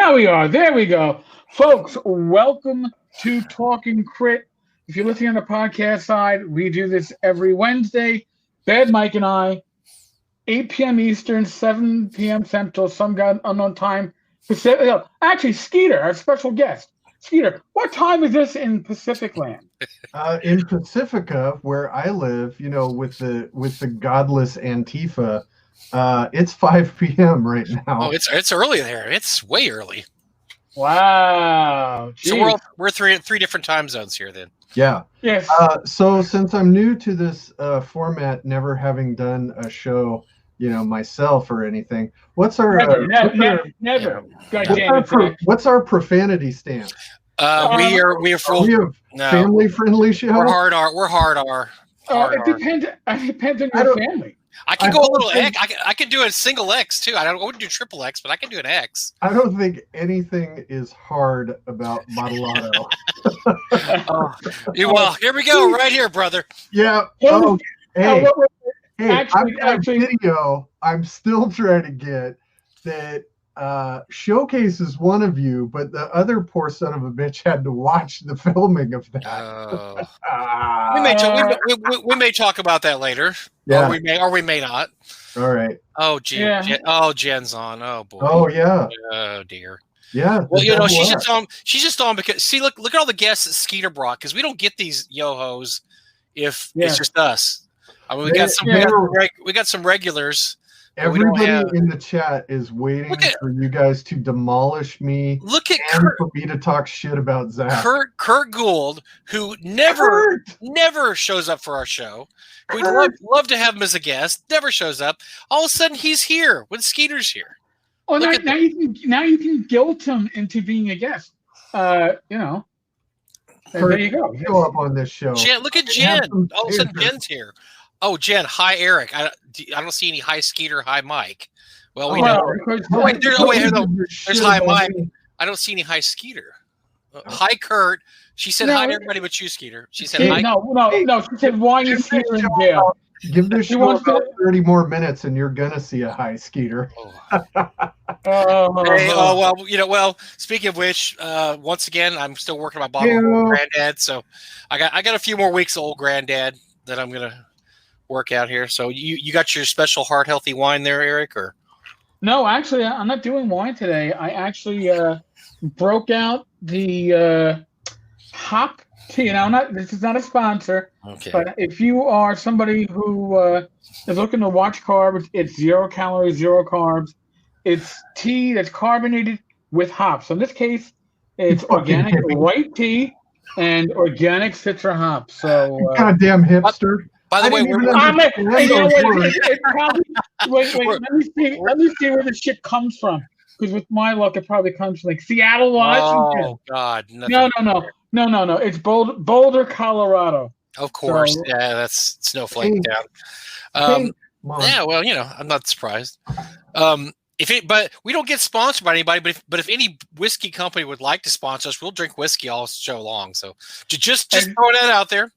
Now we are. There we go. Folks, welcome to Talking Crit. If you're listening on the podcast side, we do this every Wednesday. Bad Mike and I, 8 p.m. Eastern, 7 p.m. Central, some god unknown time. Pacific. Actually, Skeeter, our special guest. Skeeter, what time is this in Pacific land? In Pacifica, where I live, with the godless Antifa, it's 5 p.m. right now. Oh, it's early there. It's way early. Wow. Geez. So we're three different time zones here then. Yeah. Yes. So since I'm new to this format, never having done a show, myself or anything, what's our never. What's our profanity stance? We are full. We have family friendly show. We're hard R. It depends. It depends on your family. I can go a little X. I can do a single X too. I wouldn't do triple X, but I can do an X. I don't think anything is hard about Modelato. Well, here we go, right here, brother. Yeah. Oh, hey, actually, I've got a video I'm still trying to get that showcases one of you, but the other poor son of a bitch had to watch the filming of that. We may talk about that later. Yeah. Or we may not. All right. Oh, gee. Yeah. Jen's on. Oh boy. Oh yeah. Oh dear. Yeah. Well, she's just on because look at all the guests that Skeeter brought, because we don't get these yo-hos if it's just us. I mean, we got some regulars. Everybody in the chat is waiting for you guys to demolish me. Look at Kurt, for me to talk shit about Zach. Kurt Gould, who never shows up for our show. We'd love to have him as a guest. Never shows up. All of a sudden, he's here when Skeeter's here. Well, now you can guilt him into being a guest. Kurt, there you go. Show up on this show. Jen, look at Jen. All of a sudden, Jen's here. Oh, Jen. Hi, Eric. I don't see any hi, Skeeter. Hi, Mike. Well, we know. There's hi, Mike. I don't see any hi, Skeeter. Hi, Kurt. She said hi to everybody but you, Skeeter. She said hi. No. She said, why is Skeeter in jail? Give this show about 30 more minutes and you're going to see a hi, Skeeter. Well, speaking of which, once again, I'm still working my bottle of Old Granddad. So I got a few more weeks of Old Granddad that I'm going to work out here. So you got your special heart healthy wine there, Eric? Or no, actually I'm not doing wine today. I actually broke out the hop tea. This is not a sponsor, but if you are somebody who is looking to watch carbs, it's 0 calories, 0 carbs. It's tea that's carbonated with hops. So in this case, it's organic white tea and organic citra hops. So goddamn hipster. By the way, let me see where the shit comes from. Because with my luck, it probably comes from like Seattle, Washington. Oh God! No. It's Boulder, Colorado. Of course, that's snowflake down. Yeah, well, I'm not surprised. But we don't get sponsored by anybody. But if any whiskey company would like to sponsor us, we'll drink whiskey all show long. So just throw that out there.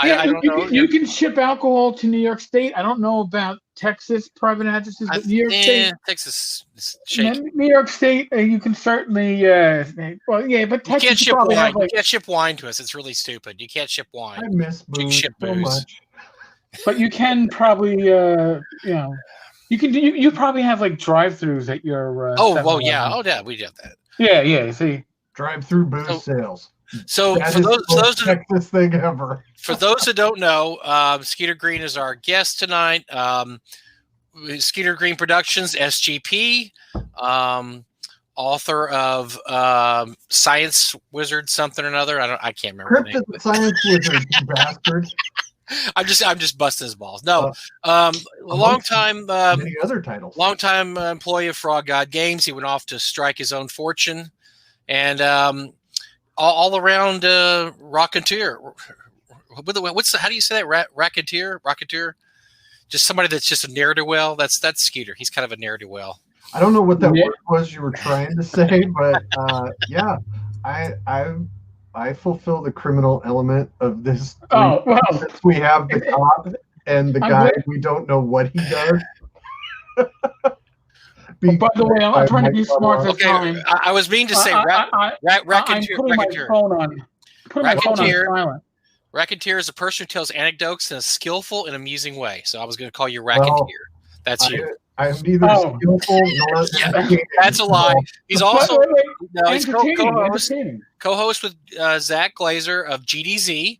I don't know. You can ship alcohol to New York State. I don't know about Texas private addresses, but New York State. Texas is shaky. New York State, you can certainly. But Texas you can't ship wine. You can't ship wine to us. It's really stupid. You can't ship wine. I miss booze. You can ship so booze. much. But you can probably, you can do. You probably have like drive-throughs at your. We did that. Yeah. You see, drive-through booze sales. So that for those Texas thing ever. For those that don't know, Skeeter Green is our guest tonight. Skeeter Green Productions, SGP, author of Science Wizard something or another. I can't remember. Cryptid Science Wizard, you bastard. I'm just busting his balls. No, a long time. Many other titles. Long time employee of Frog God Games. He went off to strike his own fortune, and all around rocketeer. How do you say that? Rocketeer. Just somebody that's just a ne'er-do-well. That's Skeeter. He's kind of a ne'er-do-well. I don't know what that word was you were trying to say, but I fulfill the criminal element of this. We have the cop and the guy. We don't know what he does. By the way, I'm trying to be smart this time. I was meaning to say I'm putting my phone on. Silent. Racketeer is a person who tells anecdotes in a skillful and amusing way. So I was going to call you Racketeer. That's you. I'm neither skillful nor that's a lie. He's also he's co-host with Zach Glazer of GDZ.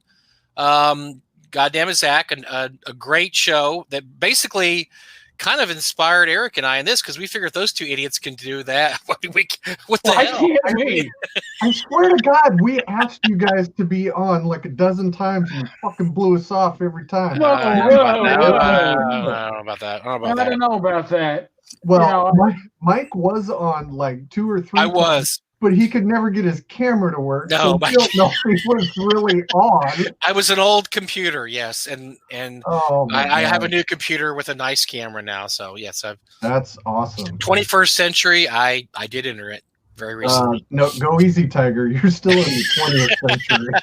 Goddamn it, Zach, a great show that basically kind of inspired Eric and I in this because we figured if those two idiots can do that, what the hell? I swear to God, we asked you guys to be on like a dozen times and you fucking blew us off every time. I don't know about that. I don't know about that. Well, Mike was on like 2 or 3 I times, was. but he could never get his camera to work. No, so we don't know if he was really on. I was an old computer, yes, and I have a new computer with a nice camera now. So yes, that's awesome. 21st century. I did enter it very recently. No, go easy, Tiger. You're still in the 20th century.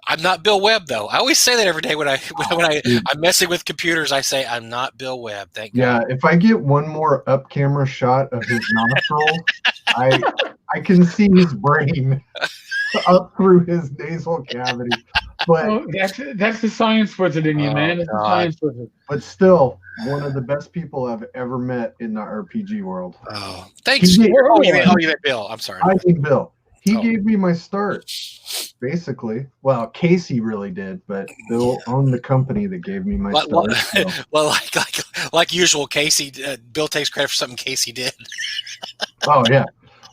I'm not Bill Webb, though. I always say that every day when I'm messing with computers. I say I'm not Bill Webb. Thank God. Yeah, if I get one more up camera shot of his nostril, I can see his brain up through his nasal cavity. But that's the science wizard in you, man. It's the science wizard. But still, one of the best people I've ever met in the RPG world. Oh, thanks. You meant Bill. I'm sorry. I mean Bill. He gave me my start, basically. Well, Casey really did, but Bill owned the company that gave me my start. So. Well, like usual, Casey. Bill takes credit for something Casey did. Oh yeah.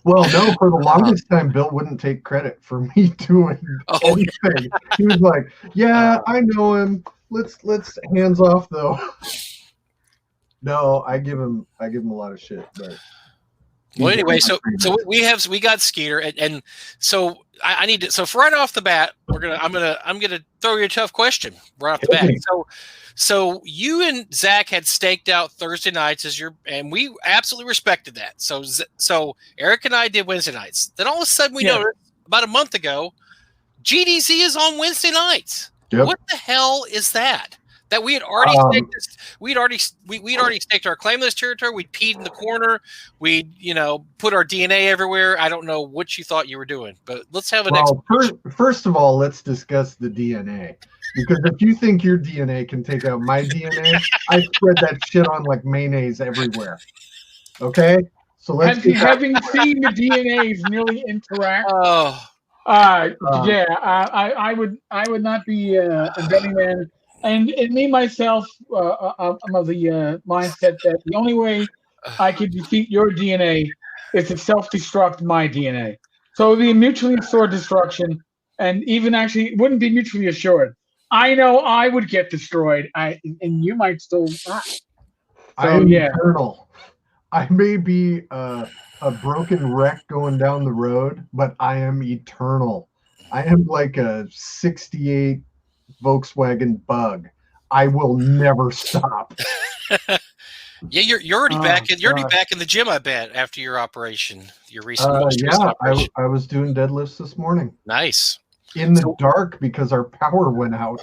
Well, no, for the longest time, Bill wouldn't take credit for me doing anything. He was like, "Yeah, I know him. Let's hands off though." No, I give him a lot of shit, but. Well, anyway, so we got Skeeter, and so I need to. So for right off the bat, I'm gonna throw you a tough question right off the bat. So you and Zach had staked out Thursday nights and we absolutely respected that. So Eric and I did Wednesday nights. Then all of a sudden we noticed about a month ago, GDZ is on Wednesday nights. Yep. What the hell is that? That we had already we'd already staked our claim to this territory. We'd peed in the corner. We'd put our DNA everywhere. I don't know what you thought you were doing, but let's have an. First of all, let's discuss the DNA because if you think your DNA can take out my DNA, I spread that shit on like mayonnaise everywhere. Okay, so let's having seen the DNAs nearly interact. I would not be a betting man. And me, myself, I'm of the mindset that the only way I can defeat your DNA is to self-destruct my DNA. So it would be mutually assured destruction, and even actually it wouldn't be mutually assured. I know I would get destroyed, and you might still not. I am eternal. I may be a broken wreck going down the road, but I am eternal. I am like a 68 Volkswagen Bug. I will never stop. Yeah, you're already back. You're already back in the gym, I bet, after your operation, your recent. Operation. I was doing deadlifts this morning. Nice. In the dark because our power went out.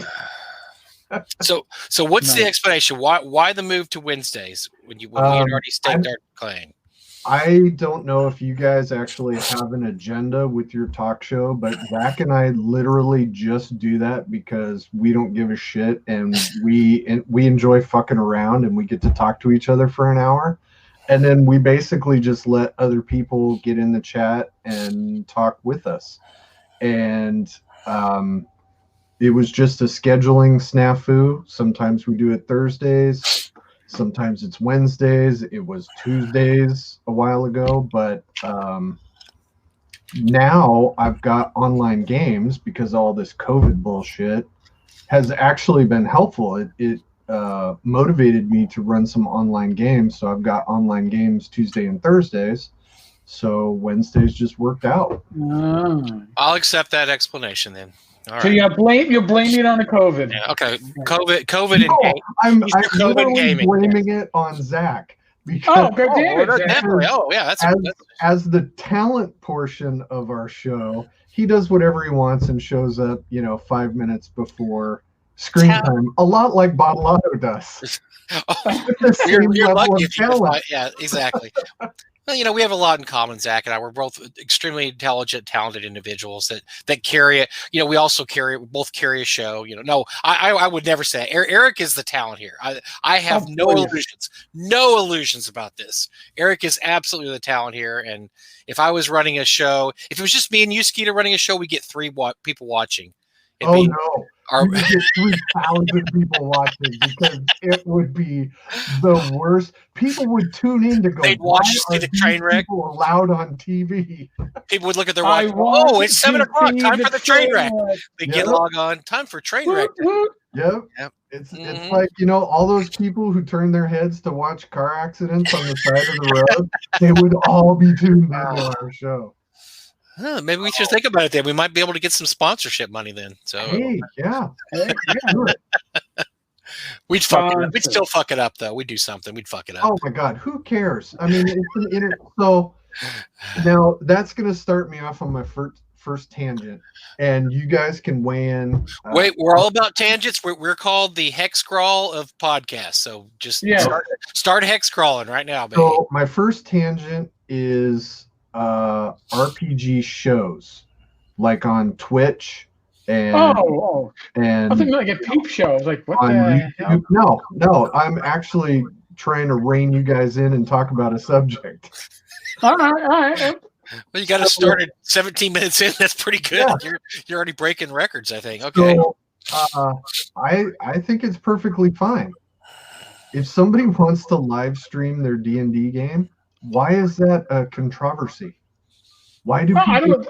So what's the explanation? Why the move to Wednesdays when we had already staked our claim? I don't know if you guys actually have an agenda with your talk show, but Zach and I literally just do that because we don't give a shit and we enjoy fucking around and we get to talk to each other for an hour. And then we basically just let other people get in the chat and talk with us. And it was just a scheduling snafu. Sometimes we do it Thursdays. Sometimes it's Wednesdays. It was Tuesdays a while ago, but now I've got online games because all this COVID bullshit has actually been helpful. It motivated me to run some online games, so I've got online games Tuesday and Thursdays. So Wednesdays just worked out. I'll accept that explanation then. All so right. You're blaming it on the COVID. Yeah, okay, COVID and gaming. I'm blaming it on Zach. Because, as the talent portion of our show, he does whatever he wants and shows up, 5 minutes before screen time, a lot like Bottlato does. You're lucky if you can find, yeah, exactly. Well, we have a lot in common, Zach and I. We're both extremely intelligent, talented individuals that carry it. We also both carry a show. No, I would never say it. Eric is the talent here. I have no illusions about this. Eric is absolutely the talent here. And if I was running a show, if it was just me and you, Skeeter, running a show, we get 3 people watching. No. We would get 3,000 people watching because it would be the worst. People would tune in to go, they'd watch the train wreck. People allowed on TV. People would look at their watch. Oh, it's 7 o'clock. Time for the train wreck. They get log on. Time for train wreck. Yep. It's like, all those people who turn their heads to watch car accidents on the side of the road, they would all be tuned into our show. Maybe we should think about it then. We might be able to get some sponsorship money then. So we'd still fuck it up though. We'd do something. We'd fuck it up. Oh my God, who cares? I mean, it's an so now that's gonna start me off on my first tangent, and you guys can weigh in. Wait, we're all about tangents. We're called the hexcrawl of podcasts. So just start hexcrawling right now, baby. So my first tangent is RPG shows, like on Twitch and and I think like a peep show. Like what on YouTube. No, I'm actually trying to rein you guys in and talk about a subject. All right. Well, you got to start at 17 minutes in. That's pretty good. Yeah. You're already breaking records, I think. Okay. So, I think it's perfectly fine if somebody wants to live stream their D&D game. Why is that a controversy? Why do people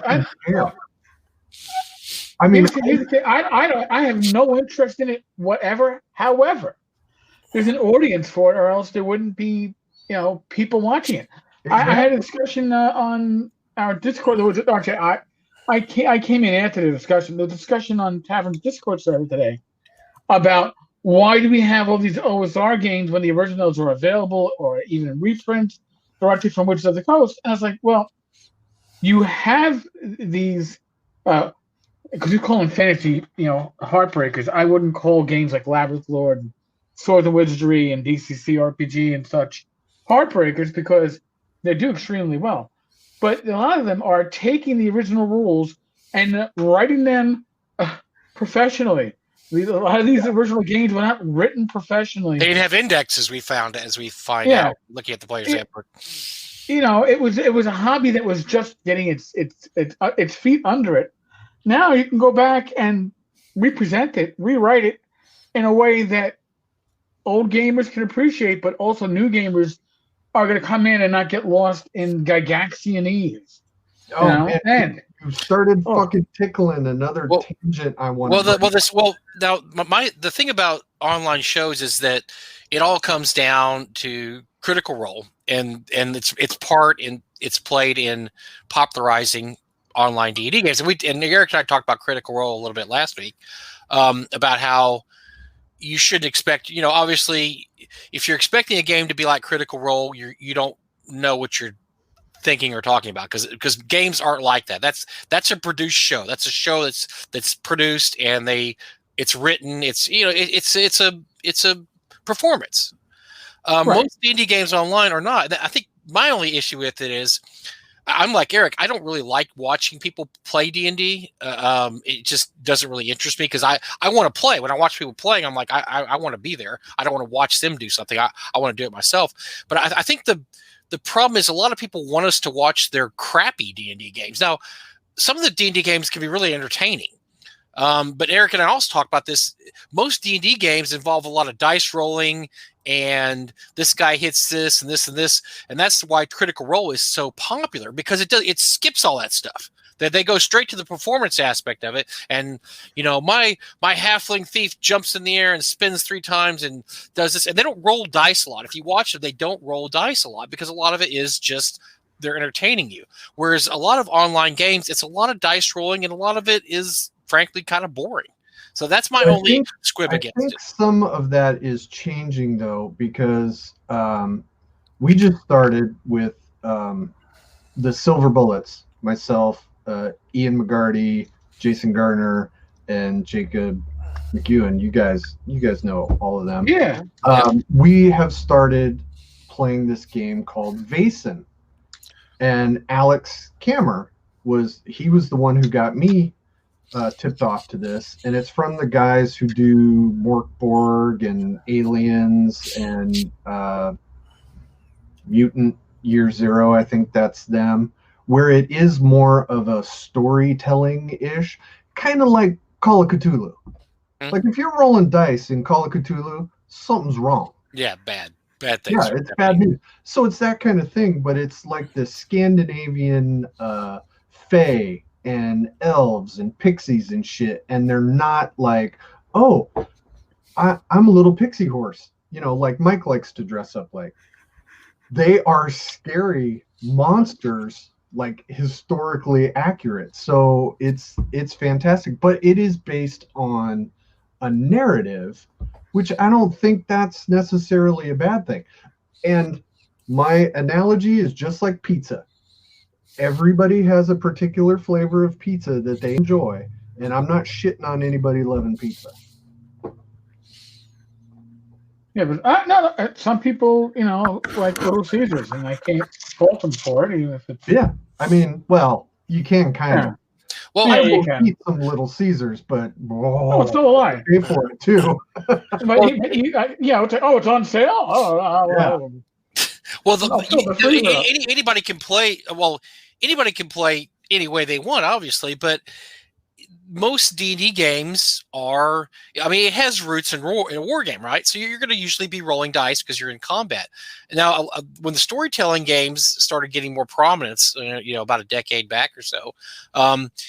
care? I mean, I have no interest in it, whatever. However, there's an audience for it, or else there wouldn't be, people watching it. Exactly. I had a discussion on our Discord. There was actually I came in after the discussion. The discussion on Tavern's Discord server today about why do we have all these OSR games when the originals are available, or even reprints directly from Wizards of the Coast. And I was like, well, you have these, because you call them fantasy, heartbreakers. I wouldn't call games like Labyrinth Lord, Swords and Wizardry, and DCC RPG and such heartbreakers because they do extremely well. But a lot of them are taking the original rules and writing them professionally. A lot of these original games were not written professionally. They'd have indexes, we found, as we find out looking at the player's handbook. It was a hobby that was just getting its feet under it. Now you can go back and represent it, rewrite it in a way that old gamers can appreciate, but also new gamers are going to come in and not get lost in Gygaxianese. And you started fucking tickling another tangent I wanted. The thing about online shows is that it all comes down to Critical Role, and it's played in popularizing online D&D games. And Eric and I talked about Critical Role a little bit last week, about how you should expect, obviously, if you're expecting a game to be like Critical Role, you don't know what you're thinking or talking about, because games aren't like that. That's a produced show. That's a show that's produced and it's written. It's a performance. Right. Most D&D games online are not. I think my only issue with it is I'm like Eric. I don't really like watching people play D&D. It just doesn't really interest me because I want to play. When I watch people playing, I'm like I want to be there. I don't want to watch them do something. I want to do it myself. But I think the problem is a lot of people want us to watch their crappy D&D games. Now, some of the D&D games can be really entertaining. But Eric and I also talk about this. Most D&D games involve a lot of dice rolling, and this guy hits this and this and this, and that's why Critical Role is so popular, because it skips all that stuff. They go straight to the performance aspect of it, and my halfling thief jumps in the air and spins 3 times and does this, and they don't roll dice a lot. If you watch it, they don't roll dice a lot because a lot of it is just they're entertaining you. Whereas a lot of online games, it's a lot of dice rolling, and a lot of it is frankly kind of boring. So that's my only squib against it. I think some of that is changing though, because we just started with the Silver Bullets, myself, Ian McGarty, Jason Garner, and Jacob McEwen, you guys know all of them. Yeah. We have started playing this game called Vaesen, and Alex Kammer was the one who got me tipped off to this, and it's from the guys who do Morkborg and Aliens and Mutant Year Zero. I think that's them, where it is more of a storytelling-ish, kind of like Call of Cthulhu. Like if you're rolling dice in Call of Cthulhu, something's wrong. Yeah, bad things. Yeah, it's bad news. So it's that kind of thing, but it's like the Scandinavian fae and elves and pixies and shit, and they're not like, oh, I'm a little pixie horse, like Mike likes to dress up like. They are scary monsters, like historically accurate. So it's fantastic, but it is based on a narrative, which I don't think that's necessarily a bad thing. And my analogy is just like pizza. Everybody has a particular flavor of pizza that they enjoy, and I'm not shitting on anybody loving pizza. Yeah, but no, some people, like Little Caesars, and I can't fault them for it, even if it's... Yeah, I mean, well, you can kind of. Well, I will eat some Little Caesars, but so will I. Pay for it too. But it's on sale. Anybody can play. Well, anybody can play any way they want, obviously, but most D&D games are, it has roots in a war game, right? So you're going to usually be rolling dice because you're in combat. Now, when the storytelling games started getting more prominence, about a decade back or so,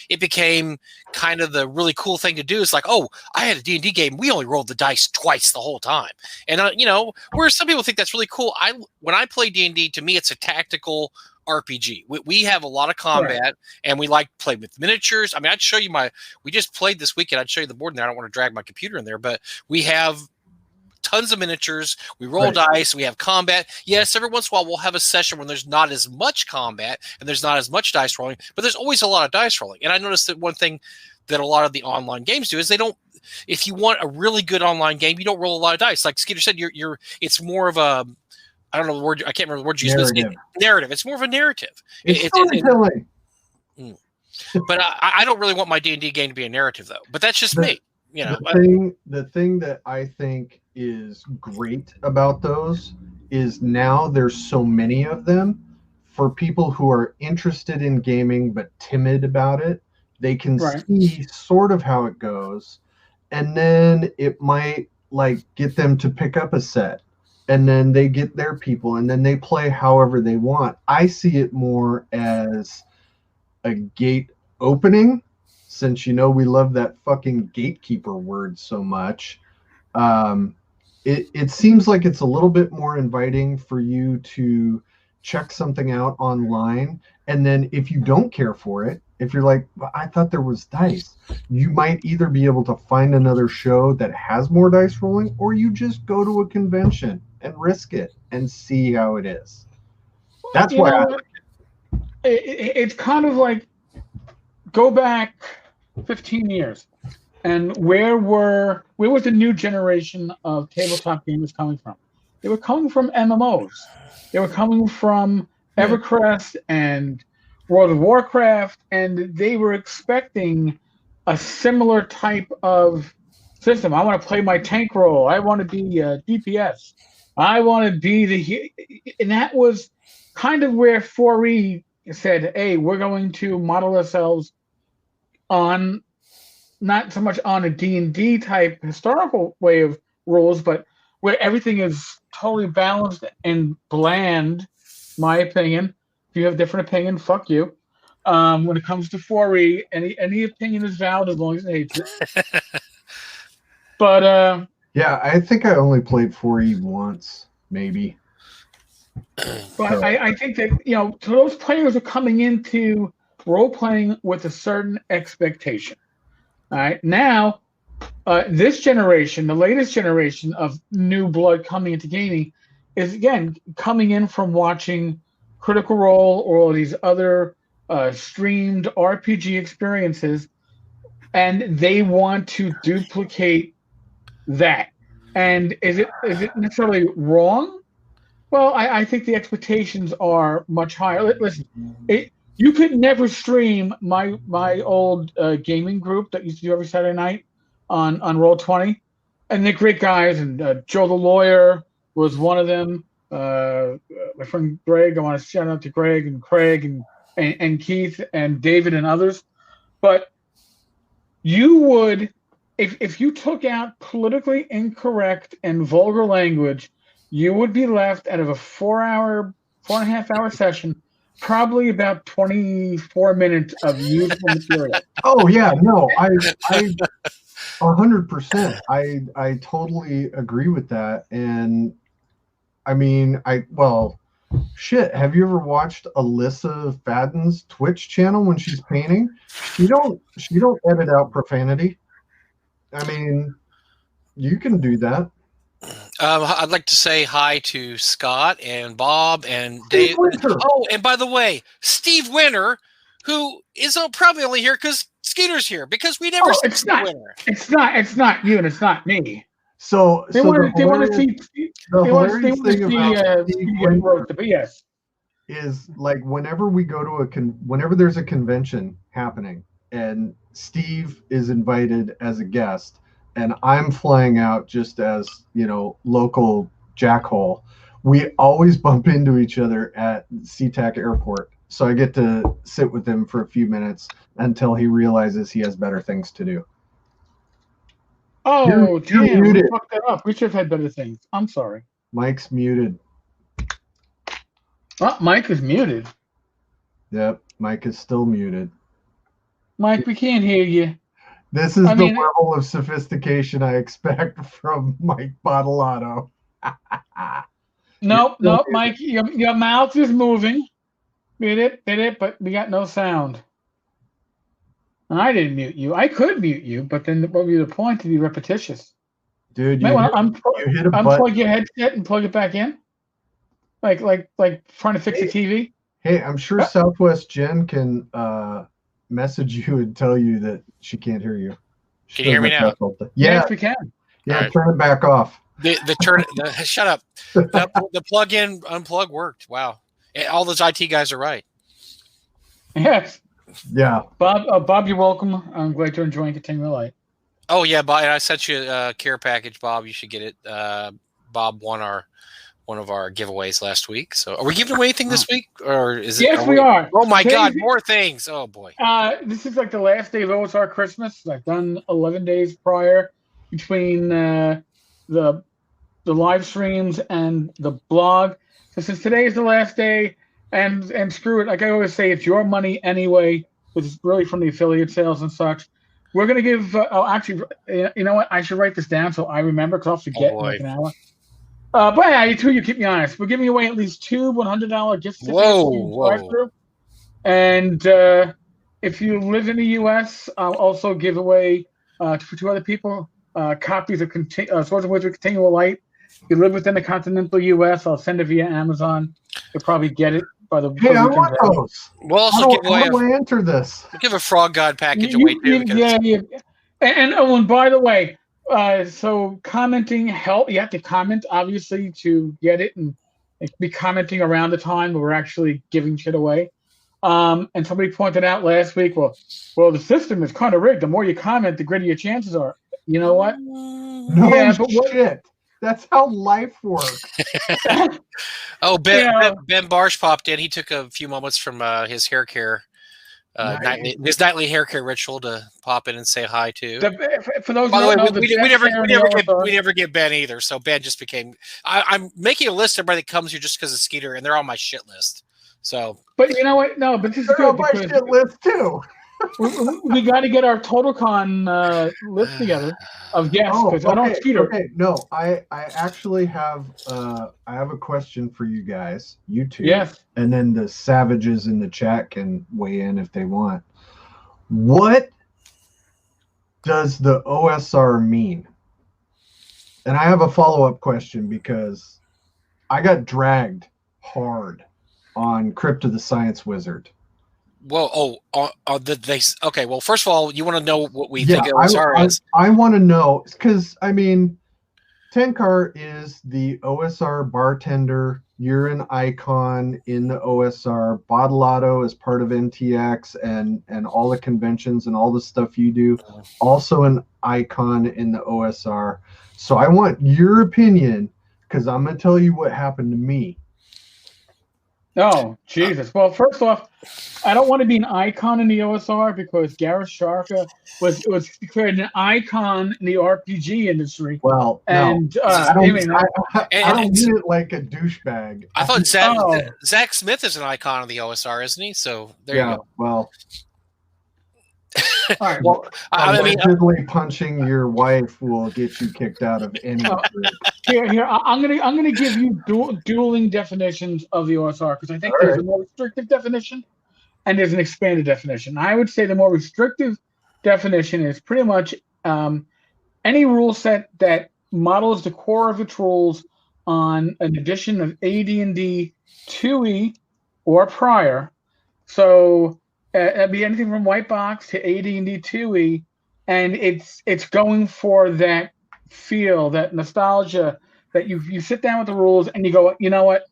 it became kind of the really cool thing to do. It's like, oh, I had a D&D game. We only rolled the dice twice the whole time. And, where some people think that's really cool. When I play D&D, to me, it's a tactical RPG. We have a lot of combat, and we like to play with miniatures. I'd show you we just played this weekend. I'd show you the board in there. I don't want to drag my computer in there, but we have tons of miniatures. We roll dice. We have combat. Yes, every once in a while we'll have a session when there's not as much combat and there's not as much dice rolling, but there's always a lot of dice rolling. And I noticed that one thing that a lot of the online games do is they don't. If you want a really good online game, you don't roll a lot of dice. Like Skeeter said, it's more of a, I don't know the word. I can't remember the word you used. Narrative. It's more of a narrative. It's storytelling. But I don't really want my D&D game to be a narrative, though. But that's just me. The thing that I think is great about those is now there's so many of them. For people who are interested in gaming but timid about it, they can see sort of how it goes, and then it might get them to pick up a set. And then they get their people, and then they play however they want. I see it more as a gate opening, since we love that fucking gatekeeper word so much. It seems like it's a little bit more inviting for you to check something out online, and then if you don't care for it, if you're like, well, I thought there was dice, you might either be able to find another show that has more dice rolling, or you just go to a convention and risk it and see how it is. That's why I like it. It's kind of like, go back 15 years, and where was the new generation of tabletop gamers coming from? They were coming from MMOs. They were coming from EverQuest and World of Warcraft, and they were expecting a similar type of system. I want to play my tank role. I want to be DPS. I want to be and that was kind of where 4E said, hey, we're going to model ourselves on, not so much on a D&D type historical way of rules, but where everything is totally balanced and bland, my opinion. If you have a different opinion, fuck you. When it comes to 4E, any opinion is valid as long as it hates it. But yeah, I think I only played 4E once, maybe. But I think that, so those players are coming into role-playing with a certain expectation. All right. Now, this generation, the latest generation of new blood coming into gaming, is, again, coming in from watching Critical Role or all these other streamed RPG experiences and they want to duplicate that. And is it necessarily wrong? Well, I think the expectations are much higher. Listen, you could never stream my old gaming group that used to do every Saturday night on Roll20, and they're great guys. And Joe the lawyer was one of them. My friend Greg, I want to shout out to Greg and Craig and Keith and David and others. But you would, if you took out politically incorrect and vulgar language, you would be left out of a 4.5 hour session, probably about 24 minutes of usable material. Oh yeah, no, I 100%. I totally agree with that. And I mean, shit, have you ever watched Alyssa Fadden's Twitch channel when she's painting? She don't edit out profanity. I mean, you can do that. I'd like to say hi to Scott and Bob and Dave. Oh, and by the way, Steve Winter, who is probably only here because Skeeter's here, because we never see Steve Winter. It's not you and it's not me. So they want to see yes. Is like whenever we go to whenever there's a convention happening and Steve is invited as a guest and I'm flying out just as, local jackhole, we always bump into each other at SeaTac Airport. So I get to sit with him for a few minutes until he realizes he has better things to do. Oh, damn, we fucked that up. We should have had better things. I'm sorry. Mike's muted. Oh, Mike is muted. Yep, Mike is still muted. Mike, we can't hear you. This is the level of sophistication I expect from Mike Bottolato. Nope, Mike, your mouth is moving. Did it, but we got no sound. I didn't mute you. I could mute you, but then what would be the point to be repetitious? Dude, you hit unplug your headset and plug it back in? Like trying to fix a TV? Hey, I'm sure Southwest Jen can message you and tell you that she can't hear you. Can you hear me now? Yes, we can. Yeah, right. Turn it back off. Shut up. The plug-in unplug worked. Wow. All those IT guys are right. Yes. Yeah. Bob, you're welcome. I'm glad you're enjoying Continuing Light. Oh yeah, Bob, and I sent you a care package, Bob. You should get it. Bob won one of our giveaways last week. So are we giving away anything this week? Or is it? Yes, we are. Oh my God, more things. Oh boy. This is like the last day of OSR Christmas. I've done 11 days prior between the live streams and the blog. So since today is the last day, and screw it, like I always say, it's your money anyway, which is really from the affiliate sales and such. We're going to give, actually, you know what? I should write this down so I remember, because I'll forget in like an hour. But yeah, you keep me honest. We're giving away at least 2 $100 gift certificates. Whoa. And if you live in the U.S., I'll also give away to 2 other people copies of Swords and Wizards Continual Light. If you live within the continental U.S., I'll send it via Amazon. You'll probably get it by the. Hey, I want those. We'll also give away. How do I enter this? We'll give a Frog God package away too. Yeah. And by the way, so commenting help. You have to comment obviously to get it, and be commenting around the time where we're actually giving shit away. And somebody pointed out last week, well, the system is kind of rigged. The more you comment, the greater your chances are. You know what? No shit. That's how life works. Ben Barsh popped in. He took a few moments from his hair care, nightly hair care ritual to pop in and say hi to. For those, by the way, we never get Ben either. So Ben just became. I'm making a list of everybody that comes here just because of Skeeter, and they're on my shit list. So, but you know what? No, but this is good on my shit list too. we got to get our TotalCon list together of guests. Okay. No, I actually have I have a question for you guys. You two. Yes. And then the savages in the chat can weigh in if they want. What does the OSR mean? And I have a follow-up question because I got dragged hard on Crypt of the Science Wizard. Well, okay. Well, first of all, you want to know what we think OSR is. I want to know because I mean, Tenkar is the OSR bartender. You're an icon in the OSR. Bottlato is part of NTX and all the conventions and all the stuff you do. Also an icon in the OSR. So I want your opinion because I'm going to tell you what happened to me. Oh, Jesus. Well, first off, I don't want to be an icon in the OSR because Gareth Sharka was declared an icon in the RPG industry. Well, and no, I don't mean it like a douchebag. I thought Zach Smith is an icon of the OSR, isn't he? So there you go. Well, all right. Well, allegedly punching your wife will get you kicked out of any group. Here, I'm gonna give you dueling definitions of the OSR because I think there's a more restrictive definition and there's an expanded definition. I would say the more restrictive definition is pretty much any rule set that models the core of its rules on an edition of AD&D 2E or prior. So it'd be anything from White Box to AD&D 2E, and it's going for that feel, that nostalgia, that you sit down with the rules and you go, you know what,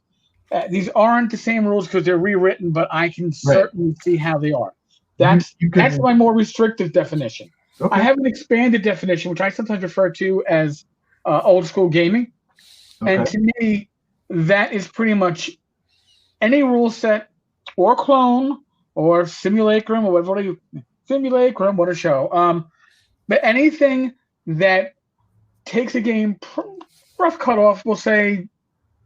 these aren't the same rules because they're rewritten, but I can certainly see how they are. That's my more restrictive definition. Okay. I have an expanded definition, which I sometimes refer to as old school gaming. Okay. And to me, that is pretty much any rule set or clone or simulacrum or whatever simulacrum, what a show. But anything that takes a game, rough cutoff, we'll say,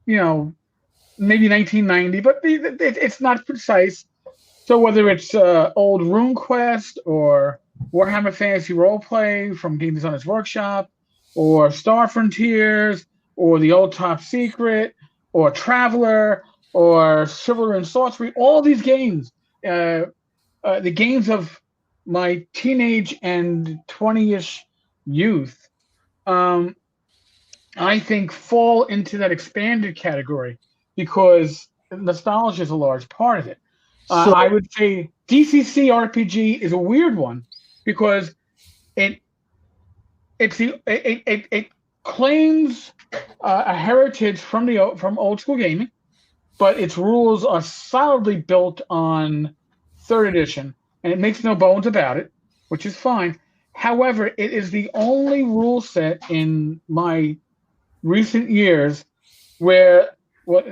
maybe 1990, but it's not precise. So whether it's old RuneQuest or Warhammer Fantasy Roleplay from Game Designers Workshop or Star Frontiers or the old Top Secret or Traveler or Chivalry and Sorcery, all these games, the games of my teenage and 20-ish youth, I think fall into that expanded category because nostalgia is a large part of it. I would say DCC RPG is a weird one because it claims a heritage from old school gaming, but its rules are solidly built on 3rd edition, and it makes no bones about it, which is fine. However, it is the only rule set in my recent years where,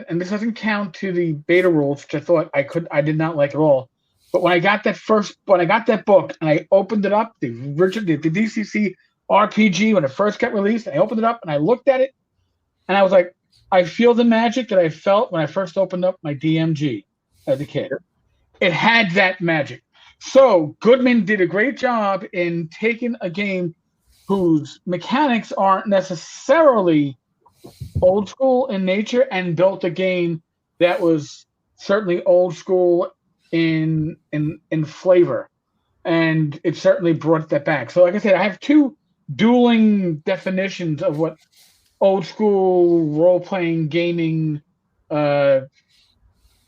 and this doesn't count to the beta rules, which I thought I did not like at all. But when I got that book and I opened it up, the DCC RPG, when it first got released, I opened it up and I looked at it and I was like, I feel the magic that I felt when I first opened up my DMG as a kid. It had that magic. So Goodman did a great job in taking a game whose mechanics aren't necessarily old school in nature and built a game that was certainly old school in flavor, and it certainly brought that back. So like I said, I have two dueling definitions of what old school role-playing gaming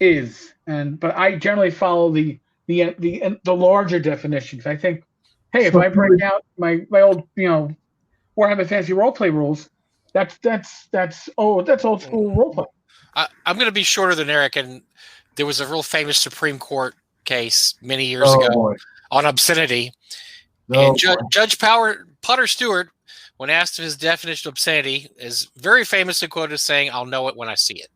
is, but I generally follow the larger definitions. I think, hey, if I break out my old Warhammer Fantasy roleplay rules, that's old school roleplay. I'm going to be shorter than Eric, and there was a real famous Supreme Court case many years ago on obscenity, and Judge Potter Stewart, when asked of his definition of obscenity, is very famously quoted as saying, "I'll know it when I see it."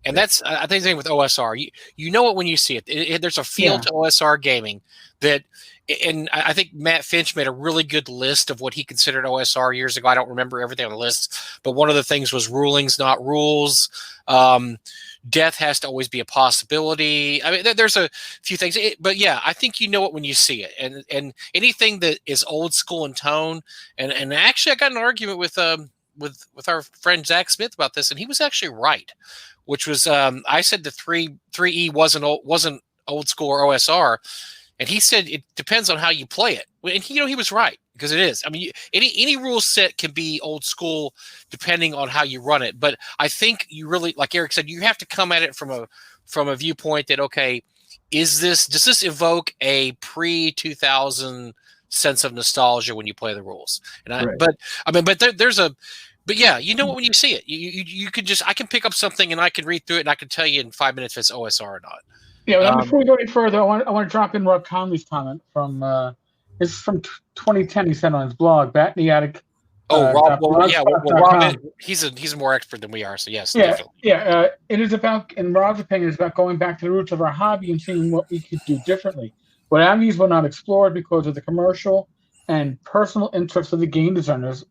And that's, I think, the thing with OSR. You know it when you see it. There's a feel to OSR gaming that, and I think Matt Finch made a really good list of what he considered OSR years ago. I don't remember everything on the list, but one of the things was rulings, not rules. Death has to always be a possibility. I mean, there's a few things, but yeah, I think you know it when you see it. And anything that is old school in tone, and actually, I got an argument with our friend Zach Smith about this, and he was actually right. Which was, I said the 3E wasn't old school or OSR, and he said it depends on how you play it. And he was right, because it is. I mean, any rule set can be old school depending on how you run it. But I think you really, like Eric said, you have to come at it from a viewpoint that, okay, does this evoke a pre-2000 sense of nostalgia when you play the rules? And but yeah, you know what, when you see it, you could I can pick up something and I can read through it and I can tell you in 5 minutes if it's OSR or not. Yeah, before we go any further, I want to drop in Rob Conley's comment from it's from 2010. He said on his blog, Bat in the Attic. Rob, Rob, he's more expert than we are, so yes, definitely. Yeah, it is about, in Rob's opinion, it's about going back to the roots of our hobby and seeing what we could do differently. What avenues were not explored because of the commercial and personal interests of the game designers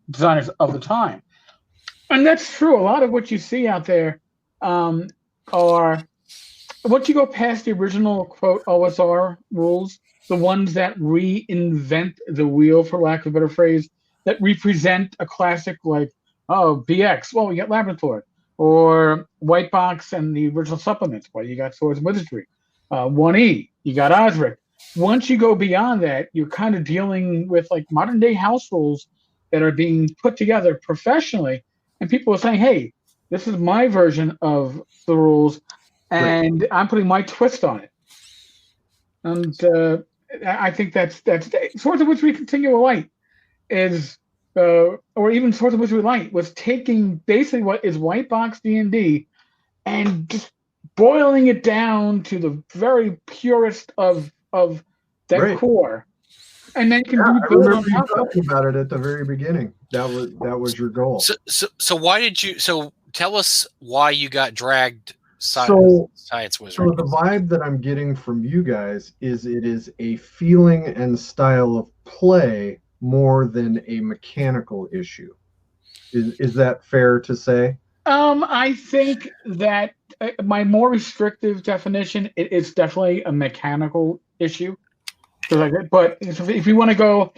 of the time. And that's true. A lot of what you see out there are, once you go past the original, quote, OSR rules, the ones that reinvent the wheel, for lack of a better phrase, that represent a classic like, BX, well, we got Laboratory, or White Box and the original supplements. Well, you got Swords and Wizardry. 1E, you got Osric. Once you go beyond that, you're kind of dealing with like modern day house rules that are being put together professionally. And people are saying, hey, this is my version of the rules, and I'm putting my twist on it. And I think that's Swords of Wizardry Continual Light is, or even Swords of Wizardry Light, was taking basically what is white box D&D and just boiling it down to the very purest of that core. And then can I remember you talking about it at the very beginning. That was your goal. So why did you? So tell us why you got dragged. Science Wizard. So the vibe that I'm getting from you guys is it is a feeling and style of play more than a mechanical issue. Is that fair to say? I think that my more restrictive definition, it's definitely a mechanical issue. But if you want to go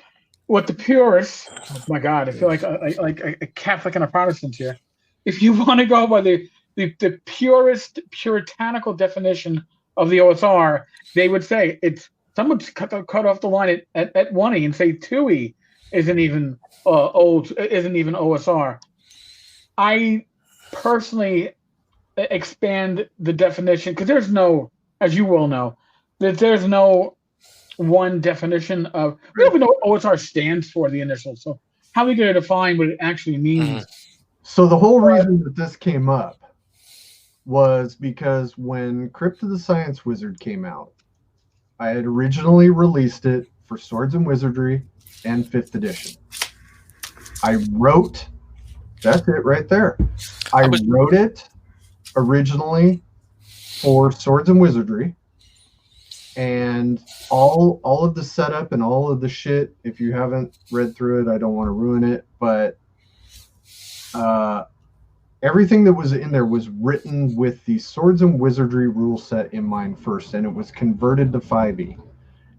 with the purists, oh my God, I feel like a Catholic and a Protestant here. If you want to go by the purest puritanical definition of the OSR, they would say it's someone's cut off the line at 1E and say 2E isn't even OSR. I personally expand the definition because there's no, as you will know, that there's no one definition of, we don't even know what OSR stands for, the initials. So how are we going to define what it actually means? So the whole reason that this came up was because when Crypt of the Science Wizard came out, I had originally released it for Swords and Wizardry and 5th edition. I wrote, that's it right there. I wrote it originally for Swords and Wizardry, and all of the setup and all of the shit, if you haven't read through it, I don't want to ruin it, but everything that was in there was written with the Swords and Wizardry rule set in mind first, and it was converted to 5e.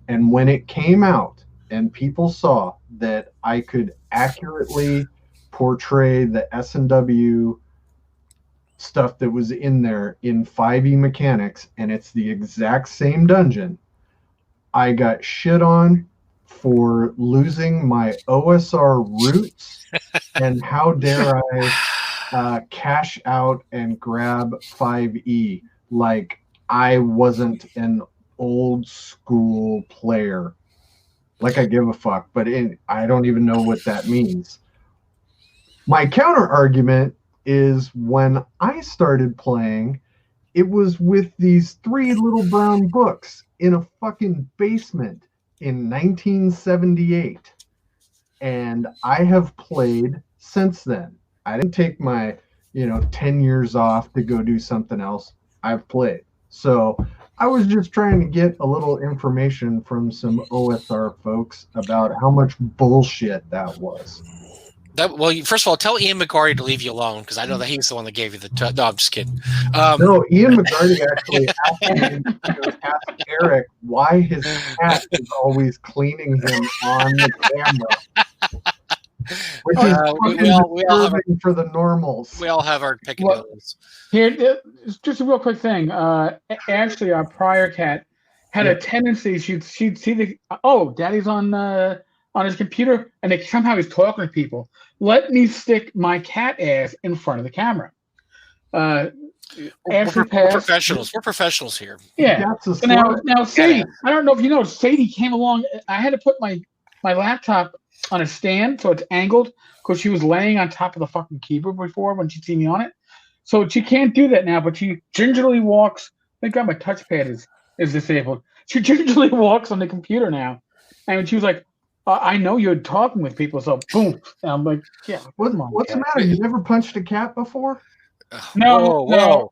And when it came out and people saw that I could accurately portray the S&W stuff that was in there in 5e mechanics, and it's the exact same dungeon, I got shit on for losing my OSR roots and how dare I cash out and grab 5e like I wasn't an old school player. Like I give a fuck, but I don't even know what that means. My counter argument is when I started playing, it was with these 3 little brown books in a fucking basement in 1978. And I have played since then. I didn't take my, 10 years off to go do something else. I've played. So I was just trying to get a little information from some OSR folks about how much bullshit that was. Well, first of all, tell Ian McGarty to leave you alone, because I know that he's the one that gave you the. No, I'm just kidding. No, Ian McGarty actually asked Eric why his cat is always cleaning him on the camera. Which is we all have for the normals. We all have our picadillos. Here, just a real quick thing. Actually, our prior cat had a tendency. She'd see Daddy's on his computer, and somehow he's talking to people. Let me stick my cat ass in front of the camera. We're professionals. We're professionals here. Yeah. So now Sadie, I don't know if you know, Sadie came along. I had to put my laptop on a stand so it's angled because she was laying on top of the fucking keyboard before when she'd seen me on it. So she can't do that now, but she gingerly walks. Thank God my touchpad is disabled. She gingerly walks on the computer now. And she was like, I know you're talking with people, so boom. And I'm like, yeah. What's the matter? You never punched a cat before? No. Well,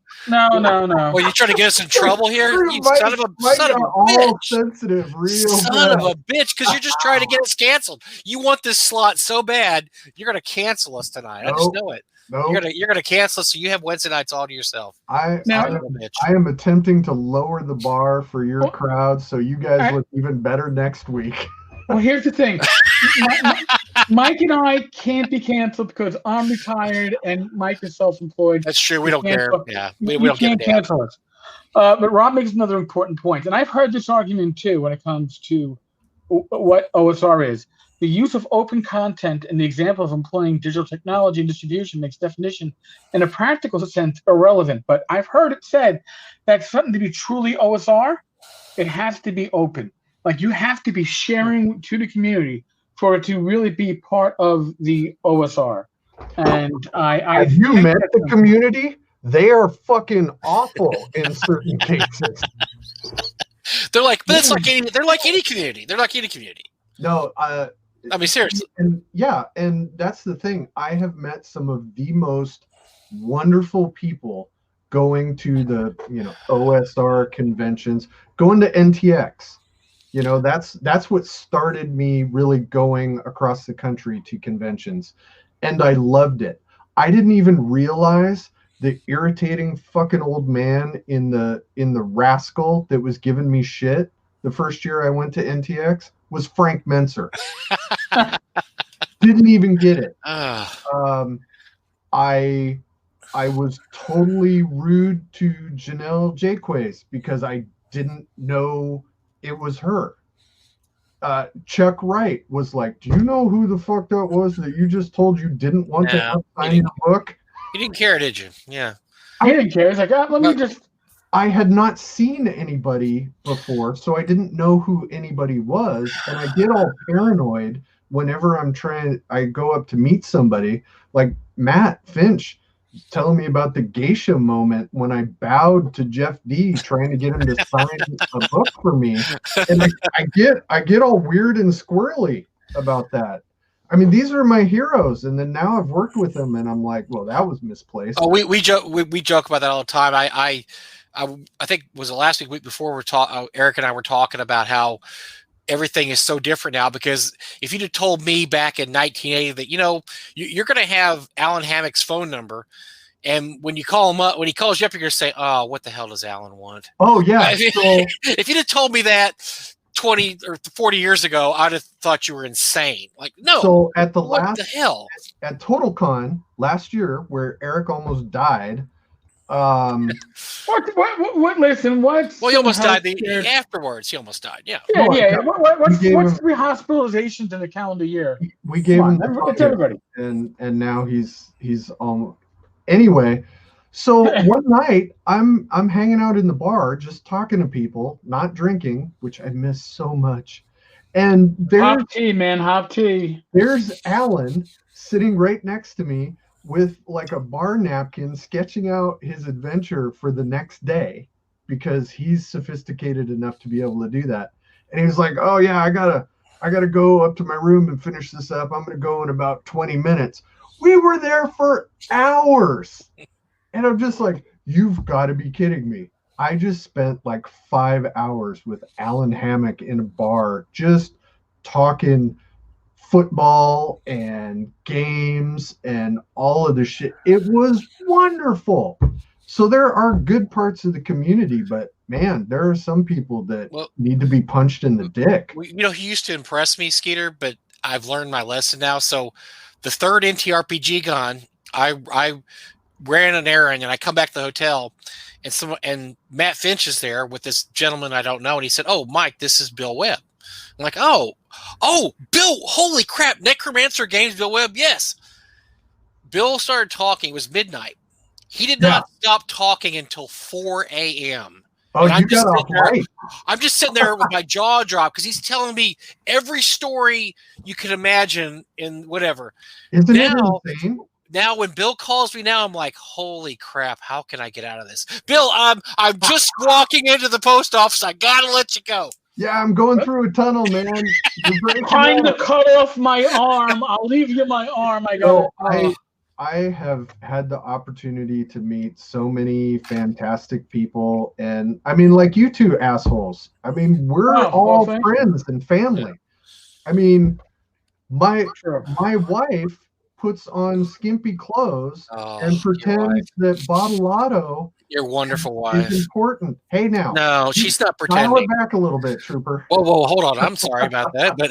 you trying to get us in trouble here? You son of a bitch. Sensitive, real son of a bitch, because you're just trying to get us canceled. You want this slot so bad, you're going to cancel us tonight. I just know it. Nope. You're gonna cancel us, so you have Wednesday nights all to yourself. I am attempting to lower the bar for your crowd, so you guys look even better next week. Well, here's the thing. Mike and I can't be canceled because I'm retired and Mike is self-employed. That's true. We don't care. Yeah, we don't can't cancel us. But Rob makes another important point, and I've heard this argument too when it comes to what OSR is. The use of open content and the example of employing digital technology and distribution makes definition in a practical sense irrelevant. But I've heard it said that something to be truly OSR, it has to be open. Like you have to be sharing to the community for it to really be part of the OSR. And have you met the community? They are fucking awful in certain cases. They're like any community. They're like any community. No, I mean, seriously. And that's the thing. I have met some of the most wonderful people going to the, OSR conventions, going to NTX. That's what started me really going across the country to conventions. And I loved it. I didn't even realize the irritating fucking old man in the rascal that was giving me shit the first year I went to NTX was Frank Menser. Didn't even get it. I was totally rude to Janelle Jaques because I didn't know it was her. Chuck Wright was like, "Do you know who the fuck that was that you just told you didn't want to sign your book?" You didn't care, did you? Yeah. I didn't care. It's like, let me just. I had not seen anybody before, so I didn't know who anybody was, and I get all paranoid whenever I go up to meet somebody, like Matt Finch telling me about the geisha moment when I bowed to Jeff D trying to get him to sign a book for me, and I get all weird and squirrely about that. I mean, these are my heroes, and then now I've worked with them, and I'm like, well, that was misplaced. Oh, we joke about that all the time. I think it was the last week before Eric and I were talking about how everything is so different now, because if you'd have told me back in 1980 that, you're going to have Alan Hammock's phone number, and when you call him up, when he calls you up, you're going to say, "Oh, what the hell does Alan want?" Oh, yeah. If you'd have told me that 20 or 40 years ago, I'd have thought you were insane. Like, no. So at what the hell? At TotalCon last year, where Eric almost died, What? Listen, what? Well, he almost died afterwards. He almost died. Yeah. Yeah. What's 3 hospitalizations in a calendar year? We gave him everybody, and now he's almost. Anyway, so one night I'm hanging out in the bar, just talking to people, not drinking, which I miss so much. And there's hot tea, man, hot tea. There's Alan sitting right next to me with like a bar napkin sketching out his adventure for the next day because he's sophisticated enough to be able to do that. And he was like, "Oh yeah, I gotta go up to my room and finish this up. I'm gonna go in about 20 minutes. We were there for hours. And I'm just like, you've got to be kidding me. I just spent like 5 hours with Alan Hammock in a bar just talking football and games and all of the shit. It was wonderful. So there are good parts of the community, but man, there are some people that need to be punched in the dick. He used to impress me, Skeeter, but I've learned my lesson now. So the third NTRPG gone, I ran an errand and I come back to the hotel, and Matt Finch is there with this gentleman I don't know, and he said, "Oh, Mike, this is Bill Webb." I'm like, oh, Bill, holy crap, Necromancer Games, Bill Webb, yes. Bill started talking. It was midnight, He did not stop talking until 4 a.m. Oh, you got off light. I'm just sitting there with my jaw dropped because he's telling me every story you can imagine in whatever. Isn't it insane? Now, when Bill calls me now, I'm like, holy crap, how can I get out of this? Bill, I'm just walking into the post office. I got to let you go. Yeah, I'm going through a tunnel, man. Trying to cut off my arm. I'll leave you my arm. I have had the opportunity to meet so many fantastic people. And I mean, like you two assholes. I mean, we're all friends and family. I mean, my wife puts on skimpy clothes and pretends that Bottolato your wonderful wife is important. Hey, now. No, she's not pretending. Dial it back a little bit, Trooper. Whoa, hold on. I'm sorry about that, but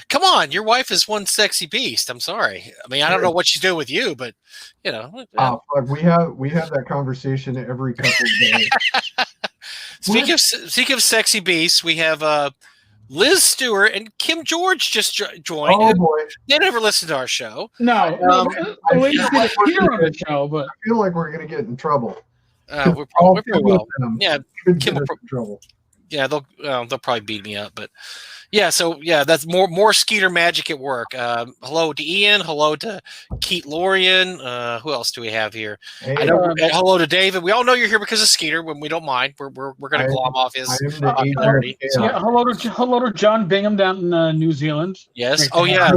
come on, your wife is one sexy beast. I'm sorry. I mean, I don't know what she's doing with you, but you know. Oh, fuck. We have that conversation every couple of days. Speaking of sexy beasts, we have Liz Stewart and Kim George just joined. Oh boy! They never listened to our show. No, we didn't hear on the show, but I feel like we're gonna get in trouble. We're pretty well. Yeah, Kim will trouble. Yeah, they'll probably beat me up, but yeah. So yeah, that's more Skeeter magic at work. Hello to Ian. Hello to Keith Lorian. Who else do we have here? Hey, hello to David. We all know you're here because of Skeeter. When we don't mind, we're going to glom off his popularity. Yeah, hello to John Bingham down in New Zealand. Yes. Oh yeah.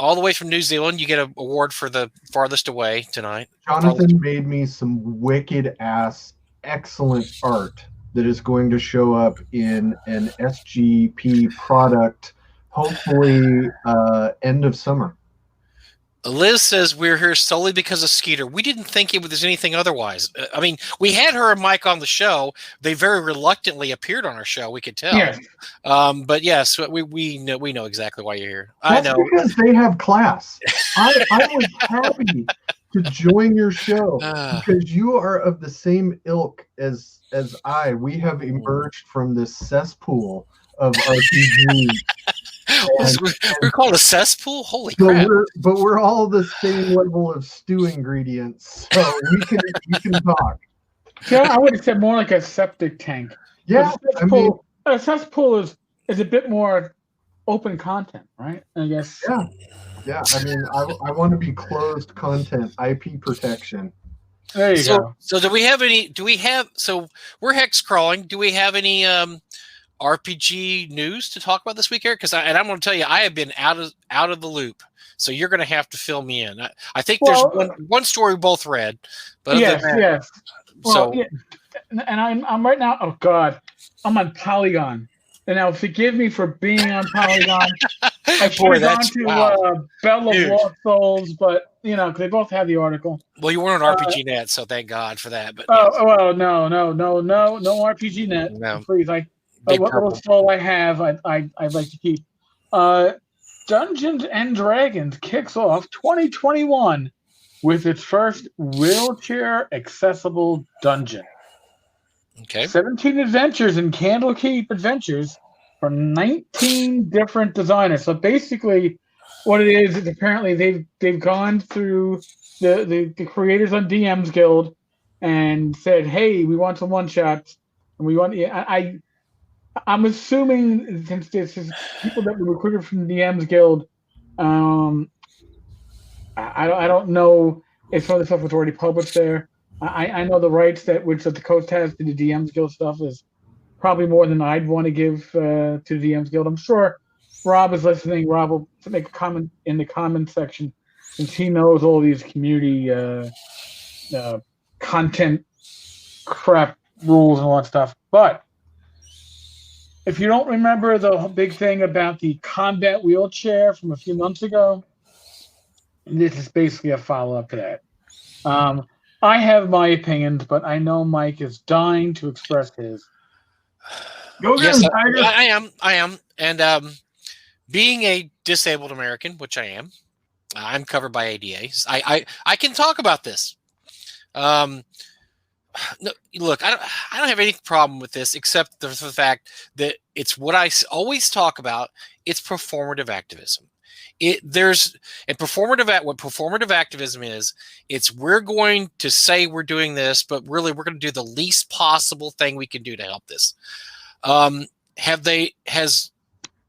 All the way from New Zealand, you get an award for the farthest away tonight. Jonathan made me some wicked ass, excellent art that is going to show up in an SGP product, hopefully end of summer. Liz says we're here solely because of Skeeter. We didn't think it was anything otherwise. I mean, we had her and Mike on the show. They very reluctantly appeared on our show. We could tell. Yes. But yes, we know exactly why you're here. That's I know because they have class. I was happy to join your show because you are of the same ilk as I. We have emerged from this cesspool of RPG. We're called a cesspool? Holy crap. But we're all the same level of stew ingredients, so we can talk. Yeah, I would have said more like a septic tank. Yeah, a cesspool is a bit more open content, right? I guess. Yeah. I mean, I want to be closed content, IP protection. There you go. So do we have so we're hex crawling. Do we have any RPG news to talk about this week, Eric? Because I'm going to tell you, I have been out of the loop. So you're going to have to fill me in. I think there's one story we both read. But yes. Well, so yeah. And I'm right now. Oh God, I'm on Polygon. And now forgive me for being on Polygon. I should have gone to Bell of Lost Souls, but because they both have the article. Well, you weren't on RPG Net, so thank God for that. But well, no RPG Net. No. Please, what little soul I have, I'd like to keep. Dungeons and Dragons kicks off 2021 with its first wheelchair accessible dungeon. Okay. 17 adventures in Candlekeep Adventures from 19 different designers. So basically, what it is apparently they've gone through the creators on DM's Guild and said, "Hey, we want some one shots, and we want." I'm assuming since this is people that were recruited from DM's Guild, I don't know if some of the stuff was already published there. I know the rights that the Coast has to the DM's Guild stuff is probably more than I'd want to give to the DM's Guild. I'm sure Rob is listening. Rob will make a comment in the comment section since he knows all these community content crap rules and all that stuff. But if you don't remember the big thing about the combat wheelchair from a few months ago, this is basically a follow-up to that. I have my opinions, but I know Mike is dying to express his. Go get him, Tiger. I am. And being a disabled American, which I am, I'm covered by ADA. I can talk about this. No, look, I don't have any problem with this except for the fact that it's what I always talk about. It's performative activism. There's what performative activism is. It's we're going to say we're doing this, but really we're going to do the least possible thing we can do to help this. Has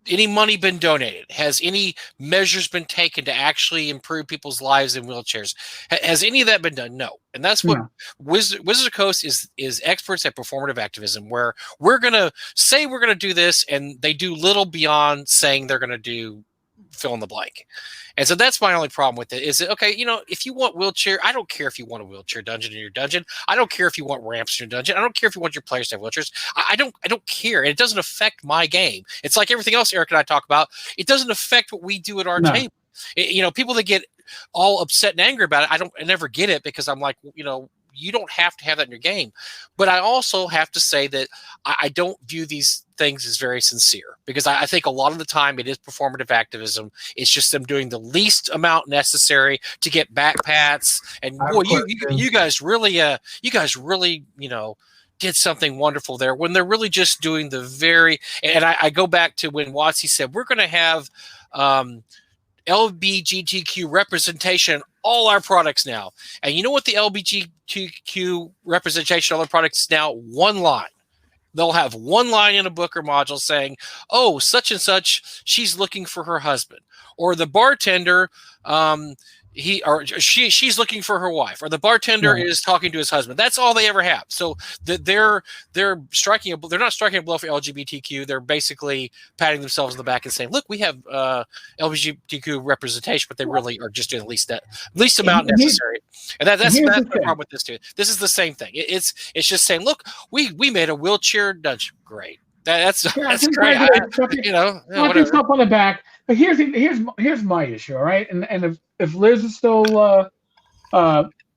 any money been donated? Has any measures been taken to actually improve people's lives in wheelchairs? Has any of that been done? No. And that's what Wizard of Coast is experts at performative activism, where we're going to say we're going to do this, and they do little beyond saying they're going to do fill in the blank. And so that's my only problem with it. Is that, okay, if you want wheelchair, I don't care if you want a wheelchair dungeon in your dungeon. I don't care if you want ramps in your dungeon. I don't care if you want your players to have wheelchairs. I don't care. And it doesn't affect my game. It's like everything else Eric and I talk about. It doesn't affect what we do at our table. People that get all upset and angry about it, I never get it, because I'm like, you don't have to have that in your game. But I also have to say that I don't view these things as very sincere, because I think a lot of the time it is performative activism. It's just them doing the least amount necessary to get back pats. And boy, you guys really, did something wonderful there, when they're really just doing the very. And I go back to when Watsy said we're going to have LGBTQ representation in all our products now. And you know what the LGBTQ representation on the products is now? One line. They'll have one line in a book or module saying, oh, such and such, she's looking for her husband. Or the bartender, she's looking for her wife, or the bartender is talking to his husband. That's all they ever have. So they're not striking a blow for LGBTQ. They're basically patting themselves on the back and saying, look, we have LGBTQ representation, but they really are just doing the least amount necessary. And that's the problem with this too. This is the same thing. It's just saying, look, we made a wheelchair dungeon. Great. That's great. Whatever. Up on the back. But here's my issue, all right? And if Liz is still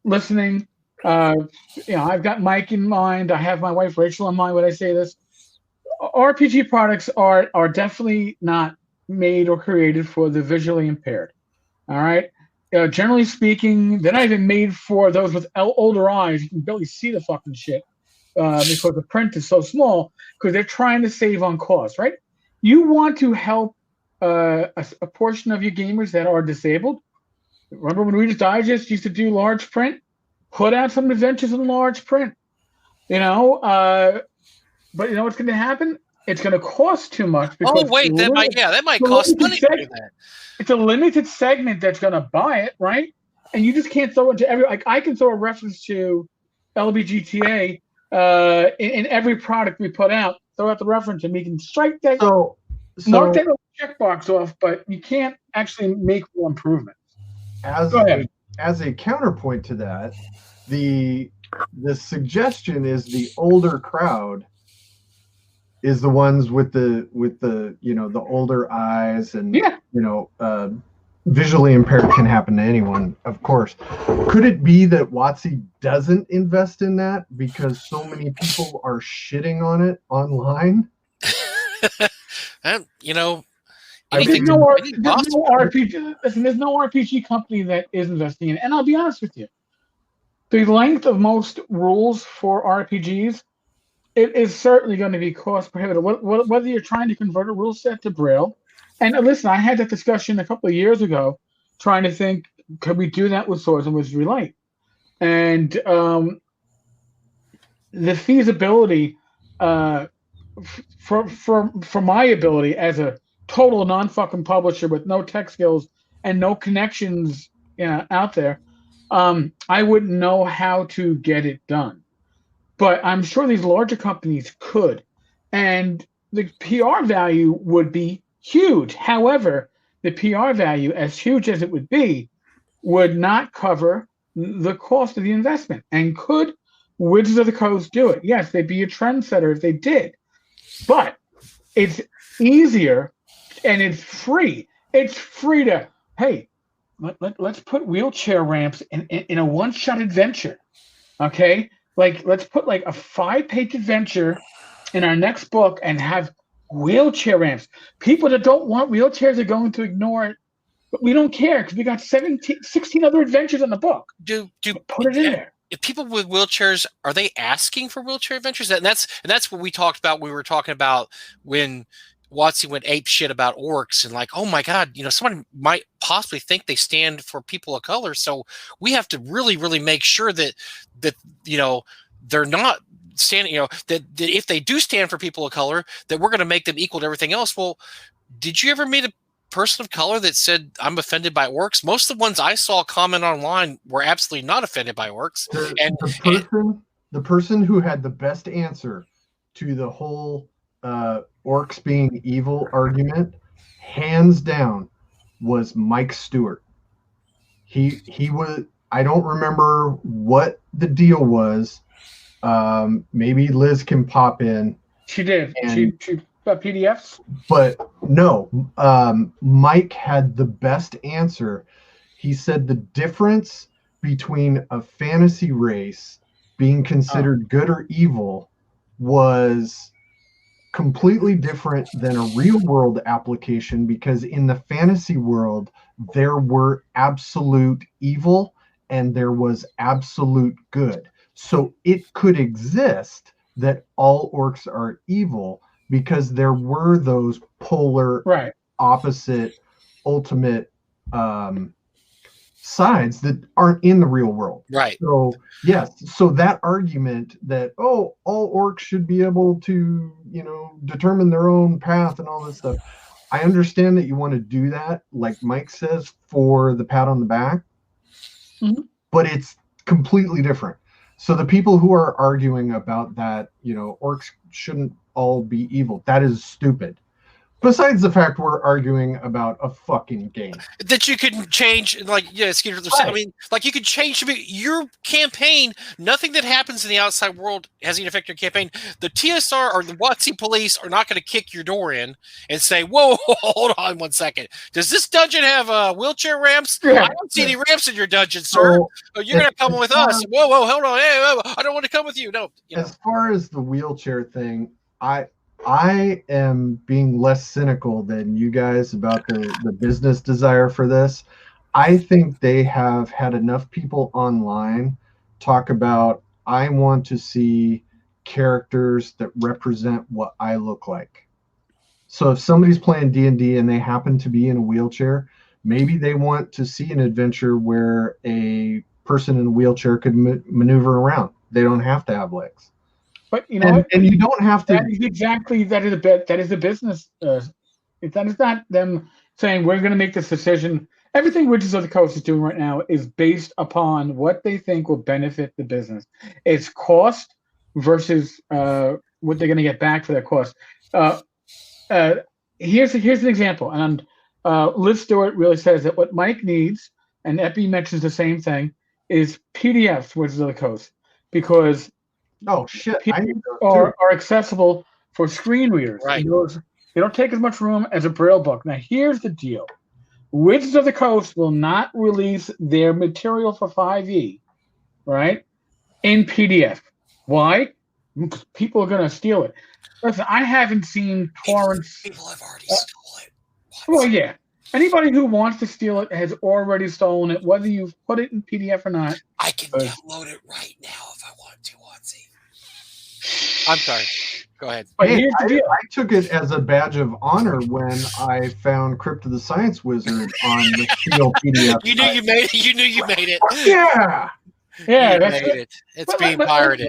listening, I've got Mike in mind. I have my wife Rachel in mind when I say this. RPG products are definitely not made or created for the visually impaired. All right. Generally speaking, they're not even made for those with older eyes. You can barely see the fucking shit because the print is so small, because they're trying to save on cost, right? You want to help a portion of your gamers that are disabled. Remember when Reader's Digest used to do large print? Put out some adventures in large print. But you know what's going to happen? It's going to cost too much. Because that might cost money to do that. It's a limited segment that's going to buy it, right? And you just can't throw it to every. Like, I can throw a reference to LBGTA in every product we put out. Throw out the reference, and we can strike that. Mark that checkbox off, but you can't actually make real improvements. As a counterpoint to that, the suggestion is the older crowd is the ones with the the older eyes, and visually impaired can happen to anyone, of course. Could it be that Watsy doesn't invest in that because so many people are shitting on it online? There's no RPG company that is investing in it. And I'll be honest with you, the length of most rules for RPGs, it is certainly going to be cost prohibitive. Whether you're trying to convert a rule set to Braille, and listen, I had that discussion a couple of years ago, trying to think, could we do that with Swords and Wizardry Light? And the feasibility for my ability as a total non-fucking publisher with no tech skills and no connections out there, I wouldn't know how to get it done. But I'm sure these larger companies could. And the PR value would be huge. However, the PR value, as huge as it would be, would not cover the cost of the investment. And could Wizards of the Coast do it? Yes, they'd be a trendsetter if they did. But it's easier and it's free. It's free to, hey, let's put wheelchair ramps in a one-shot adventure, okay? Like, let's put like a 5-page adventure in our next book and have wheelchair ramps. People that don't want wheelchairs are going to ignore it, but we don't care because we got 16 other adventures in the book. Put it in there. If people with wheelchairs, are they asking for wheelchair adventures? And that's what we talked about. We were talking about when WotC went ape shit about orcs and like, oh my God, someone might possibly think they stand for people of color. So we have to really, really make sure that they're not standing, that if they do stand for people of color, that we're going to make them equal to everything else. Well, did you ever meet a person of color that said, I'm offended by orcs? Most of the ones I saw comment online were absolutely not offended by orcs. The person who had the best answer to the whole orcs being evil argument, hands down, was Mike Stewart. He was, I don't remember what the deal was. Maybe Liz can pop in. She did. She PDFs? But no, Mike had the best answer. He said the difference between a fantasy race being considered good or evil was completely different than a real world application, because in the fantasy world there were absolute evil and there was absolute good. So it could exist that all orcs are evil because there were those polar opposite ultimate sides that aren't in the real world. Right. So yes. So that argument that, all orcs should be able to, determine their own path and all this stuff. I understand that you want to do that, like Mike says, for the pat on the back, but it's completely different. So the people who are arguing about that, orcs shouldn't all be evil, that is stupid. Besides the fact we're arguing about a fucking game that you can change, Skeeter. Right. I mean, you could change your campaign. Nothing that happens in the outside world has any effect on your campaign. The TSR or the WotC police are not going to kick your door in and say, "Whoa, hold on one second. Does this dungeon have wheelchair ramps? I don't see any ramps in your dungeon, sir. You're going to come with us. Whoa, hold on. Hey, I don't want to come with you. No." As far as the wheelchair thing, I am being less cynical than you guys about the business desire for this. I think they have had enough people online talk about, I want to see characters that represent what I look like. So if somebody's playing D&D and they happen to be in a wheelchair, maybe they want to see an adventure where a person in a wheelchair could maneuver around. They don't have to have legs. But you don't have to. That is the business. That is not them saying we're going to make this decision. Everything Wizards of the Coast is doing right now is based upon what they think will benefit the business. It's cost versus what they're going to get back for their cost. Here's an example, and Liz Stewart really says that what Mike needs, and Epi mentions the same thing, is PDFs Wizards of the Coast, because PDFs are accessible for screen readers. Right. They don't take as much room as a Braille book. Now, here's the deal. Wizards of the Coast will not release their material for 5e, right, in PDF. Why? Because people are going to steal it. Listen, I haven't seen torrents. People have already stolen it. Well, yeah. Anybody who wants to steal it has already stolen it, whether you've put it in PDF or not. I can download it right now if I want to, WotC. I'm sorry. Go ahead. But here's the deal. I took it as a badge of honor when I found Crypt of the Science Wizard on the Steel PDF. You knew you made it. You knew you made it. Yeah. Yeah, that's it. It's being pirated.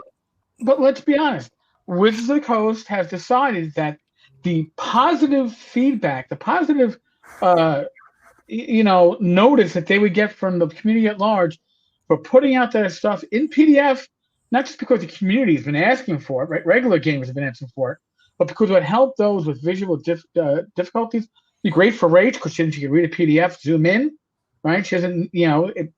But let's be honest. Wizards of the Coast has decided that the positive feedback, the positive notice that they would get from the community at large for putting out their stuff in PDF, not just because the community has been asking for it, right? Regular gamers have been asking for it, but because it would help those with visual difficulties. Be great for Rach because she can read a PDF, zoom in, right? She doesn't,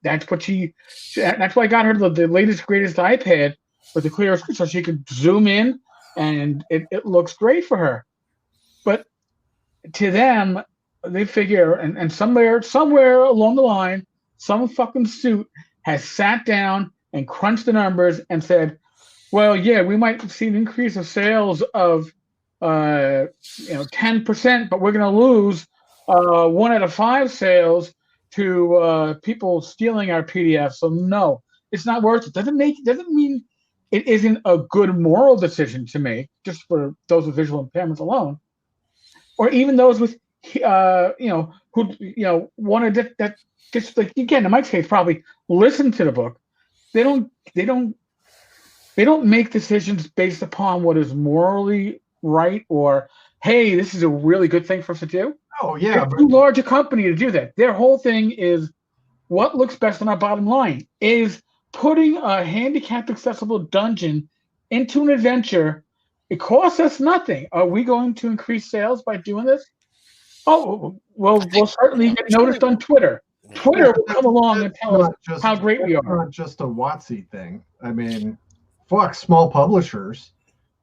that's why I got her the latest, greatest iPad with the clear screen so she could zoom in, and it looks great for her. But to them, they figure, and somewhere along the line, some fucking suit has sat down and crunched the numbers and said, well, yeah, we might see an increase of sales of 10%, but we're going to lose 1 out of 5 sales to people stealing our PDF. So no, it's not worth it. Doesn't mean it isn't a good moral decision to make, just for those with visual impairments alone. or even those with who wanted that just like again in Mike's case probably listen to the book. They don't make decisions based upon what is morally right or hey, this is a really good thing for us to do. Oh yeah, They're too large a company to do that. Their whole thing is what looks best on our bottom line. Is putting a handicapped accessible dungeon into an adventure. It costs us nothing. Are we going to increase sales by doing this? Oh, well, we'll certainly get noticed on Twitter. Twitter will come along and tell us how great we are. Not just a WotC thing. I mean, fuck, small publishers,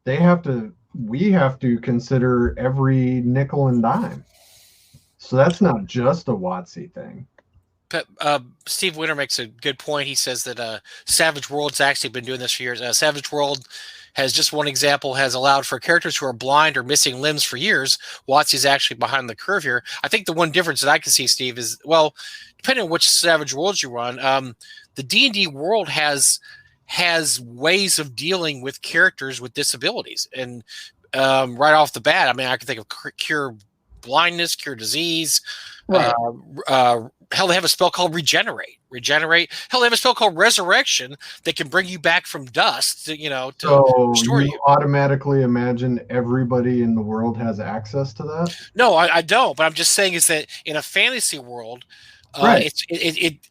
we have to consider every nickel and dime. So that's not just a WotC thing. Steve Winter makes a good point. He says that Savage World's actually been doing this for years. Savage World has just one example, has allowed for characters who are blind or missing limbs for years. WotC is actually behind the curve here. I think the one difference that I can see, Steve, is, well, depending on which Savage Worlds you run, the D&D world has ways of dealing with characters with disabilities. And right off the bat, I mean, I can think of cure blindness, cure disease. Right. Hell, they have a spell called regenerate. Hell, they have a spell called resurrection that can bring you back from dust. To restore you. Automatically imagine everybody in the world has access to that? No, I don't. But I'm just saying is that in a fantasy world, right.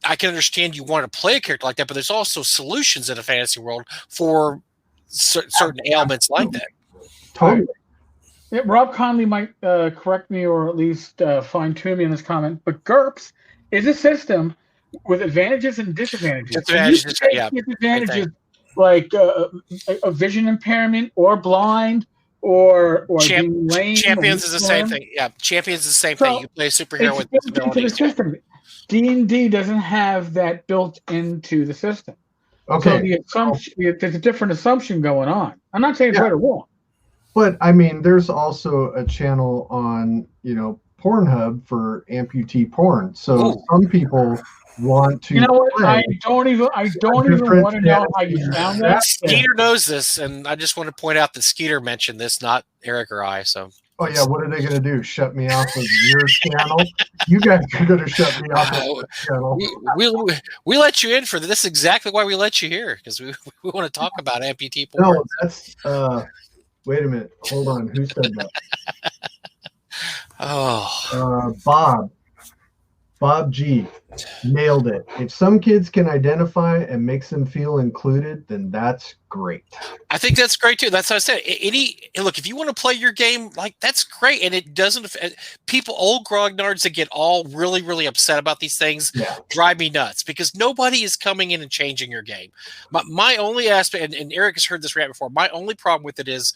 I can understand you want to play a character like that, but there's also solutions in a fantasy world for certain ailments like that. Totally. Yeah, Rob Conley might correct me or at least fine-tune me in this comment, but GURPS is a system with advantages and disadvantages. Disadvantages like a vision impairment or blind or being lame. Champions is the same thing. Yeah, Champions is the same thing. You play a superhero with disabilities. D&D doesn't have that built into the system. Okay. So there's a different assumption going on. I'm not saying it's right or wrong. But I mean, there's also a channel on, Pornhub for amputee porn. So some people want to. You know what? I don't even want to know how you found that. Skeeter knows this, and I just want to point out that Skeeter mentioned this, not Eric or I. So. Oh yeah, what are they going to do? Shut me off of your channel? You guys are going to shut me off of your channel. We let you in for this. This is exactly why we let you here, because we want to talk about amputee porn. No, that's. Wait a minute. Hold on. Who said that? Bob G. Nailed it. If some kids can identify and makes them feel included, then that's great. I think that's great too. That's what I said. Look, if you want to play your game, like, that's great. And it doesn't, old grognards that get all really, really upset about these things drive me nuts, because nobody is coming in and changing your game. My only aspect, and Eric has heard this rant before, my only problem with it is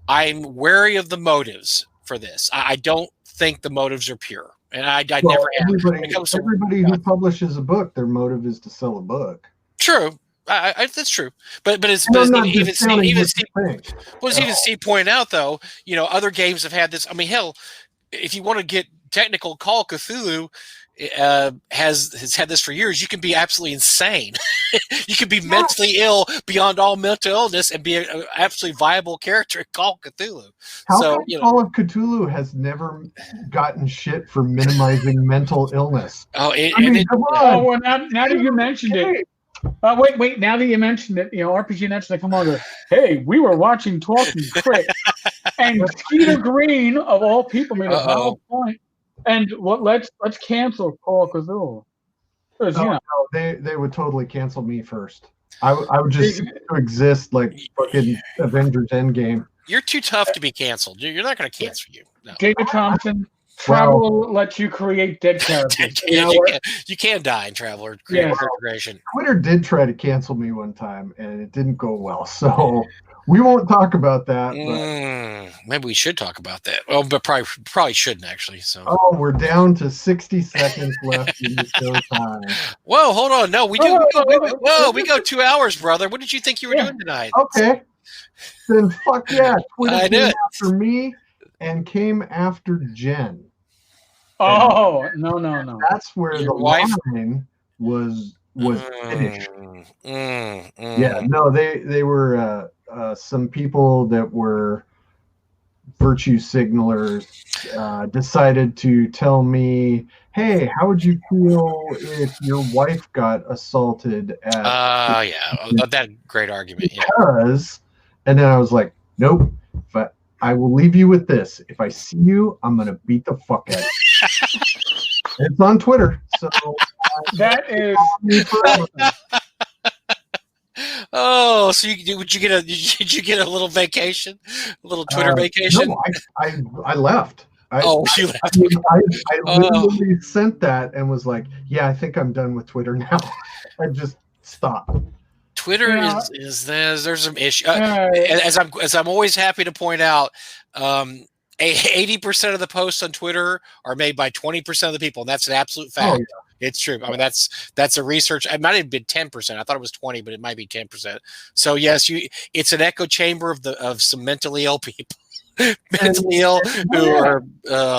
I'm wary of the motives for this. I don't think the motives are pure. And I never have. Everybody who publishes a book, their motive is to sell a book. True. That's true. But even Steve pointed out, though, other games have had this. I mean, hell, if you want to get technical, Call of Cthulhu has had this for years. You can be absolutely insane. You can be mentally ill beyond all mental illness and be an absolutely viable character in Call of Cthulhu. Call of Cthulhu has never gotten shit for minimizing mental illness? Come on. Well, now that you mentioned it. Wait! Now that you mentioned it, RPG Net's like, come on, hey, we were watching Talking Crit, and Skeeter Green of all people made a valid point. And let's cancel Call of Cthulhu. No, they would totally cancel me first. I would just exist like fucking Avengers Endgame. You're too tough to be canceled. You're not going to cancel you. No. Jacob Thompson, Travel lets you create dead characters. You can die in Travel or create integration. Twitter did try to cancel me one time, and it didn't go well. So we won't talk about that. Maybe we should talk about that. Well, but probably shouldn't, actually. So. Oh, we're down to 60 seconds left in the show time. Whoa, hold on. No, we do. We go 2 hours, brother. What did you think you were doing tonight? Okay. Then fuck yeah. Twitter came after me and came after Jen. Oh, no. That's where the line was finished. Yeah, no, they were some people that were virtue signalers decided to tell me, hey, how would you feel if your wife got assaulted at that great argument. Because, and then I was like, nope, but I will leave you with this. If I see you, I'm going to beat the fuck out of you. It's on Twitter. So that is. Oh, so did you get a little vacation, a little Twitter vacation? No, I left. You left. I literally sent that and was like, yeah, I think I'm done with Twitter now. I just stopped. Twitter is there's some issue. As I'm always happy to point out, 80% of the posts on Twitter are made by 20% of the people, and that's an absolute fact. Oh, yeah. It's true. I mean, that's a research. It might have been 10%. I thought it was 20, but it might be 10%. So yes, it's an echo chamber of some mentally ill people, mentally ill who are.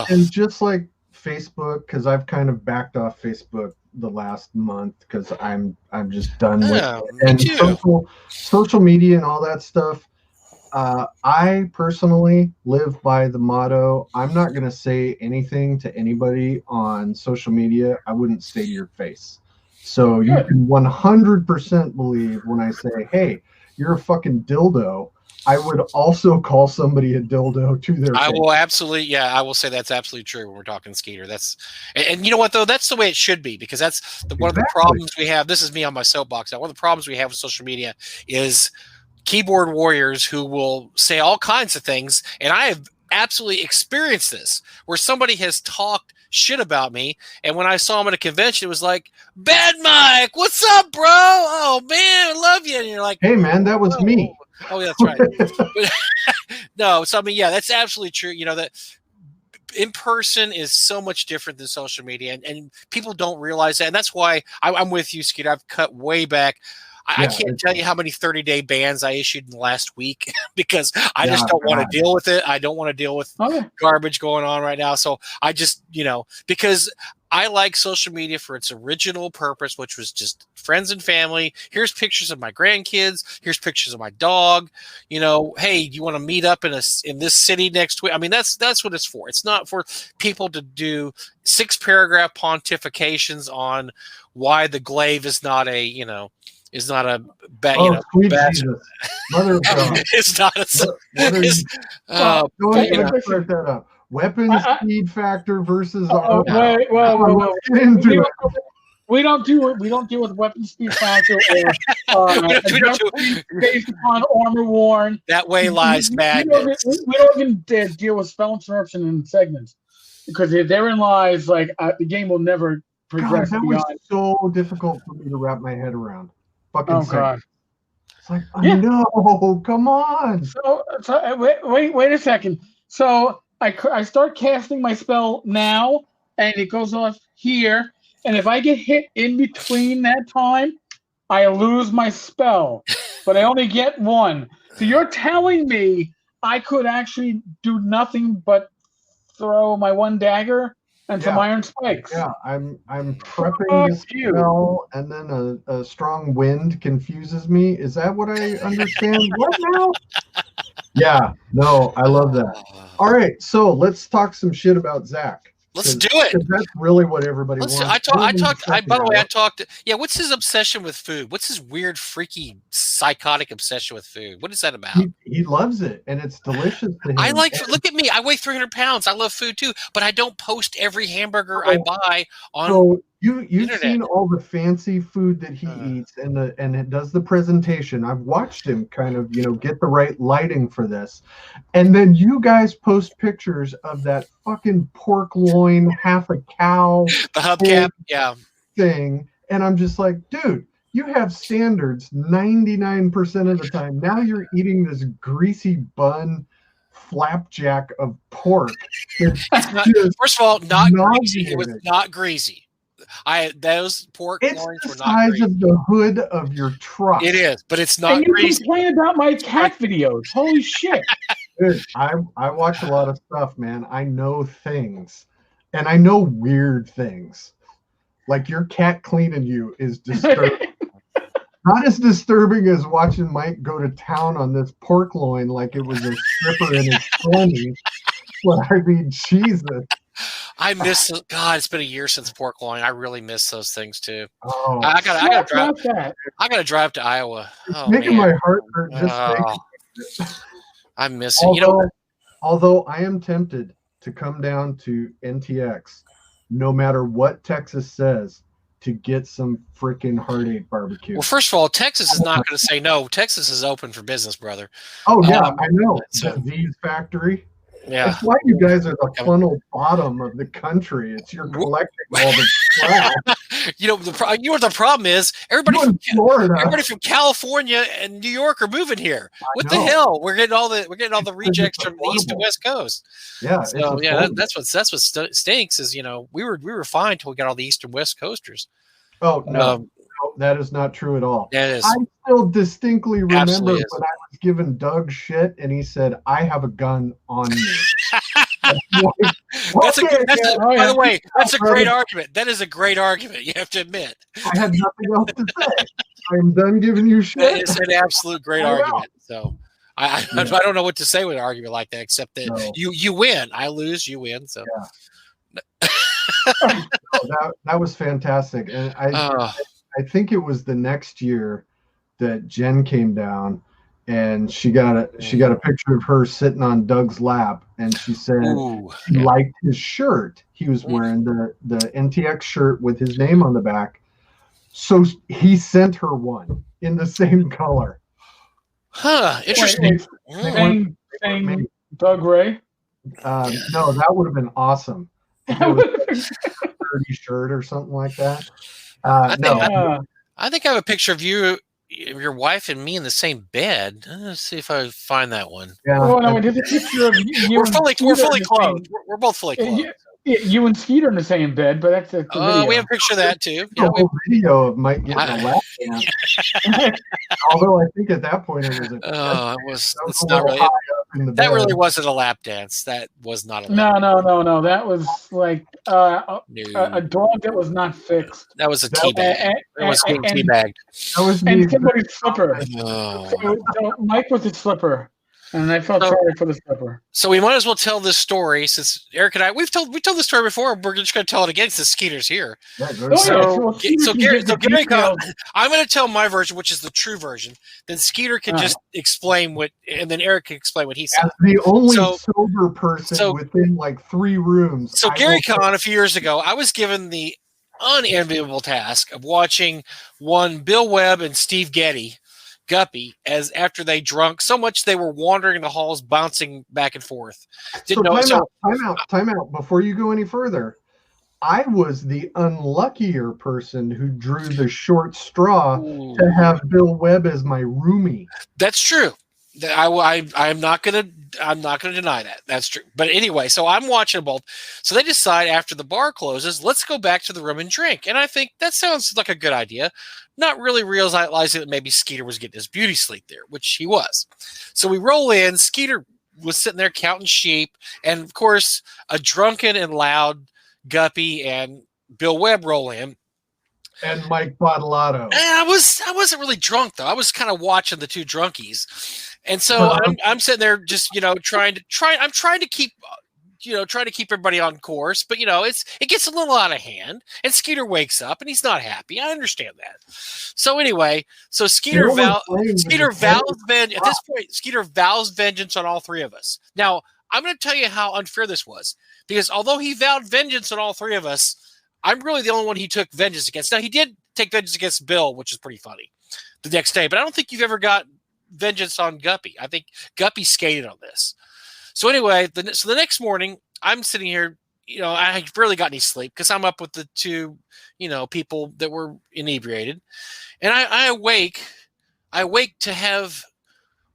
And just like Facebook, because I've kind of backed off Facebook the last month because I'm just done with it. And social media and all that stuff. I personally live by the motto, I'm not going to say anything to anybody on social media I wouldn't say to your face. So you can 100% believe when I say, hey, you're a fucking dildo, I would also call somebody a dildo to their face. I will absolutely, I will say that's absolutely true when we're talking Skeeter. And you know what, though? That's the way it should be, because that's one of the problems we have. This is me on my soapbox now. One of the problems we have with social media is keyboard warriors who will say all kinds of things, and I have absolutely experienced this, where somebody has talked shit about me, and when I saw him at a convention, it was like, Bad Mike, what's up, bro? Oh, man, I love you. And you're like, hey, man, that was me. Oh, yeah, that's right. But, no, so I mean, yeah, that's absolutely true. You know, that in person is so much different than social media, and people don't realize that, and that's why I'm with you, Skeeter. I've cut way back. I can't tell you how many 30-day bans I issued in the last week because I just don't want to deal with it. I don't want to deal with garbage going on right now. So I just, because I like social media for its original purpose, which was just friends and family. Here's pictures of my grandkids. Here's pictures of my dog. Hey, you want to meet up in this city next week? I mean, that's what it's for. It's not for people to do 6-paragraph pontifications on why the glaive is not a, is not a bad, sweet Jesus. Mother of God. It's not don't even start that up. Weapon speed factor versus we don't deal with weapon speed factor or based upon armor worn. That way lies madness. We don't even deal with spell interruption in segments, because therein lies the game will never progress. God, that was so difficult for me to wrap my head around. God. It's like, no, come on. So wait a second. So I start casting my spell now, and it goes off here. And if I get hit in between that time, I lose my spell. But I only get one. So you're telling me I could actually do nothing but throw my one dagger and some iron spikes. Yeah, I'm prepping the spell, and then a strong wind confuses me. Is that what I understand? What now? Yeah, no, I love that. All right, so let's talk some shit about Zach. Let's do it. That's really what everybody wants. By the way, I talked. Yeah, what's his obsession with food? What's his weird, freaky, psychotic obsession with food? What is that about? He loves it, and it's delicious to him. Look at me. I weigh 300 pounds. I love food too, but I don't post every hamburger I buy on. So you've seen all the fancy food that he eats, and it does the presentation. I've watched him kind of get the right lighting for this, and then you guys post pictures of that fucking pork loin, half a cow, the hubcap, thing, and I'm just like, dude, you have standards 99% of the time. Now you're eating this greasy bun flapjack of pork. First of all, not greasy. It was not greasy. Those pork loins were not greasy. It's the size of the hood of your truck. It is, but it's not greasy. You complain about my cat videos. Holy shit. Dude, I watch a lot of stuff, man. I know things. And I know weird things. Like your cat cleaning you is disturbing. Not as disturbing as watching Mike go to town on this pork loin like it was a stripper in his 20s. Well, I mean, Jesus. I miss. God, it's been a year since pork loin. I really miss those things too. Oh, I gotta drive to Iowa. It's making my heart hurt just thinking. I miss it. Although I am tempted to come down to NTX, no matter what Texas says, to get some freaking Heartache barbecue. Well, first of all, Texas is not going to say no. Texas is open for business, brother. Oh yeah, I know. The Z's Factory. Yeah, that's why you guys are the funnel bottom of the country. It's you're collecting all the crap. What the problem is? Everybody from California and New York are moving here. What the hell? We're getting all the rejects from the East and West Coast. Yeah, so that's what stinks. Is we were fine until we got all the East and West Coasters. Oh no. That is not true at all. That is. I still distincly remember when I was giving Doug shit and he said, "I have a gun on me." By the way, that's a great argument. That is a great argument. You have to admit. I had nothing else to say. I'm done giving you shit. That is an absolute great argument. So I don't know what to say with an argument like that, except that you win. I lose, you win. So. Yeah. that was fantastic, and I think it was the next year that Jen came down and she got a picture of her sitting on Doug's lap, and she said she liked his shirt. He was wearing the NTX shirt with his name on the back. So he sent her one in the same color. Huh, interesting. Same Doug Ray? No, that would have been awesome. It was a dirty shirt or something like that. I think I have a picture of you, your wife, and me in the same bed. Let's see if I find that one. Yeah. Oh no, there's a picture of you. We're fully clothed. We're both fully clothed. You and Skeeter in the same bed, but that's a video. We have a picture of that too. Yeah, a video of Mike getting a lap dance. Although I think at that point it was it's not really. That really wasn't a lap dance. That was not a lap dance. No. That was like a dog that was not fixed. That was a teabag. It was getting teabagged. That was somebody's slipper. So Mike was his slipper. And I felt sorry for the slipper. So we might as well tell this story since Eric and I we told this story before. We're just going to tell it again since Skeeter's here. Gary, I'm going to tell my version, which is the true version. Then Skeeter can just explain and then Eric can explain what he said. As the only sober person within like 3 rooms. So Gary Con, a few years ago, I was given the unenviable task of watching one Bill Webb and Steve Guppy, as after they drunk so much they were wandering the halls, bouncing back and forth. Time out. Before you go any further, I was the unluckier person who drew the short straw to have Bill Webb as my roomie. That's true. I'm not gonna deny that. That's true. But anyway, so I'm watching both. So they decide after the bar closes, let's go back to the room and drink. And I think that sounds like a good idea. Not really realizing that maybe Skeeter was getting his beauty sleep there, which he was. So we roll in. Skeeter was sitting there counting sheep, and of course, a drunken and loud Guppy and Bill Webb roll in. And Mike Bottolato. I wasn't really drunk though. I was kind of watching the two drunkies, and so I'm sitting there just trying to keep everybody on course, but it gets a little out of hand, and Skeeter wakes up and he's not happy. I understand that. So anyway, Skeeter vows vengeance. At this point, Skeeter vows vengeance on all 3 of us. Now, I'm going to tell you how unfair this was, because although he vowed vengeance on all 3 of us, I'm really the only one he took vengeance against. Now, he did take vengeance against Bill, which is pretty funny, the next day, but I don't think you've ever got vengeance on Guppy. I think Guppy skated on this. So anyway, the next morning, I'm sitting here, I barely got any sleep because I'm up with the 2, people that were inebriated. And I awake to have,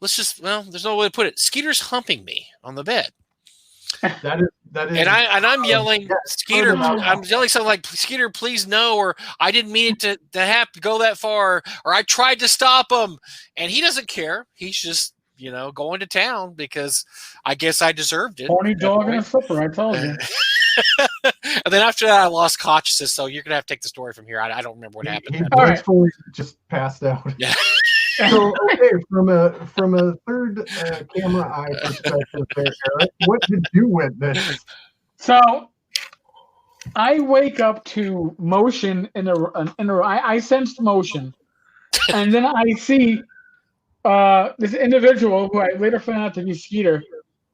there's no way to put it. Skeeter's humping me on the bed. That is. And I'm yelling, Skeeter. I'm yelling something like, Skeeter, please no, or I didn't mean it to have to go that far, or I tried to stop him, and he doesn't care. He's just going to town because I guess I deserved it. Horny dog and a flipper, I told you. And then after that, I lost consciousness. So you're gonna have to take the story from here. I don't remember what happened. He blissfully just passed out. Yeah. So okay, from a third camera eye perspective, there, Eric, what did you witness? So I wake up to motion I sensed motion, and then I see this individual who I later found out to be Skeeter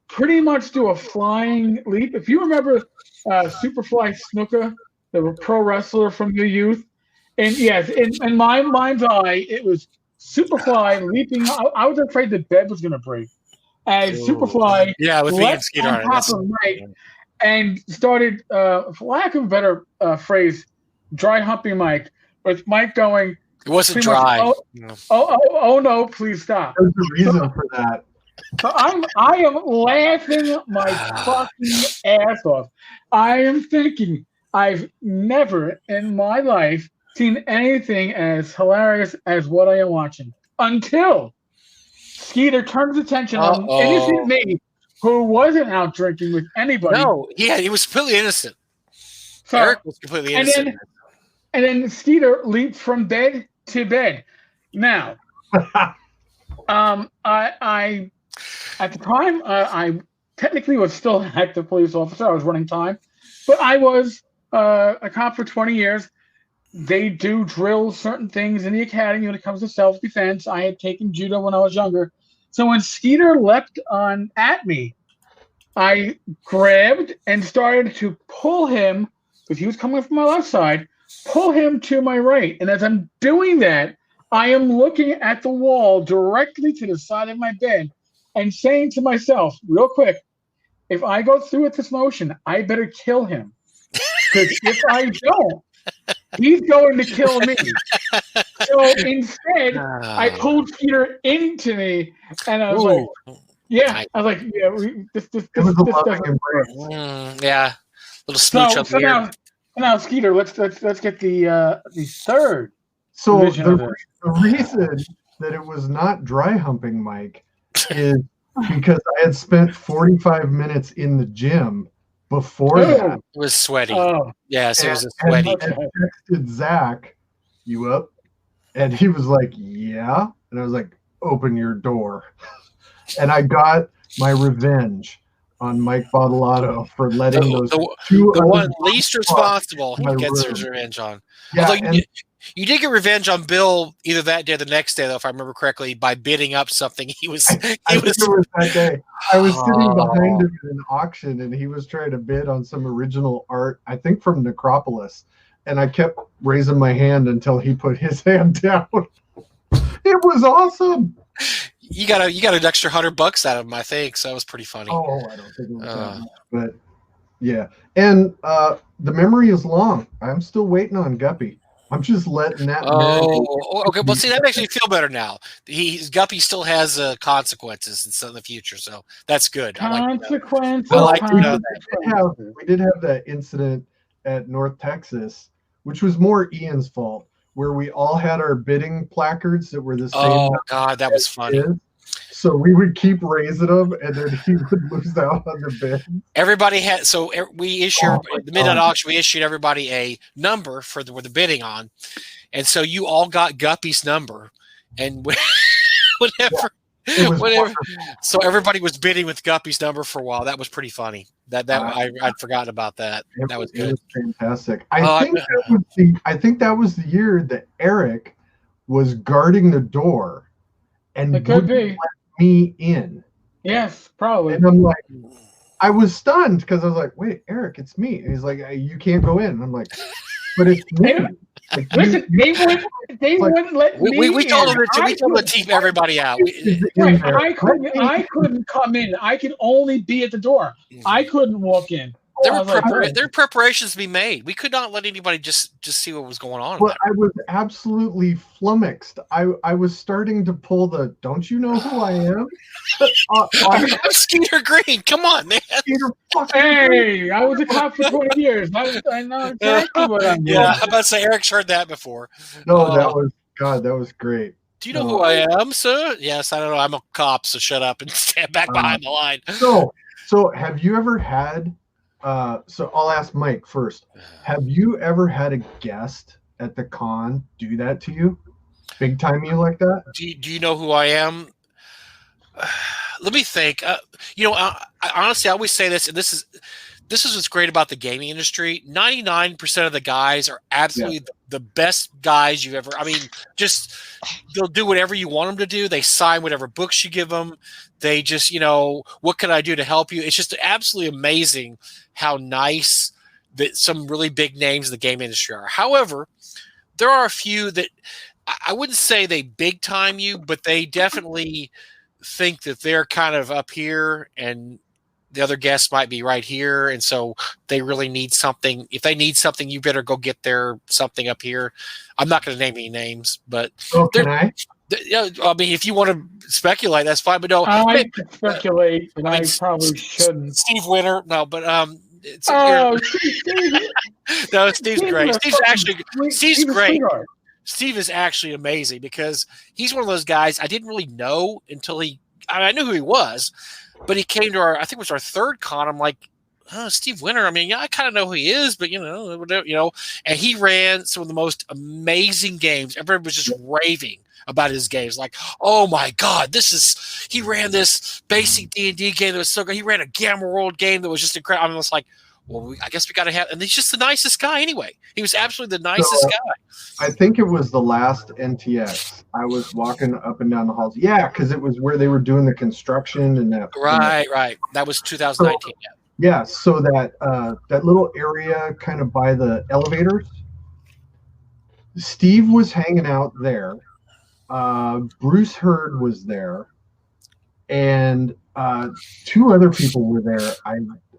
pretty much do a flying leap. If you remember Superfly Snuka, the pro wrestler from your youth, and yes, in my mind's eye, it was Superfly leaping. I was afraid the bed was going to break as Superfly with me and Skeeter on top of Mike and started, for lack of a better phrase, dry humping Mike, with Mike going. It wasn't dry. Oh no! Please stop. There's a reason for that. So I am laughing my fucking ass off. I am thinking I've never in my life seen anything as hilarious as what I am watching until Skeeter turns attention on innocent me, who wasn't out drinking with anybody. No, he was completely innocent. So, Eric was completely innocent. And then Skeeter leaped from bed to bed. Now, I at the time I technically was still an active police officer. I was running time, but I was a cop for 20 years. They do drill certain things in the academy when it comes to self-defense. I had taken judo when I was younger. So when Skeeter leapt at me, I grabbed and started to pull him, because he was coming from my left side, pull him to my right. And as I'm doing that, I am looking at the wall directly to the side of my bed and saying to myself, real quick, if I go through with this motion, I better kill him. Because if I don't, he's going to kill me. So instead, I pulled Skeeter into me, and I was like, this doesn't work. Yeah, little smooch up here. Now, Skeeter, let's get the third. So the reason that it was not dry humping Mike is because I had spent 45 minutes in the gym before that. It was sweaty. Yes, it was sweaty. I texted Zach, "You up?" And he was like, "Yeah." And I was like, "Open your door." And I got my revenge on Mike Bottolato for letting those two the one least responsible he gets his revenge on. Yeah, although you did get revenge on Bill either that day or the next day, though, if I remember correctly, by bidding up something. I think it was that day. I was sitting behind him in an auction, and he was trying to bid on some original art, I think from Necropolis. And I kept raising my hand until he put his hand down. It was awesome. You got an extra $100 out of him, I think. So it was pretty funny. Oh, I don't think it was that much, but yeah. And the memory is long. I'm still waiting on Guppy. I'm just letting that. Okay. Well, see, that makes me feel better now. Guppy still has consequences in the future, so that's good. Consequences. We did have that incident at North Texas, which was more Ian's fault, where we all had our bidding placards that were the same. Oh God, that was funny. So we would keep raising them, and then he would lose out on the bid. Everybody had we issued the midnight auction. We issued everybody a number for the bidding on, and so you all got Guppy's number, and whatever. So everybody was bidding with Guppy's number for a while. That was pretty funny. I'd forgotten about that. That was good. It was fantastic. I think that was the year that Eric was guarding the door and wouldn't let me in. Yes, probably. And I'm like, I was stunned because I was like, wait, Eric, it's me. And he's like, you can't go in. And I'm like, but it's me. Like, listen, they wouldn't let me we told them to keep everybody out. I couldn't come in. I could only be at the door. I couldn't walk in. There were preparations to be made. We could not let anybody just see what was going on. Well, I was absolutely flummoxed. I was starting to pull the, don't you know who I am? I'm Skeeter Green. Come on, man. Hey, I was a cop for 20 years. I know exactly what I'm doing. Yeah, I'm about to say Eric's heard that before. No, that was great. Do you know who I am, sir? Yes, I don't know. I'm a cop, so shut up and stand back behind the line. So have you ever had? So I'll ask Mike first. Have you ever had a guest at the con do that to you? Big time you like that? Do you know who I am? Let me think. Honestly, I always say this, and this is what's great about the gaming industry. 99% of the guys are absolutely the best guys you've ever. I mean, just they'll do whatever you want them to do. They sign whatever books you give them. They just, what can I do to help you? It's just absolutely amazing how nice that some really big names in the game industry are. However, there are a few that I wouldn't say they big time you, but they definitely think that they're kind of up here and the other guests might be right here. And so they really need something. If they need something, you better go get their something up here. I'm not going to name any names, but can I? I mean, if you want to speculate, that's fine. But no, I can speculate, but I probably shouldn't. Steve Winter, no, but Steve. No, Steve's great. Steve's great. Steve is actually amazing because he's one of those guys I didn't really know until I knew who he was, but he came to I think it was our third con. I'm like, oh, Steve Winter. I mean, I kind of know who he is, but and he ran some of the most amazing games. Everybody was just raving about his games. Like, oh my God, he ran this basic D&D game that was so good. He ran a Gamma World game that was just incredible. I'm just like, well, I guess we got to have, and he's just the nicest guy anyway. He was absolutely the nicest guy. I think it was the last NTX. I was walking up and down the halls. Yeah, because it was where they were doing the construction and that. Right. That was 2019. Yeah, so that little area kind of by the elevators, Steve was hanging out there. Bruce Hurd was there, and two other people were there.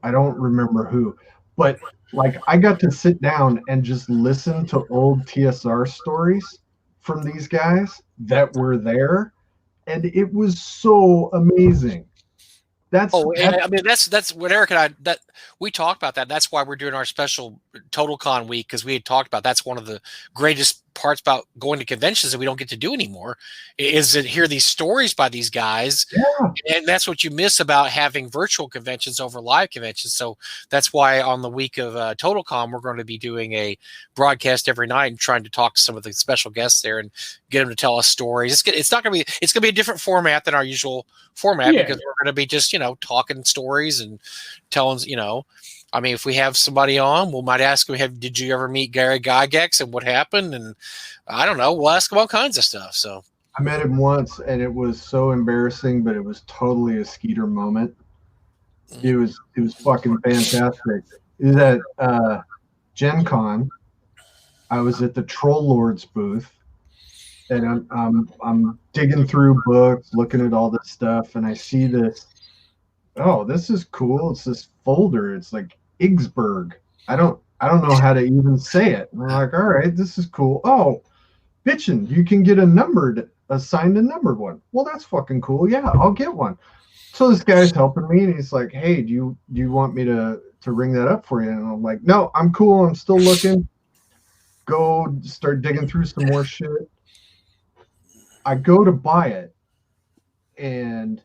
I don't remember who, but like I got to sit down and just listen to old TSR stories from these guys that were there, and it was so amazing. That's what Eric and I we talked about that. That's why we're doing our special TotalCon week, because we had talked about that's one of the greatest parts about going to conventions that we don't get to do anymore is to hear these stories by these guys. Yeah. And that's what you miss about having virtual conventions over live conventions. So that's why on the week of TotalCon, we're going to be doing a broadcast every night and trying to talk to some of the special guests there and get them to tell us stories. It's going to be a different format than our usual format because we're going to be just, talking stories and telling, I mean, if we have somebody on, we might ask them, did you ever meet Gary Gygax and what happened? And I don't know. We'll ask them all kinds of stuff. So I met him once and it was so embarrassing, but it was totally a Skeeter moment. It was fucking fantastic. It was at Gen Con. I was at the Troll Lords booth and I'm digging through books, looking at all this stuff, and I see this. Oh, this is cool. It's this folder. It's like Igsberg. I don't know how to even say it. And I'm like, all right, this is cool. Oh, bitchin', you can get assigned a numbered one. Well, that's fucking cool. Yeah, I'll get one. So this guy's helping me, and he's like, hey, do you want me to ring that up for you? And I'm like, no, I'm cool. I'm still looking. Go start digging through some more shit. I go to buy it, and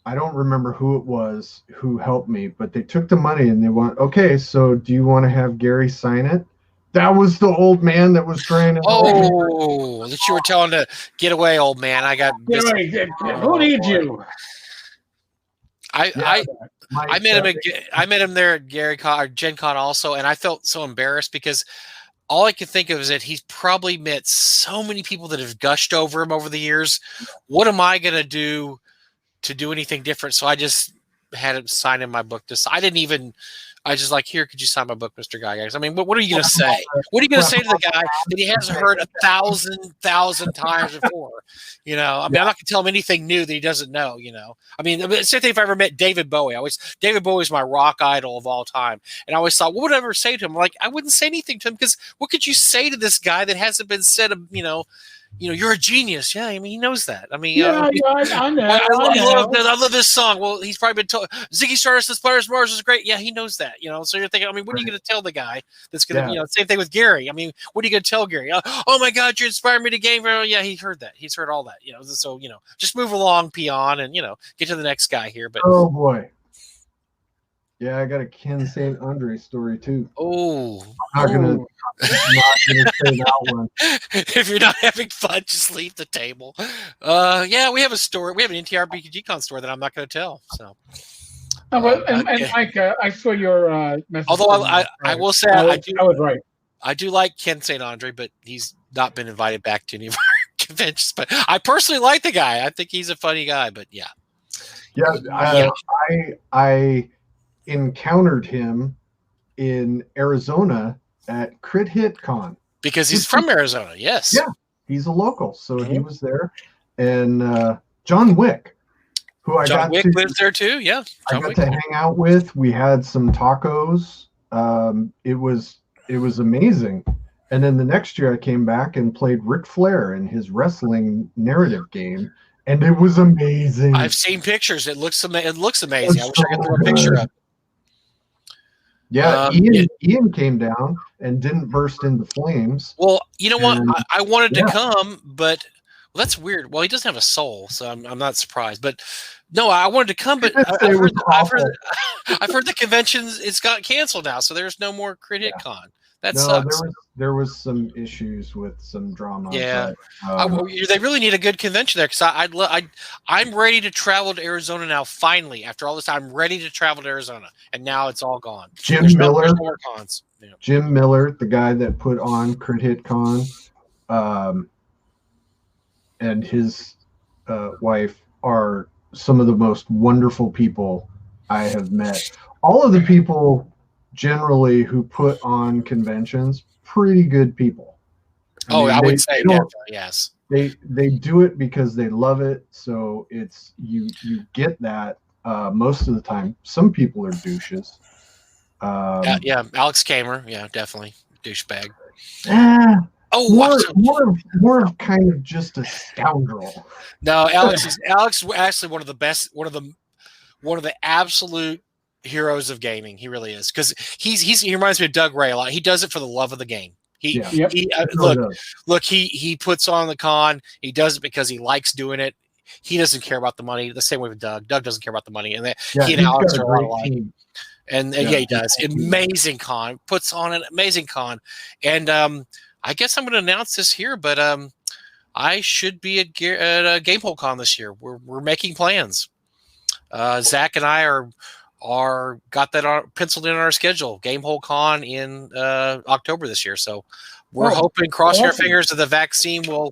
I don't remember who it was who helped me, but they took the money and they went, okay, so do you want to have Gary sign it? That was the old man that was trying to. Oh, that you were telling to get away, old man. I got. Who needs you? I met him there at Gen Con also, and I felt so embarrassed because all I could think of is that he's probably met so many people that have gushed over him over the years. What am I going to do anything different? So I just had him sign in my book. I was just like, here, could you sign my book, Mr. Gygax? I mean, what are you going to say? What are you going to say to the guy that he hasn't heard 1,000 times before? I mean, I'm not going to tell him anything new that he doesn't know, I mean, same thing if I ever met David Bowie. David Bowie's my rock idol of all time. And I always thought, what would I ever say to him? Like, I wouldn't say anything to him because what could you say to this guy that hasn't been said, you're a genius. Yeah, I mean, he knows that. I mean, I know. I love this song. Well, he's probably been told Ziggy Stardust, the Spiders Mars is great. Yeah, he knows that. So you're thinking, I mean, what are you going to tell the guy that's going to, same thing with Gary. I mean, what are you going to tell Gary? Oh my God, you inspired me to game. Yeah, he heard that. He's heard all that. So just move along, peon, and get to the next guy here. But oh boy. Yeah, I got a Ken St. Andre story too. Oh, I'm not gonna say that one. If you're not having fun, just leave the table. Yeah, we have a story. We have an NTRPG Con story that I'm not going to tell. So, and Mike, I saw your message. Although I will say I was right. I do like Ken St. Andre, but he's not been invited back to any of our conventions. But I personally like the guy. I think he's a funny guy. But yeah. I encountered him in Arizona at Crit Hit Con because he's from Arizona. Yes, yeah, he's a local, so he was there, and John Wick, who I got to lives there too. Yeah, I got to hang out with. We had some tacos. It was amazing. And then the next year I came back and played Ric Flair in his wrestling narrative game. And it was amazing. I've seen pictures. It looks amazing. I wish I could throw a picture up. Yeah, Ian came down and didn't burst into flames. Well, you know what? I wanted to come, but that's weird. Well, he doesn't have a soul, so I'm not surprised. But no, I wanted to come, but I've heard the conventions it's got canceled now, so there's no more Crit Hit Con. That sucks. There was some issues with some drama. Yeah, but, they really need a good convention there because I'm ready to travel to Arizona now. Finally, after all this time, I'm ready to travel to Arizona, and now it's all gone. Jim Miller, no more cons. Yeah. Jim Miller, the guy that put on Crit Hit Con, and his wife are some of the most wonderful people I have met. All of the people generally who put on conventions, pretty good people. I would say definitely, yes. They do it because they love it, so it's you get that most of the time. Some people are douches. Alex Kamer, definitely douchebag. More of kind of just a scoundrel. No, Alex is actually one of the best, one of the absolute heroes of gaming. He really is, because he reminds me of Doug Ray a lot. He does it for the love of the game. He puts on the con. He does it because he likes doing it. He doesn't care about the money. The same way with Doug. Doug doesn't care about the money, and he and Alex are a lot alike. And he does amazing con. Puts on an amazing con, and I guess I'm going to announce this here, but I should be at Gamehole Con this year. We're making plans. Zach and I are got that penciled in on our schedule. Gamehole Con in October this year. So we're hoping, crossing our fingers, that the vaccine will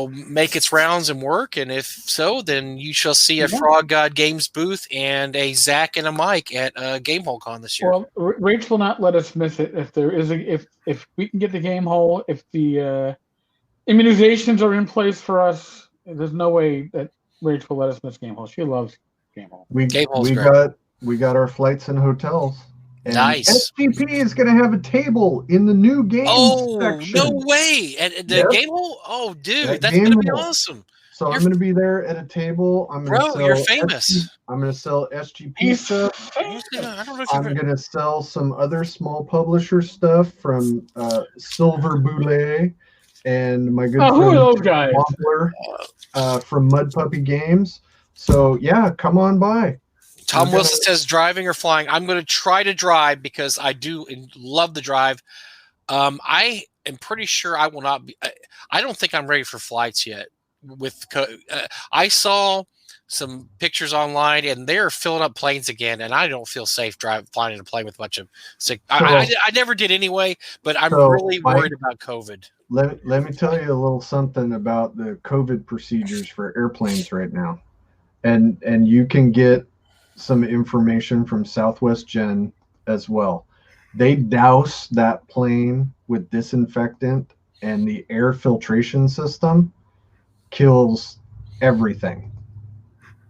make its rounds and work. And if so, then you shall see a Frog God Games booth and a Zach and a Mike at Gamehole Con this year. Well, Rach will not let us miss it. If there is if we can get the Gamehole, if the immunizations are in place for us, there's no way that Rach will let us miss Gamehole. She loves Gamehole. We got our flights and hotels. And nice. SGP is going to have a table in the new game section. No way! And the Gamehole? Oh, dude, that's going to be awesome. So I'm going to be there at a table. You're famous. I'm going to sell SGP stuff. I'm going to sell some other small publisher stuff from Silver Boulet and my good friend who are those guys? Wampler, from Mud Puppy Games. So yeah, come on by. Tom Wilson says driving or flying. I'm going to try to drive because I do love the drive. I am pretty sure I will not be. I don't think I'm ready for flights yet. I saw some pictures online, and they're filling up planes again, and I don't feel safe flying in a plane with a bunch of sick. I never did anyway, but I'm really worried about COVID. Let me tell you a little something about the COVID procedures for airplanes right now, and you can get some information from Southwest Gen as well. They douse that plane with disinfectant, and the air filtration system kills everything.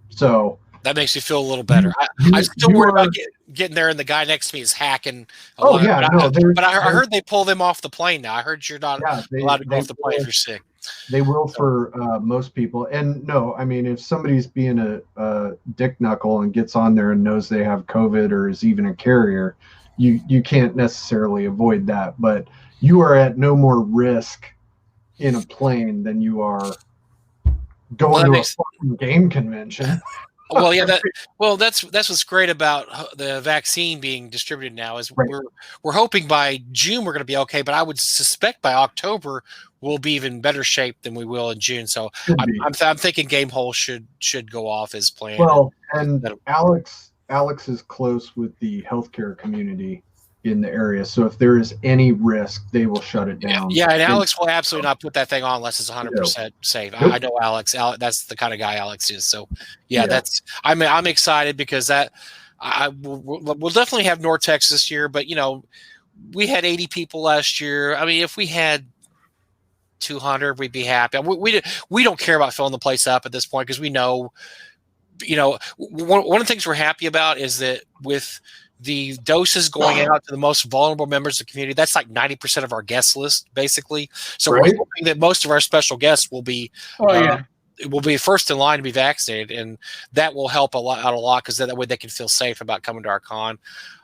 So That makes me feel a little better. I'm still worried about getting there, and the guy next to me is hacking. But I heard they pull them off the plane now. I heard you're not allowed to go off the plane if you're sick. They will for most people. And no, I mean, if somebody's being a dick knuckle and gets on there and knows they have COVID or is even a carrier, you can't necessarily avoid that. But you are at no more risk in a plane than you are going to a fucking game convention. Well, yeah, that's what's great about the vaccine being distributed now is we're hoping by June we're going to be okay, but I would suspect by October we'll be even better shape than we will in June. So I'm thinking Game Hole should go off as planned. Well, and Alex is close with the healthcare community in the area, so if there is any risk, they will shut it down. Yeah, and Alex will absolutely not put that thing on unless it's 100% safe. Nope. I know Alex. That's the kind of guy Alex is. So that's I'm excited because we'll definitely have Nortex this year. But we had 80 people last year. I mean, if we had 200, we'd be happy. We don't care about filling the place up at this point because we know, one of the things we're happy about is that with the doses going out to the most vulnerable members of the community, that's like 90% of our guest list, basically. So we're hoping that most of our special guests will be will be first in line to be vaccinated, and that will help out a lot because that way they can feel safe about coming to our con.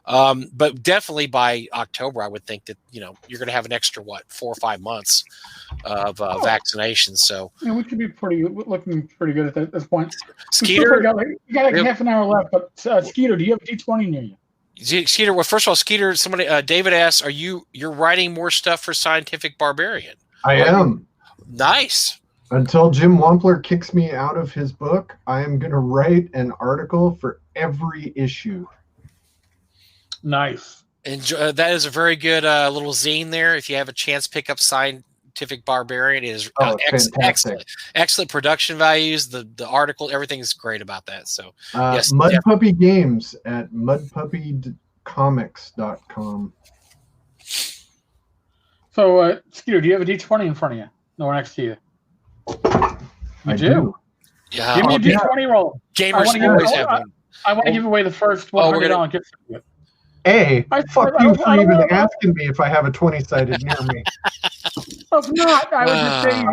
But definitely by October, I would think that you're going to have an extra 4 or 5 months of vaccinations. So we could be looking pretty good at this point. Skeeter, you got like half an hour left, but Skeeter, do you have a D20 near you? Skeeter, well, first of all, Skeeter, somebody, David asks, you're writing more stuff for Scientific Barbarian? I am. Nice. Until Jim Wampler kicks me out of his book, I am going to write an article for every issue. Nice. And that is a very good little zine there. If you have a chance, pick up Scientific Barbarian. It is excellent production values. The article, everything is great about that. So yes, Mud Puppy Games at mudpuppycomics.com. So Skeeter, do you have a D20 in front of you? No, next to you. I do. Yeah. Give me a D20 roll. Gamers always have one. I want to give away the first $100 gift certificate. Fuck you for even asking me if I have a 20-sided near me. If not, I was just saying.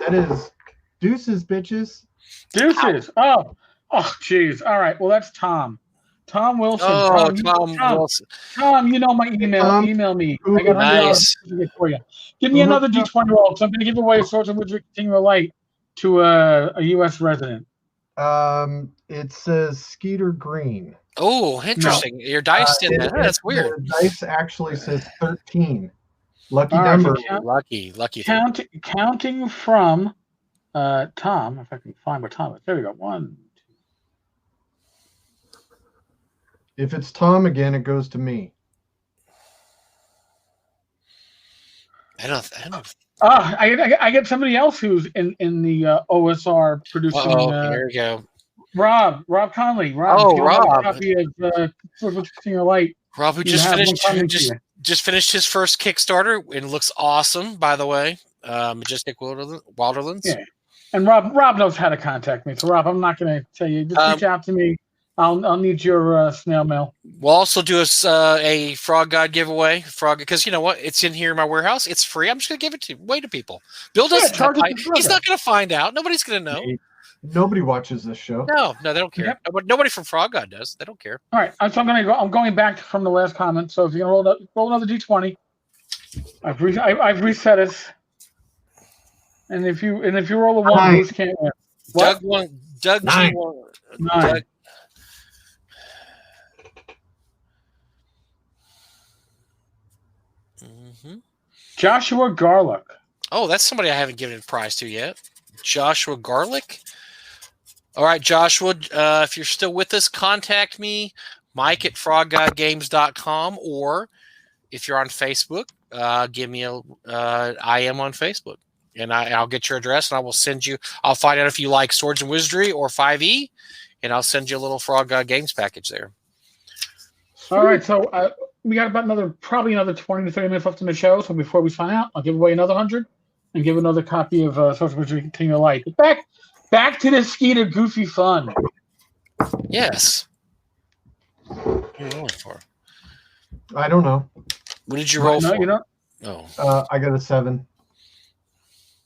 That is deuces, bitches. Deuces. Oh, jeez. All right. Well, that's Tom. Tom Wilson. Oh, Tom Wilson. Tom, you know my email. Email me. I got $100 for you. Give me another D20 roll. So I'm going to give away a Swords and Wizards Continual Light to a U.S. resident. It says Skeeter Green. Oh, interesting. Your dice did that. That's weird. The dice actually says 13. Lucky number. Lucky. Counting from Tom, if I can find what Tom is. There we go. 1, 2. If it's Tom again, it goes to me. I don't. I get somebody else who's in the OSR producing. There we go. Rob Conley. Rob. A copy of Senior Light. Rob, who just finished his first Kickstarter and it looks awesome, by the way. Majestic Wilderlands. Yeah. And Rob knows how to contact me. So Rob, I'm not going to tell you. Just reach out to me. I'll need your snail mail. We'll also do a Frog God giveaway. Because you know what? It's in here in my warehouse. It's free. I'm just going to give it to people. Bill doesn't. He's not going to find out. Nobody's going to know. Nobody watches this show. No, they don't care. Yep. Nobody from Frog God does. They don't care. All right, so I'm going back from the last comment. So if you're gonna roll another D20, I've reset it. And if you roll a 1, Bruce can't win. Doug won. Doug G won. 9. Joshua Garlick. Oh, that's somebody I haven't given a prize to yet. Joshua Garlick. All right, Joshua, if you're still with us, contact me, Mike at froggodgames.com, or if you're on Facebook, give me I am on Facebook, and I'll get your address, and I will send you. I'll find out if you like Swords and Wizardry or 5e, and I'll send you a little Frog God Games package there. All right, so we got about probably another 20 to 30 minutes left in the show. So before we sign out, I'll give away another 100 and give another copy of Swords and Wizardry Continual Light. Back to the Skeeter goofy fun. Yes. What are you rolling for? I don't know. What did you roll for? You don't. Oh. I got a 7.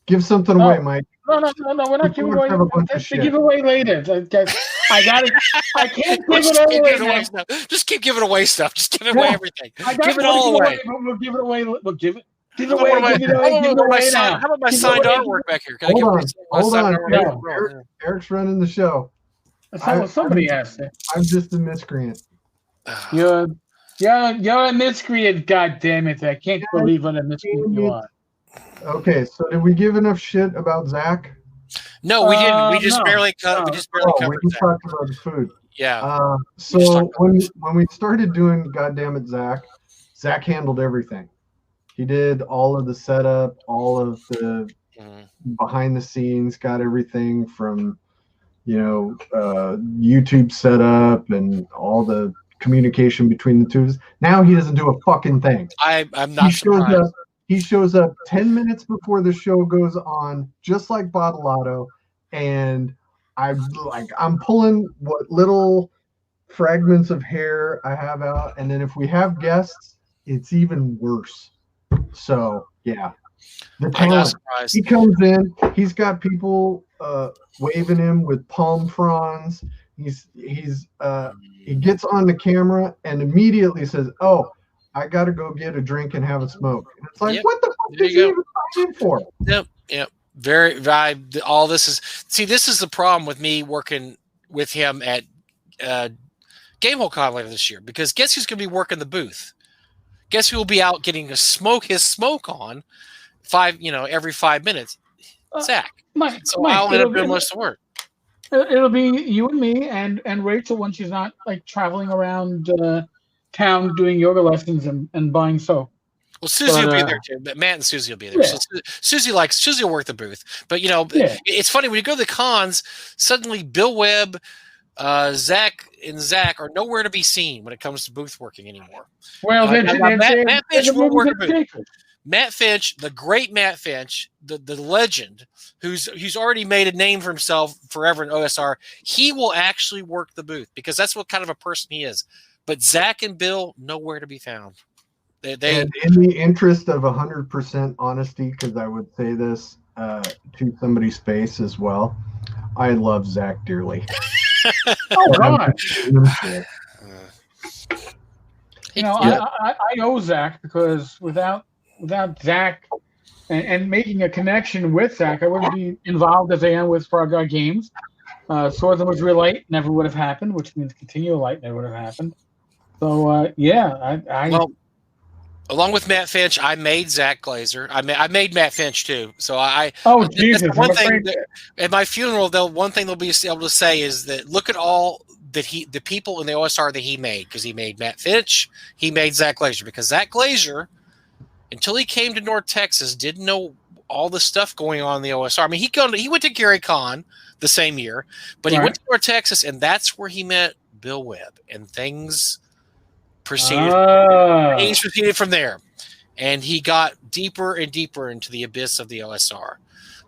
Give something away, Mike. No. We're not giving away. To give away later. I got it. I can't give it all away now. Just keep giving away stuff. Just give away everything. Give it all away. We'll give it away. We'll give it. Give it away. Give it away now. How about my signed artwork back here? Hold on. Eric's running the show. Somebody has to. I'm just a miscreant. You're a miscreant. God damn it! I can't believe what a miscreant you are. Okay, so did we give enough shit about Zach? No, we didn't. We just barely covered. We just barely covered. We just talked about the food. Yeah. So when we started doing Goddamn It Zach handled everything. He did all of the setup, all of the behind the scenes, got everything from, YouTube setup and all the communication between the two. Now he doesn't do a fucking thing. I'm not surprised. He shows up 10 minutes before the show goes on, just like Bottolato, and I'm pulling what little fragments of hair I have out, and then if we have guests, it's even worse. So yeah, the talent. He comes in, he's got people waving him with palm fronds. He gets on the camera and immediately says, "Oh, I got to go get a drink and have a smoke." And it's like, what the fuck did you even sign in for? Yep. All this is the problem with me working with him at Gamehole Con later this year, because guess who's going to be working the booth? Guess who will be out getting his smoke on every 5 minutes? Zach. Mike, I'll end up doing most of the work. It'll be you and me and Rachel when she's not like traveling around town doing yoga lessons and buying soap. Well, Susie will be there too. But Matt and Susie will be there. Yeah. So Susie will work the booth. But it's funny when you go to the cons, suddenly Bill Webb, Zach are nowhere to be seen when it comes to booth working anymore. Well, Matt Finch will work a booth. Matt Finch, the great Matt Finch, the legend, who's already made a name for himself forever in OSR, he will actually work the booth because that's what kind of a person he is. But Zach and Bill, nowhere to be found. And in the interest of 100% honesty, because I would say this to somebody's face as well, I love Zach dearly. Oh, God. I owe Zach because without Zach and making a connection with Zach, I wouldn't be involved as I am with Frog God Games. Swords of Real Light never would have happened, which means Continual Light never would have happened. So, well, along with Matt Finch, I made Zach Glazer. I made Matt Finch too. So Jesus! One thing at my funeral, one thing they'll be able to say is that look at all the people in the OSR that he made, because he made Matt Finch, he made Zach Glazer, because Zach Glazer, until he came to North Texas, didn't know all the stuff going on in the OSR. I mean, he went to Gary Con the same year, but he went to North Texas, and that's where he met Bill Webb, and things proceeded from there, and he got deeper and deeper into the abyss of the OSR.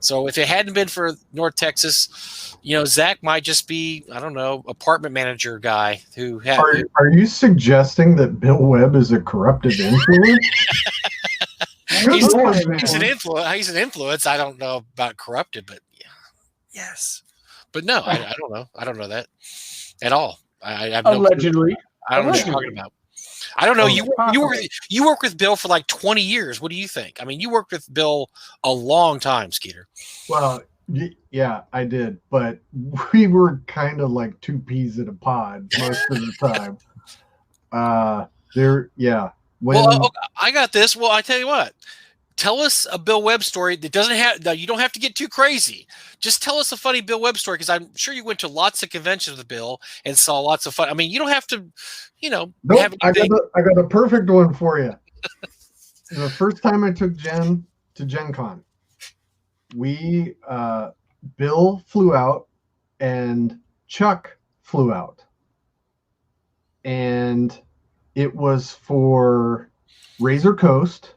So if it hadn't been for North Texas, Zach might just be, I don't know, apartment manager guy who had. Are you suggesting that Bill Webb is a corruptive influence? He's an influence. I don't know about corrupted, but yeah, yes, but no, I don't know. I don't know that at all. Allegedly, I don't know what you're talking about. I don't know. You work with Bill for like 20 years. What do you think? I mean, you worked with Bill a long time, Skeeter. Well, yeah, I did, but we were kind of like two peas in a pod most of the time. I got this. Well, I tell you what. Tell us a Bill Webb story that doesn't have. You don't have to get too crazy. Just tell us a funny Bill Webb story, because I'm sure you went to lots of conventions with Bill and saw lots of fun. I mean, you don't have to, Nope, I got a perfect one for you. The first time I took Jen to Gen Con, Bill flew out and Chuck flew out, and it was for Razor Coast.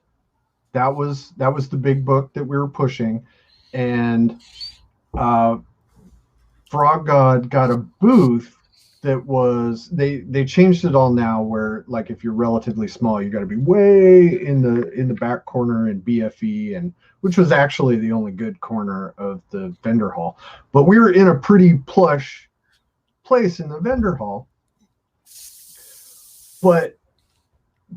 That was the big book that we were pushing, and Frog God got a booth that was they changed it all now where like if you're relatively small you got to be way in the back corner in BFE, and which was actually the only good corner of the vendor hall, but we were in a pretty plush place in the vendor hall. But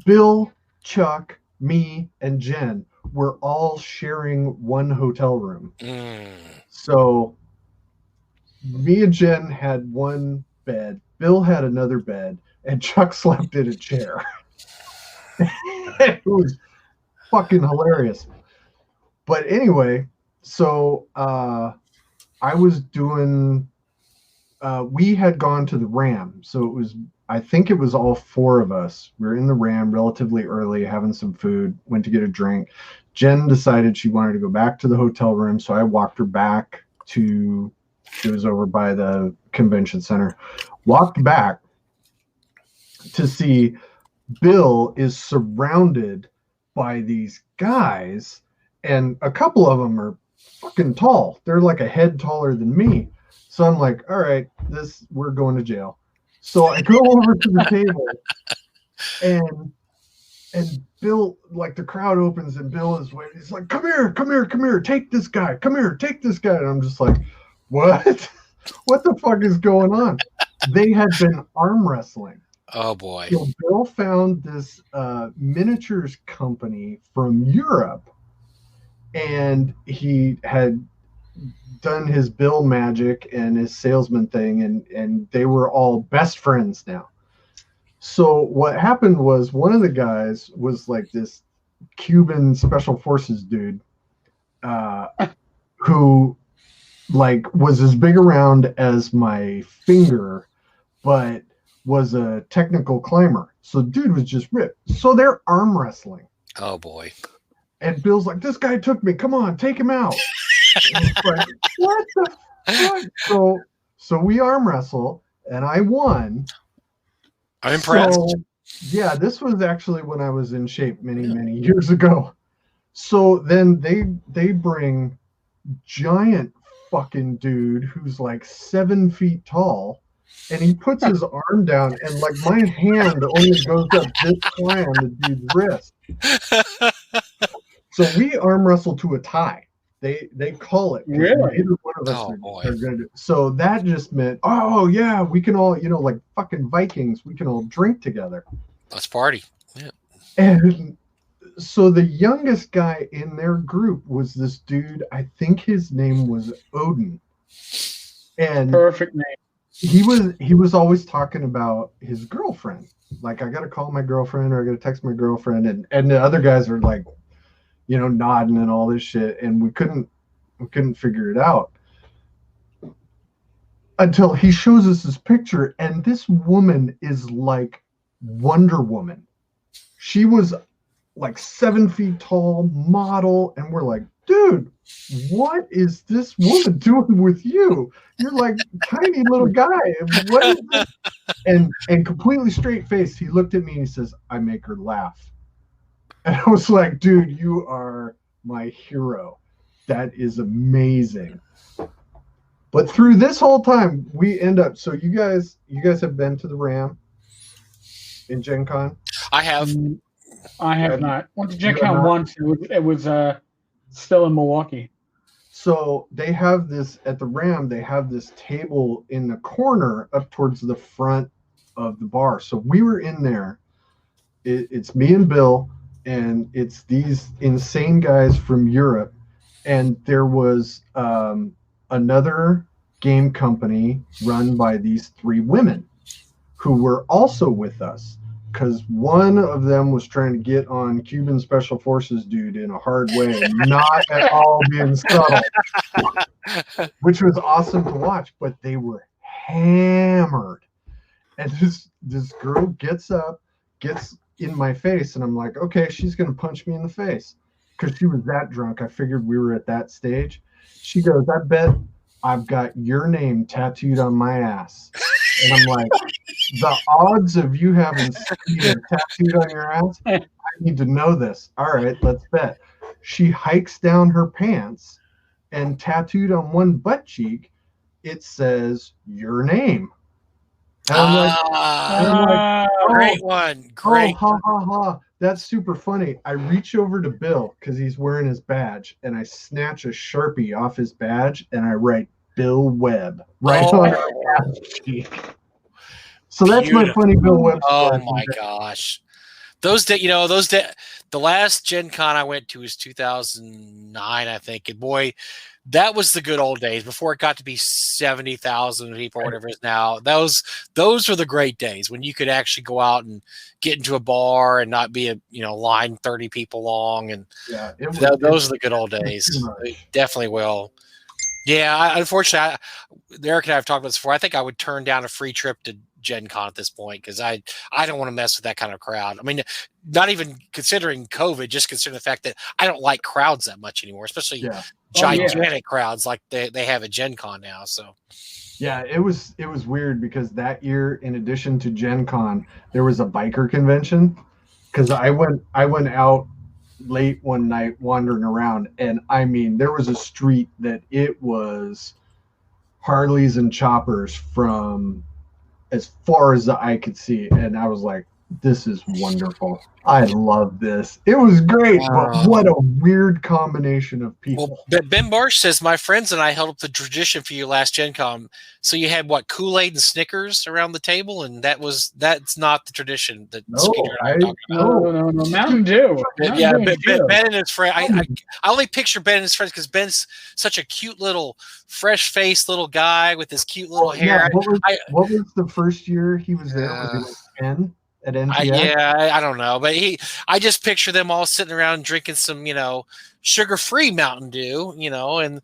Bill, Chuck, me, and Jen were all sharing one hotel room. So me and Jen had one bed, Bill had another bed, and Chuck slept in a chair. It was fucking hilarious. But anyway, so I was doing, we had gone to the Ram. So it was, I think it was all four of us. We were in the Ram relatively early, having some food, went to get a drink. Jen decided she wanted to go back to the hotel room. So I walked her back to, it was over by the convention center, walked back to see Bill is surrounded by these guys, and a couple of them are fucking tall. They're like a head taller than me. So I'm like, all right, we're going to jail. So I go over to the table, and Bill, like the crowd opens and Bill is waiting. He's like, come here, take this guy. Come here, take this guy. And I'm just like, what? What the fuck is going on? They had been arm wrestling. Oh boy. So Bill found this miniatures company from Europe, and he had done his Bill magic and his salesman thing, and they were all best friends now. So what happened was one of the guys was like this Cuban special forces dude who like was as big around as my finger, but was a technical climber. So dude was just ripped. So they're arm wrestling. Oh boy. And Bill's like, this guy took me. Come on, take him out. Like, what the fuck? So we arm wrestle, and I won. I'm impressed. So, yeah, this was actually when I was in shape many years ago. So then they bring giant fucking dude who's like 7 feet tall, and he puts his arm down, and like my hand only goes up this high on the dude's wrist. So we arm wrestle to a tie. They call it. Really? Neither one of us are going to. So that just meant, oh yeah, we can all, like fucking Vikings, we can all drink together. Let's party. Yeah. And so the youngest guy in their group was this dude. I think his name was Odin. And perfect name. He was always talking about his girlfriend. Like, I got to call my girlfriend, or I got to text my girlfriend, and the other guys are like, nodding and all this shit, and we couldn't figure it out until he shows us this picture, and this woman is like Wonder Woman. She was like 7 feet tall, model, and we're like, dude, what is this woman doing with you? You're like tiny little guy. What is this? And completely straight faced, he looked at me and he says, I make her laugh. And I was like, dude, you are my hero. That is amazing. But through this whole time, we end up, so you guys have been to the Ram in Gen Con? I have. I have not. Went to Gen Con once. It was still in Milwaukee. So they have this, at the Ram, they have this table in the corner up towards the front of the bar. So we were in there. It's me and Bill, and it's these insane guys from Europe, and there was another game company run by these three women who were also with us, because one of them was trying to get on Cuban Special Forces dude in a hard way, not at all being subtle, which was awesome to watch, but they were hammered. And this girl gets up, gets in my face, and I'm like, okay, she's gonna punch me in the face, because she was that drunk. I figured we were at that stage. She goes, I bet I've got your name tattooed on my ass. And I'm like, the odds of you having Skeeter tattooed on your ass, I need to know this. All right, let's bet. She hikes down her pants, and tattooed on one butt cheek, it says your name. And I'm like, great one. Great. Oh, ha, ha, ha. That's super funny. I reach over to Bill because he's wearing his badge, and I snatch a Sharpie off his badge, and I write Bill Webb right on his cheek. So that's my funny Bill Webb story. Oh my gosh. The last Gen Con I went to was 2009, I think. And boy, that was the good old days before it got to be 70,000 people or whatever it is now. Those were the great days when you could actually go out and get into a bar and not be a line 30 people long. And those are the good old days. They definitely will. Yeah, unfortunately, Eric and I have talked about this before. I think I would turn down a free trip to Gen Con at this point because I don't want to mess with that kind of crowd. I mean, not even considering COVID, just considering the fact that I don't like crowds that much anymore, especially gigantic crowds like they have at Gen Con now. So yeah, it was weird because that year, in addition to Gen Con, there was a biker convention. Because I went out late one night wandering around, and I mean, there was a street that it was Harleys and choppers from as far as the eye could see, and I was like, this is wonderful. I love this. It was great, but what a weird combination of people. Well, Ben Marsh says, my friends and I held up the tradition for you last Gen Con. So you had what, Kool-Aid and Snickers around the table, and that's not the tradition that Skeeter and I are talking about. No, Mountain Dew. Yeah, Ben and his friend. I only picture Ben and his friends because Ben's such a cute little, fresh-faced little guy with his cute little hair. What was the first year he was there? Was he like 10? At NTS? I don't know, but I just picture them all sitting around drinking some, sugar-free Mountain Dew, and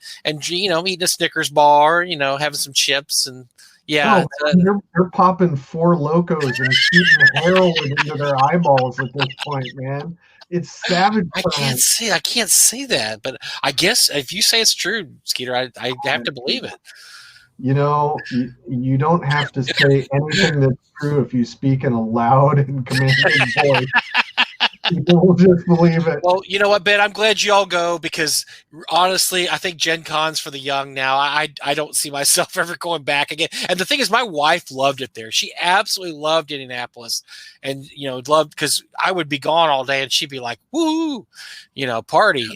eating a Snickers bar, having some chips, and they're popping 4 Locos and shooting heroin into their eyeballs at this point, man. It's savage. I can't see that, but I guess if you say it's true, Skeeter, I have to believe it. You don't have to say anything that's true if you speak in a loud and commanding voice. People will just believe it. Well, you know what, Ben? I'm glad you all go because honestly, I think Gen Con's for the young now. I don't see myself ever going back again. And the thing is, my wife loved it there. She absolutely loved Indianapolis, and loved because I would be gone all day, and she'd be like, "Woo!" Party.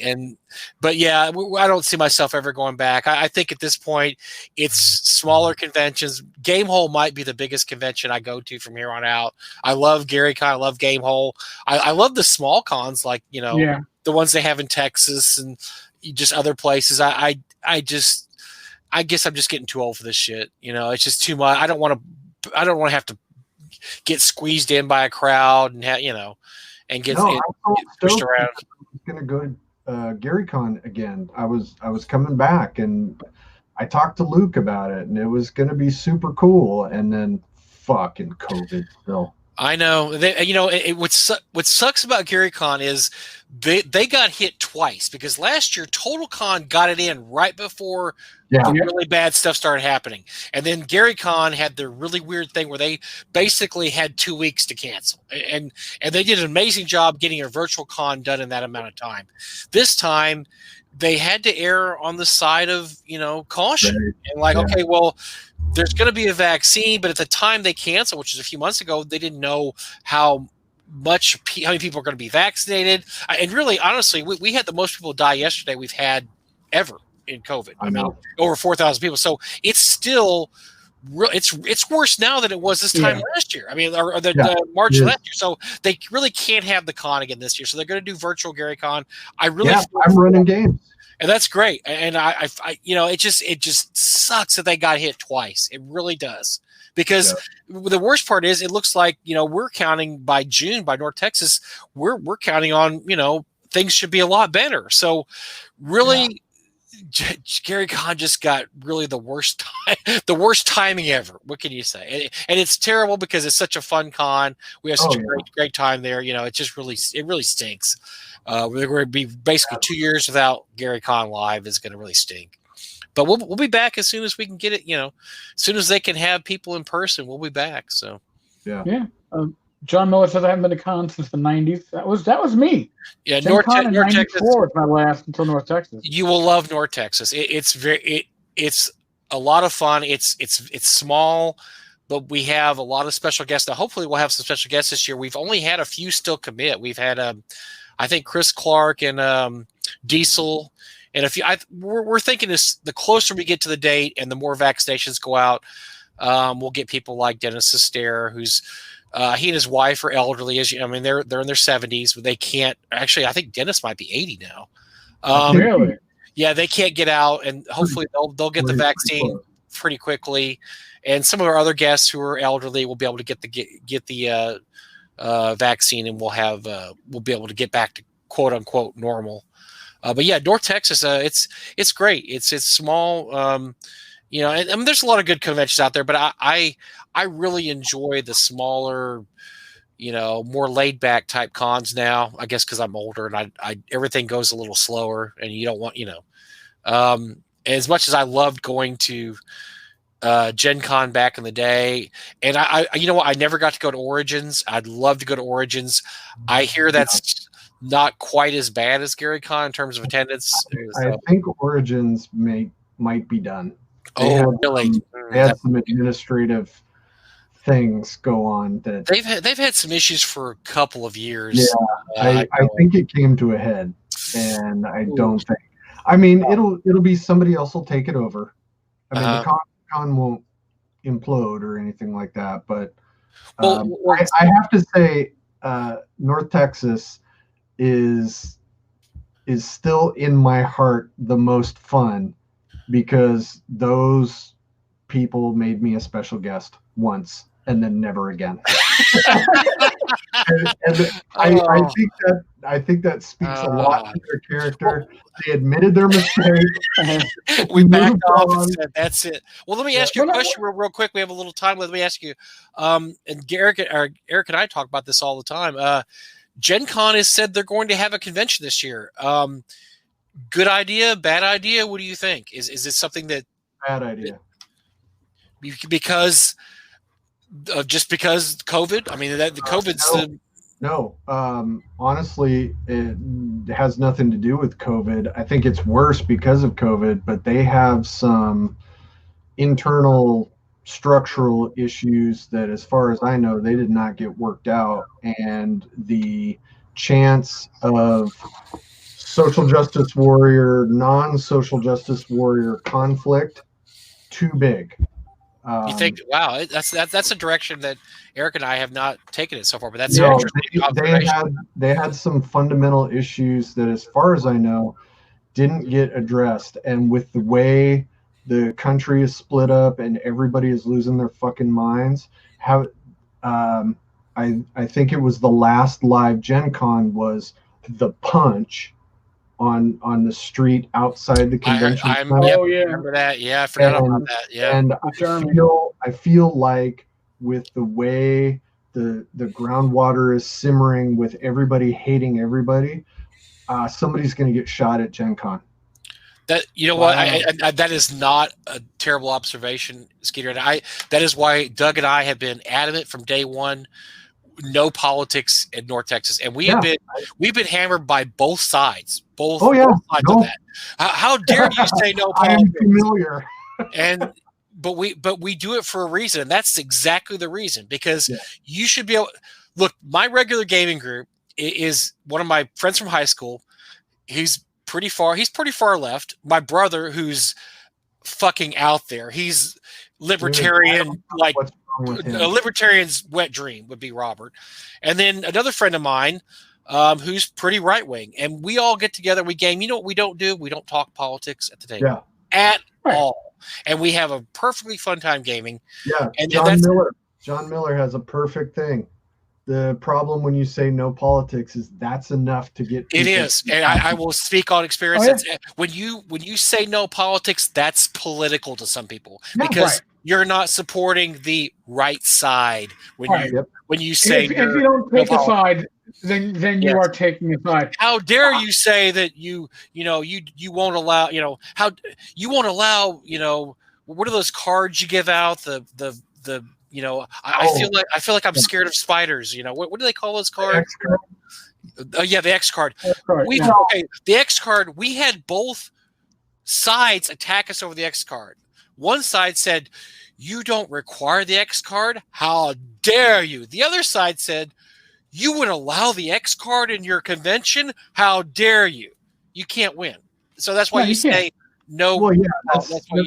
But yeah, I don't see myself ever going back. I think at this point, it's smaller conventions. Game Hole might be the biggest convention I go to from here on out. I love Gary Con. I love Game Hole. I love the small cons like the ones they have in Texas and just other places. I guess I'm just getting too old for this shit. It's just too much. I don't want to have to get squeezed in by a crowd and and get pushed around. I'm gonna go to GaryCon again. I was coming back, and I talked to Luke about it, and it was gonna be super cool. And then fucking COVID still. I know. What sucks about GaryCon is they got hit twice because last year TotalCon got it in right before the really bad stuff started happening, and then GaryCon had their really weird thing where they basically had 2 weeks to cancel, and they did an amazing job getting a virtual con done in that amount of time. This time they had to err on the side of caution and okay, well, there's going to be a vaccine, but at the time they canceled, which is a few months ago, they didn't know how many people are going to be vaccinated. And really, honestly, we had the most people die yesterday we've had ever in COVID. I mean, over 4,000 people. So it's still it's worse now than it was this time last year. I mean, or March last year. So they really can't have the con again this year. So they're going to do virtual GaryCon. I'm running games. And that's great. And I it just sucks that they got hit twice. It really does. Because the worst part is it looks like, we're counting by June by North Texas, we're counting on, things should be a lot better. So really GaryCon just got really the worst timing ever. What can you say? And it's terrible because it's such a fun con. We have such a great time there. It just really stinks. We're going to be basically 2 years without GaryCon live is going to really stink. But we'll be back as soon as we can get it. As soon as they can have people in person, we'll be back. So John Miller says I haven't been to con since the '90s. That was me. Yeah, North Texas was my last until North Texas. You will love North Texas. It's a lot of fun. It's small, but we have a lot of special guests. Now, hopefully we'll have some special guests this year. We've only had a few still commit. We've had, I think, Chris Clark and Diesel. And if we're thinking this, the closer we get to the date and the more vaccinations go out, we'll get people like Dennis Sester, who's he and his wife are elderly. They're in their 70s, but they can't. Actually, I think Dennis might be 80 now. Really? Yeah, they can't get out, and hopefully they'll get the vaccine pretty quickly. And some of our other guests who are elderly will be able to get the vaccine, and we'll be able to get back to quote unquote normal. But yeah, North Texas, it's great. It's small, and there's a lot of good conventions out there. But I really enjoy the smaller, more laid back type cons now. I guess because I'm older and I everything goes a little slower, and you don't want as much as I loved going to Gen Con back in the day, and I never got to go to Origins. I'd love to go to Origins. I hear that's not quite as bad as Gary Con in terms of attendance. I think Origins might be done. Really? They had some administrative things go on that they've had some issues for a couple of years. Yeah, I think it came to a head, and I don't think. I mean, it'll be somebody else will take it over. I mean, the con won't implode or anything like that, but I have to say, North Texas is still in my heart the most fun because those people made me a special guest once and then never again. and I think that speaks a lot to their character. They admitted their mistake. We backed off and said, that's it. Well, let me ask you a question real quick. We have a little time. Let me ask you, and Eric and I talk about this all the time. Gen Con has said they're going to have a convention this year. Good idea, bad idea? What do you think? Is it something that bad idea? Because COVID? I mean, the COVID's no. Honestly, it has nothing to do with COVID. I think it's worse because of COVID, but they have some internal structural issues that, as far as I know, they did not get worked out, and the chance of social justice warrior, non-social justice warrior conflict too big. You think? Wow, that's a direction that Eric and I have not taken it so far. But that's an interesting observation. They had some fundamental issues that, as far as I know, didn't get addressed, and with the way the country is split up and everybody is losing their fucking minds, I think it was the last live Gen Con was the punch on the street outside the convention center. Remember that? Yeah, I forgot about that. Yeah, and I feel like with the way the groundwater is simmering, with everybody hating everybody, somebody's going to get shot at Gen Con. That what that is not a terrible observation, Skeeter. And that is why Doug and I have been adamant from day one. No politics in North Texas, and we've been hammered by both sides. Both sides of that. How dare you say no politics? I am familiar. But we do it for a reason, and that's exactly the reason. Because you should be able. Look, my regular gaming group is one of my friends from high school. He's pretty far left. My brother, who's fucking out there. He's libertarian, like. A libertarian's wet dream would be Robert. And then another friend of mine who's pretty right-wing. And we all get together, we game. You know what we don't do? We don't talk politics at the table at all. And we have a perfectly fun time gaming. Yeah, and John Miller has a perfect thing. The problem when you say no politics is that's enough to get people. It is, and I will speak on experience. When you say no politics, that's political to some people because you're not supporting the right side when you say if you don't take a side, then you are taking a side. How dare you say that you won't allow what are those cards you give out I feel like I'm scared of spiders. What do they call those cards? The X card. The X card. We had both sides attack us over the X card. One side said, you don't require the X card. How dare you? The other side said, you would allow the X card in your convention. How dare you? You can't win. So that's why you say no. Well, yeah, that's why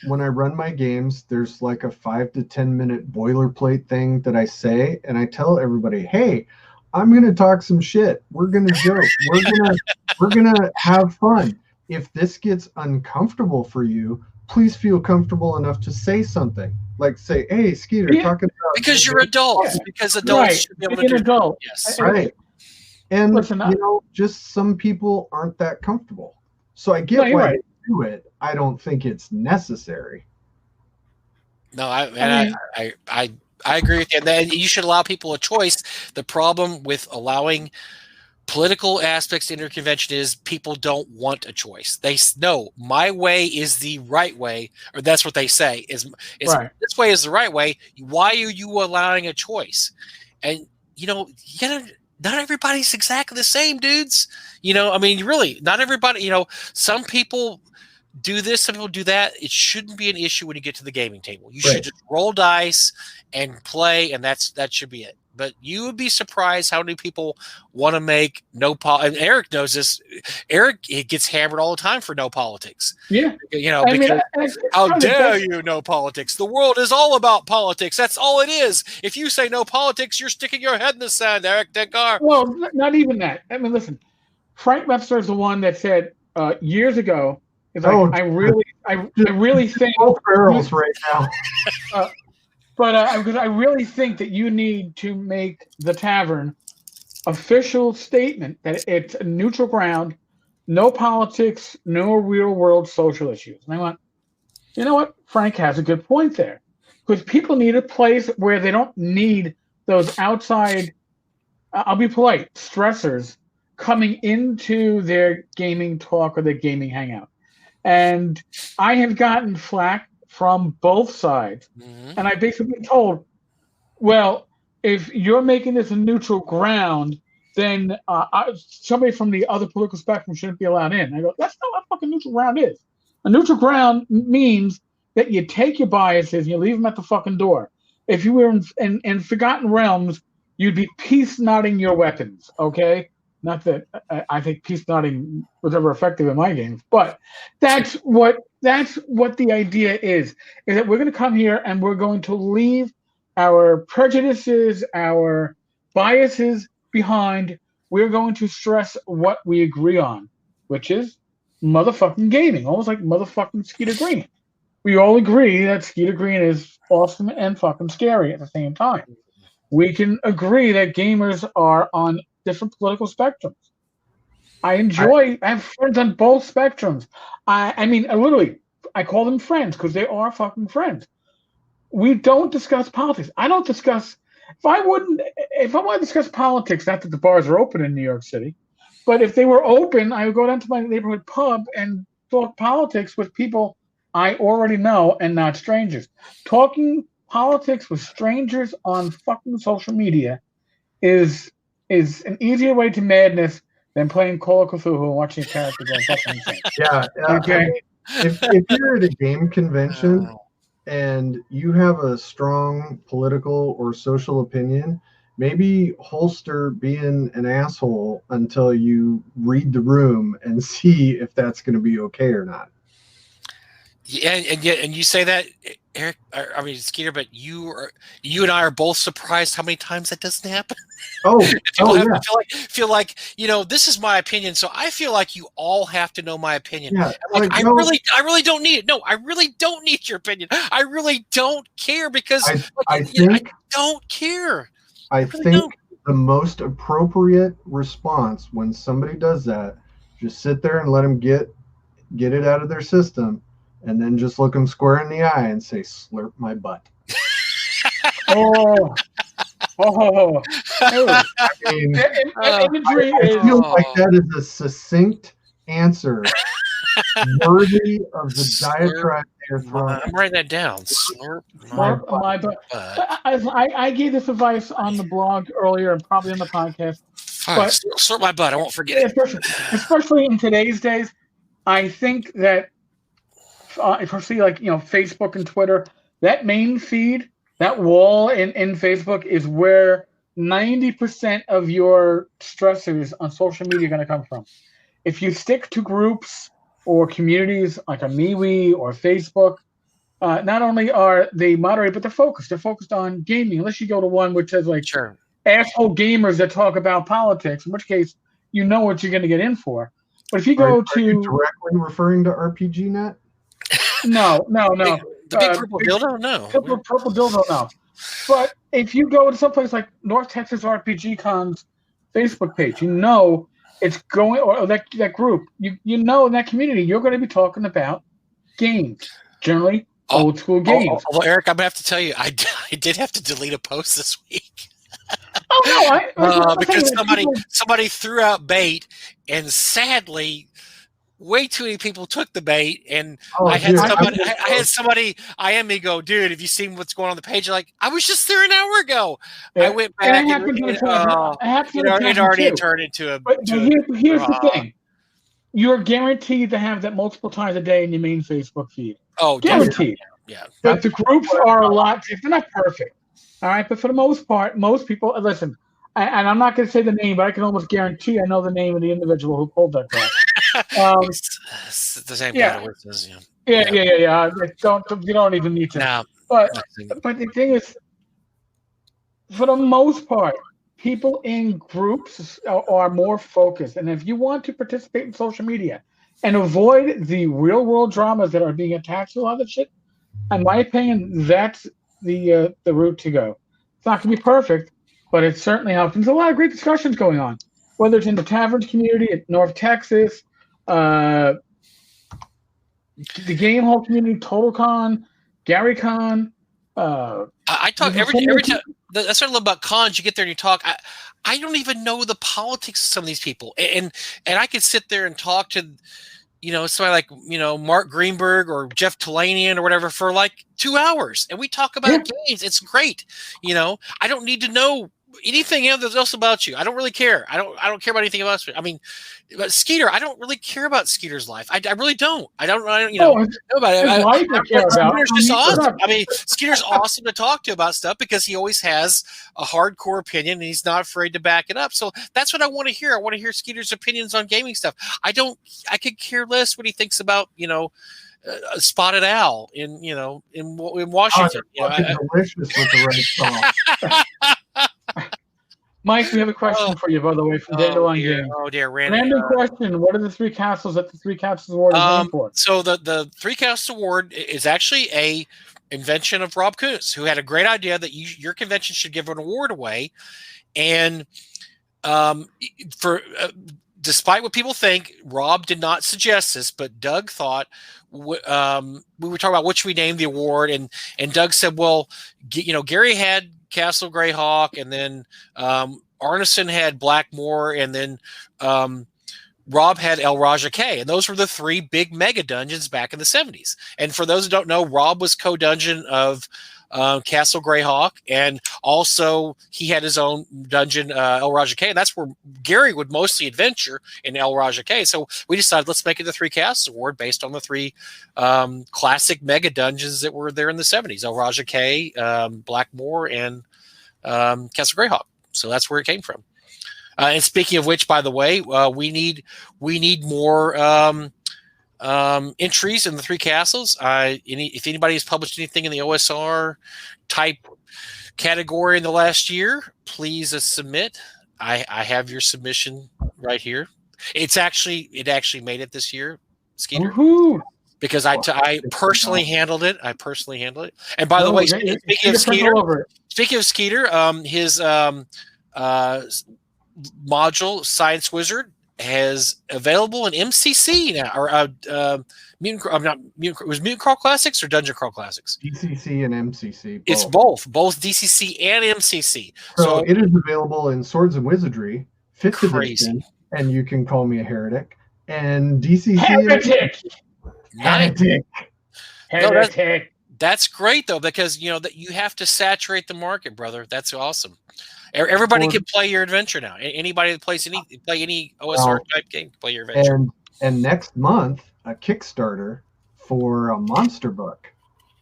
when I run my games, there's like a 5 to 10 minute boilerplate thing that I say, and I tell everybody, hey, I'm gonna talk some shit. We're gonna joke. we're gonna have fun. If this gets uncomfortable for you, please feel comfortable enough to say something. Like say, hey, Skeeter, talking about because you're adults. Yeah. Because adults should be able to do adult. Yes. Right. And listen, just some people aren't that comfortable. So I get why they do it. I don't think it's necessary. No, I agree with you. And then you should allow people a choice. The problem with allowing political aspects in your convention is people don't want a choice. They know my way is the right way, or that's what they say is this way is the right way. Why are you allowing a choice? And not everybody's exactly the same, dudes. I mean, really, not everybody. Some people do this, some people do that. It shouldn't be an issue when you get to the gaming table. You should just roll dice and play, and that should be it. But you would be surprised how many people want to make and Eric knows this. Eric gets hammered all the time for no politics. Yeah. Because how dare you no politics? The world is all about politics. That's all it is. If you say no politics, you're sticking your head in the sand, Eric Tenkar. Well, not even that. I mean, listen, Frank Webster is the one that said years ago, I really think both barrels right now. Because I really think that you need to make the tavern official statement that it's a neutral ground, no politics, no real world social issues. And I went, you know what? Frank has a good point there. Because people need a place where they don't need those outside, I'll be polite, stressors coming into their gaming talk or their gaming hangout. And I have gotten flack from both sides. Mm-hmm. And I basically told, well, if you're making this a neutral ground, then somebody from the other political spectrum shouldn't be allowed in. I go, that's not what fucking neutral ground is. A neutral ground means that you take your biases and you leave them at the fucking door. If you were in Forgotten Realms, you'd be peace nodding your weapons, okay? Not that I think peace nodding was ever effective in my games, but that's what the idea is that we're going to come here and we're going to leave our prejudices, our biases behind. We're going to stress what we agree on, which is motherfucking gaming, almost like motherfucking Skeeter Green. We all agree that Skeeter Green is awesome and fucking scary at the same time. We can agree that gamers are on different political spectrums. I have friends on both spectrums. I mean, literally, I call them friends because they are fucking friends. We don't discuss politics. I don't discuss. If I want to discuss politics, not that the bars are open in New York City, but if they were open, I would go down to my neighborhood pub and talk politics with people I already know and not strangers. Talking politics with strangers on fucking social media is an easier way to madness than playing Call of Cthulhu and watching a character go fucking insane. Yeah. Okay. If you're at a game convention and you have a strong political or social opinion, maybe holster being an asshole until you read the room and see if that's going to be okay or not. Yeah, and you say that, Eric. I mean, Skeeter, but you and I are both surprised how many times that doesn't happen. Feel like this is my opinion, so I feel like you all have to know my opinion. Yeah, I really don't need it. No, I really don't need your opinion. I really don't care because I don't care. I think the most appropriate response when somebody does that, just sit there and let them get it out of their system. And then just look them square in the eye and say, slurp my butt. I mean, I feel like that is a succinct answer worthy of the diatribe they're throwing. I'm writing that down. Slurp my butt. I gave this advice on the blog earlier and probably on the podcast. But slurp my butt. I won't forget it. Especially in today's days, I think that especially like Facebook and Twitter, that main feed, that wall in Facebook is where 90% of your stressors on social media are going to come from. If you stick to groups or communities like a MeWe or Facebook, not only are they moderated, but they're focused. They're focused on gaming. Unless you go to one which says like asshole gamers that talk about politics, in which case you know what you're going to get in for. But if you go are you directly referring to RPGNet? No. The big purple dildo? No. Purple dildo, no. But if you go to someplace like North Texas RPG Con's Facebook page, you know it's going, or that group, you know in that community, you're going to be talking about games, generally old school games. Well, Eric, I'm going to have to tell you, I did have to delete a post this week. Because somebody threw out bait, and sadly, way too many people took the bait, and I had somebody IM me go, dude, have you seen what's going on the page? Like, I was just there an hour ago. I went back and it already turned into a. But here's the thing: you're guaranteed to have that multiple times a day in your main Facebook feed. Oh, guaranteed. Yeah. But the groups are a lot. They're not perfect, all right. But for the most part, most people listen. And I'm not going to say the name, but I can almost guarantee I know the name of the individual who pulled that crap. It's the same guy who says, Yeah. You don't even need to. No, but the thing is, for the most part, people in groups are more focused. And if you want to participate in social media and avoid the real world dramas that are being attached to a lot of shit, in my opinion, that's the route to go. It's not going to be perfect, but it certainly helps. There's a lot of great discussions going on, whether it's in the taverns community at North Texas, the Game Hall community, TotalCon, GaryCon. I talk every time. That's what I love about cons. You get there and you talk. I don't even know the politics of some of these people, and I could sit there and talk to, somebody like Mark Greenberg or Jeff Talanian or whatever for like 2 hours, and we talk about games. It's great. I don't need to know anything else about you. I don't really care. I don't care about anything else. I mean, but Skeeter, I don't really care about Skeeter's life. I really don't. I don't know about it. Skeeter's just awesome. I mean, Skeeter's awesome to talk to about stuff because he always has a hardcore opinion and he's not afraid to back it up. So that's what I want to hear. I want to hear Skeeter's opinions on gaming stuff. I could care less what he thinks about, a spotted owl in Washington. Delicious with the right sauce. Mike, we have a question for you, by the way, from Dandelion Game. Oh dear, random question. What are the three castles that the Three Castles Award is named for? So the Three Castles Award is actually a invention of Rob Kuntz, who had a great idea that your convention should give an award away, and despite what people think, Rob did not suggest this, but Doug thought we were talking about what should we name the award, and Doug said, well, Gary had Castle Greyhawk, and then Arneson had Blackmoor, and then Rob had El Raja K, and those were the three big mega dungeons back in the 70s. And for those who don't know, Rob was co-dungeon of Castle Greyhawk, and also he had his own dungeon, El Raja K, and that's where Gary would mostly adventure in El Raja K. So we decided, let's make it the Three Castles Award based on the three classic mega dungeons that were there in the 70s: El Raja K, Blackmoor, and Castle Greyhawk. So that's where it came from. And speaking of which, by the way, we need more entries in the Three Castles. If anybody has published anything in the OSR type category in the last year, please submit. I have your submission right here. It actually made it this year, Skeeter. Woohoo! Because I personally handled it. And by the way, speaking of Skeeter, his module Science Wizard has available in MCC now, or Mutant Crawl Classics or Dungeon Crawl Classics? DCC and MCC. It's both DCC and MCC. So it is available in Swords and Wizardry, 5th edition, and you can call me a heretic. And DCC Heretic. Heretic. That's great though, because that you have to saturate the market, brother. That's awesome. Everybody can play your adventure now. Anybody that plays any OSR type game can play your adventure. And next month, a Kickstarter for a monster book.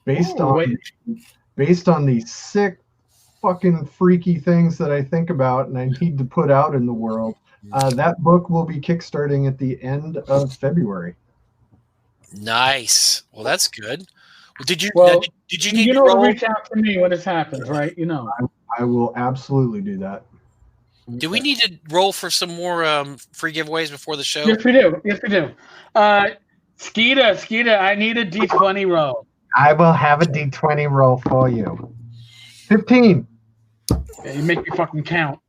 based on the sick, fucking freaky things that I think about and I need to put out in the world. That book will be kickstarting at the end of February. Nice. Well, that's good. Did you need to roll? Reach out to me when this happens, right? I will absolutely do that. Do we need to roll for some more free giveaways before the show? Yes, we do. Skeeter, I need a D20 roll. I will have a D20 roll for you. 15. Yeah, you make me fucking count.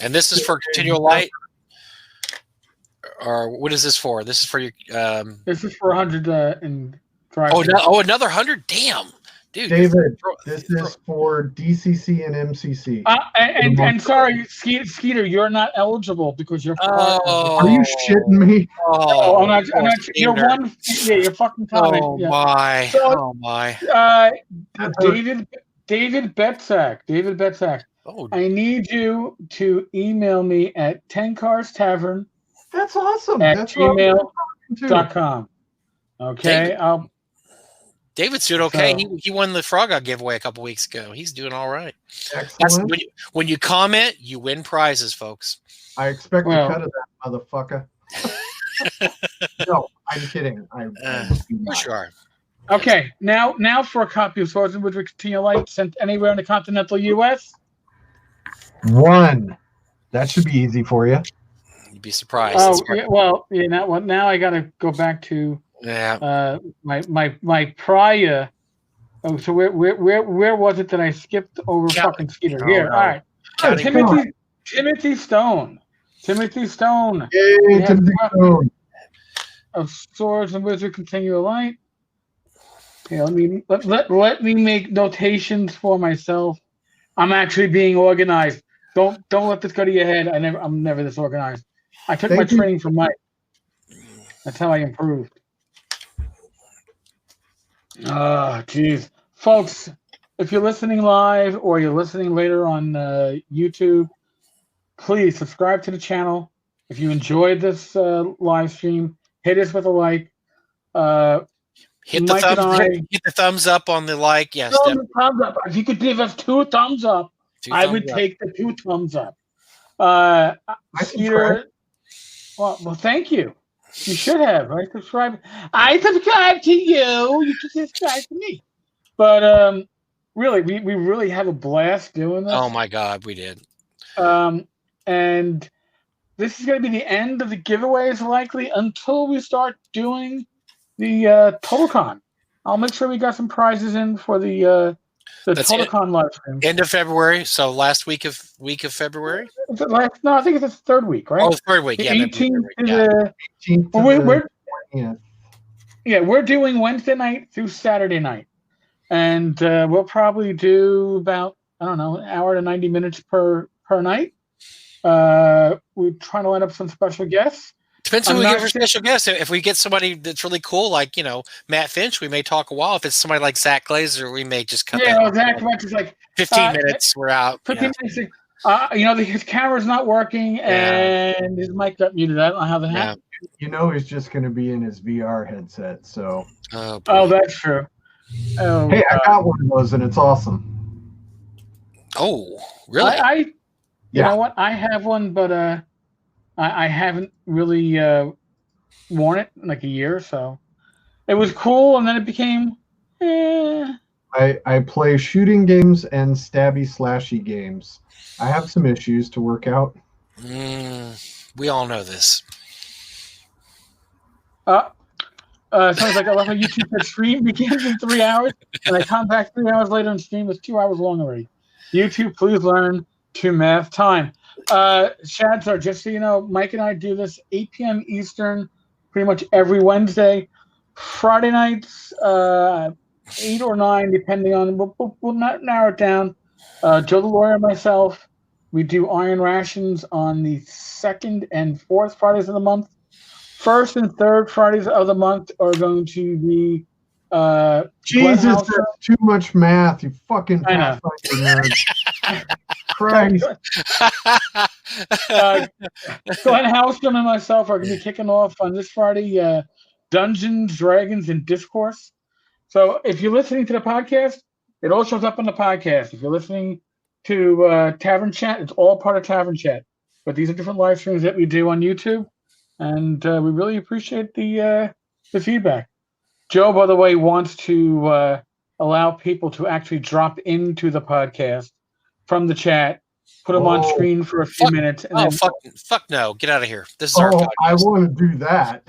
And this is for continual light? Or what is this for? This is for your... This is for 100 and... another 100? Damn. Dude, David, this is for DCC and MCC. And sorry, Skeeter, you're not eligible because you're. Are you shitting me? Oh, I'm not. You're one. Yeah, you're fucking comment. Oh yeah. my! So, my! David Betzak. Oh. I need you to email me at Tenkar's Tavern. That's awesome. At gmail.com. Okay, David's doing okay. He won the Frog God giveaway a couple weeks ago. He's doing all right. Excellent. When you comment, you win prizes, folks. I expect a cut of that, motherfucker. No, I'm kidding. Sure. Okay, now for a copy of Swords and Wizards Continue Light sent anywhere in the continental U.S. 1. That should be easy for you. You'd be surprised. Now I got to go back to my prior. Oh, so where was it that I skipped over fucking Skeeter? Here, all right. Timothy Stone. Yay, Timothy Stone. Of Swords and Wizards Continue Light. Okay, let me make notations for myself. I'm actually being organized. Don't let this go to your head. I'm never this organized. I took my training from Mike. That's how I improved. Geez. Folks, if you're listening live or you're listening later on YouTube, please subscribe to the channel. If you enjoyed this live stream, hit us with a like. Hit the thumbs up on the like. Yes, thumbs up. If you could give us 2 thumbs up, I would take the 2 thumbs up. Skeeter, well, thank you. You should have. I subscribe to you. You should subscribe to me. But really, we really have a blast doing this. Oh my God, we did. And this is going to be the end of the giveaways, likely, until we start doing the TotalCon. I'll make sure we got some prizes in for the TotalCon live stream. End of February, so last week of February. No, I think it's the 3rd week, right? Oh, 3rd week. The yeah, 18th. We're doing Wednesday night through Saturday night, and we'll probably do about an hour to 90 minutes per night. We're trying to line up some special guests. Depends who we get for special guests. If we get somebody that's really cool, like Matt Finch, we may talk a while. If it's somebody like Zach Glazer, we may just cut. Yeah, Zach Glazer is like 15 minutes. We're out. 15 minutes. His camera's not working and his mic got muted. I don't know how that happened. He's just going to be in his VR headset. So. Oh, that's true. Hey, I got one of those and it's awesome. Oh, really? You know what? I have one, but I haven't really worn it in like a year or so. It was cool, and then it became. I play shooting games and stabby/slashy games. I have some issues to work out. We all know this. Sounds like I love how YouTube said stream begins in 3 hours, and I come back 3 hours later and stream is 2 hours long already. YouTube, please learn to math time. Shadsar, just so you know, Mike and I do this 8 p.m. Eastern pretty much every Wednesday. Friday nights, 8 or 9, depending on, we'll not narrow it down. Joe the Lawyer and myself, we do Iron Rations on the 2nd and 4th Fridays of the month. 1st and 3rd Fridays of the month are going to be Jesus, that's too much math, you fucking nerd. Christ. Glenn Hallstrom and myself are going to be kicking off on this Friday Dungeons, Dragons, and Discourse. So if you're listening to the podcast, it all shows up on the podcast. If you're listening to Tavern Chat, it's all part of Tavern Chat. But these are different live streams that we do on YouTube, and we really appreciate the feedback. Joe, by the way, wants to allow people to actually drop into the podcast from the chat, put them on screen for a few minutes. And fuck no. Get out of here. This is our podcast. I want to do that.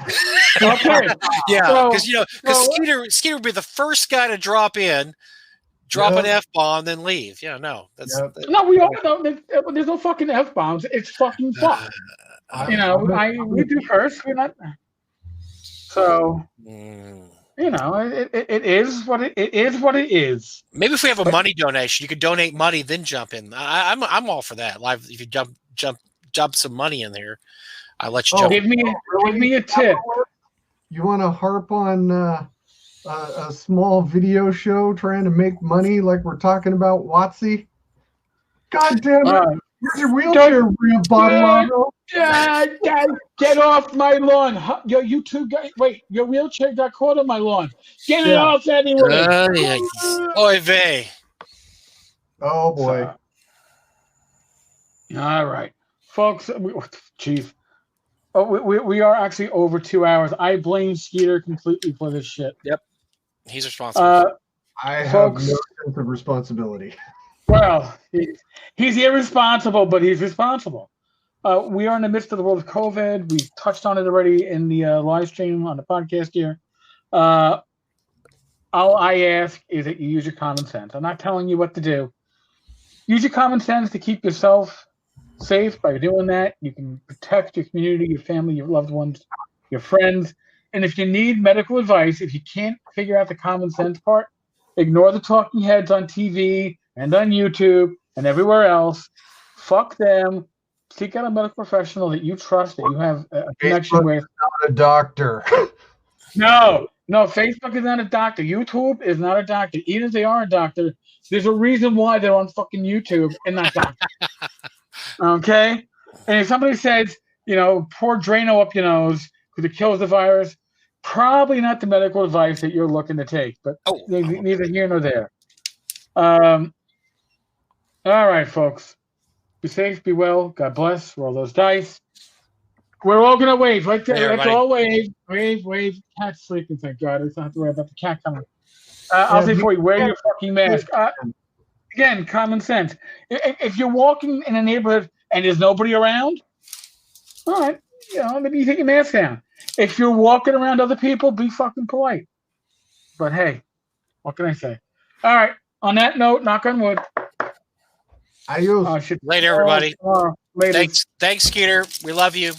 Okay. Yeah, because Skeeter would be the first guy to drop in, drop an F-bomb, then leave. Yeah, no. No, we all know there's no fucking F-bombs. It's fucking fuck. We do curse. We're not. So, it is what it is. Maybe if we have a money donation, you could donate money, then jump in. I'm all for that. Live, if you jump some money in there, I'll let you jump. Give me a tip. You want to harp on a small video show trying to make money like we're talking about WotC? God damn it. Where's your wheelchair, Bottolano? Get off my lawn. You two guys, wait, your wheelchair got caught on my lawn. Get it off anyway. Oy vey. Oh, boy. All right. Folks, Chief. We are actually over 2 hours. I blame Skeeter completely for this shit. Yep. He's responsible. I have no sense of responsibility. Well, he's irresponsible, but he's responsible. We are in the midst of the world of COVID. We touched on it already in the live stream on the podcast here. All I ask is that you use your common sense. I'm not telling you what to do. Use your common sense to keep yourself safe. By doing that, you can protect your community, your family, your loved ones, your friends. And if you need medical advice, if you can't figure out the common sense part, ignore the talking heads on TV and on YouTube and everywhere else. Fuck them. Seek out a medical professional that you trust, that you have a connection with. Not a doctor. No, Facebook is not a doctor. YouTube is not a doctor. Even if they are a doctor, there's a reason why they're on fucking YouTube and not doctors. Okay? And if somebody says, pour Drano up your nose because it kills the virus, probably not the medical advice that you're looking to take. But neither here nor there. All right, folks. Be safe, be well. God bless. Roll those dice. We're all going to wave. Let's all wave. Wave. Cat's sleeping, thank God. I don't have to worry about the cat coming. I'll say for you, wear your fucking mask. Again, common sense. If you're walking in a neighborhood and there's nobody around, all right, maybe you take your mask down. If you're walking around other people, be fucking polite. But hey, what can I say? All right. On that note, knock on wood. Adios. Later, everybody. Thanks, Skeeter. We love you.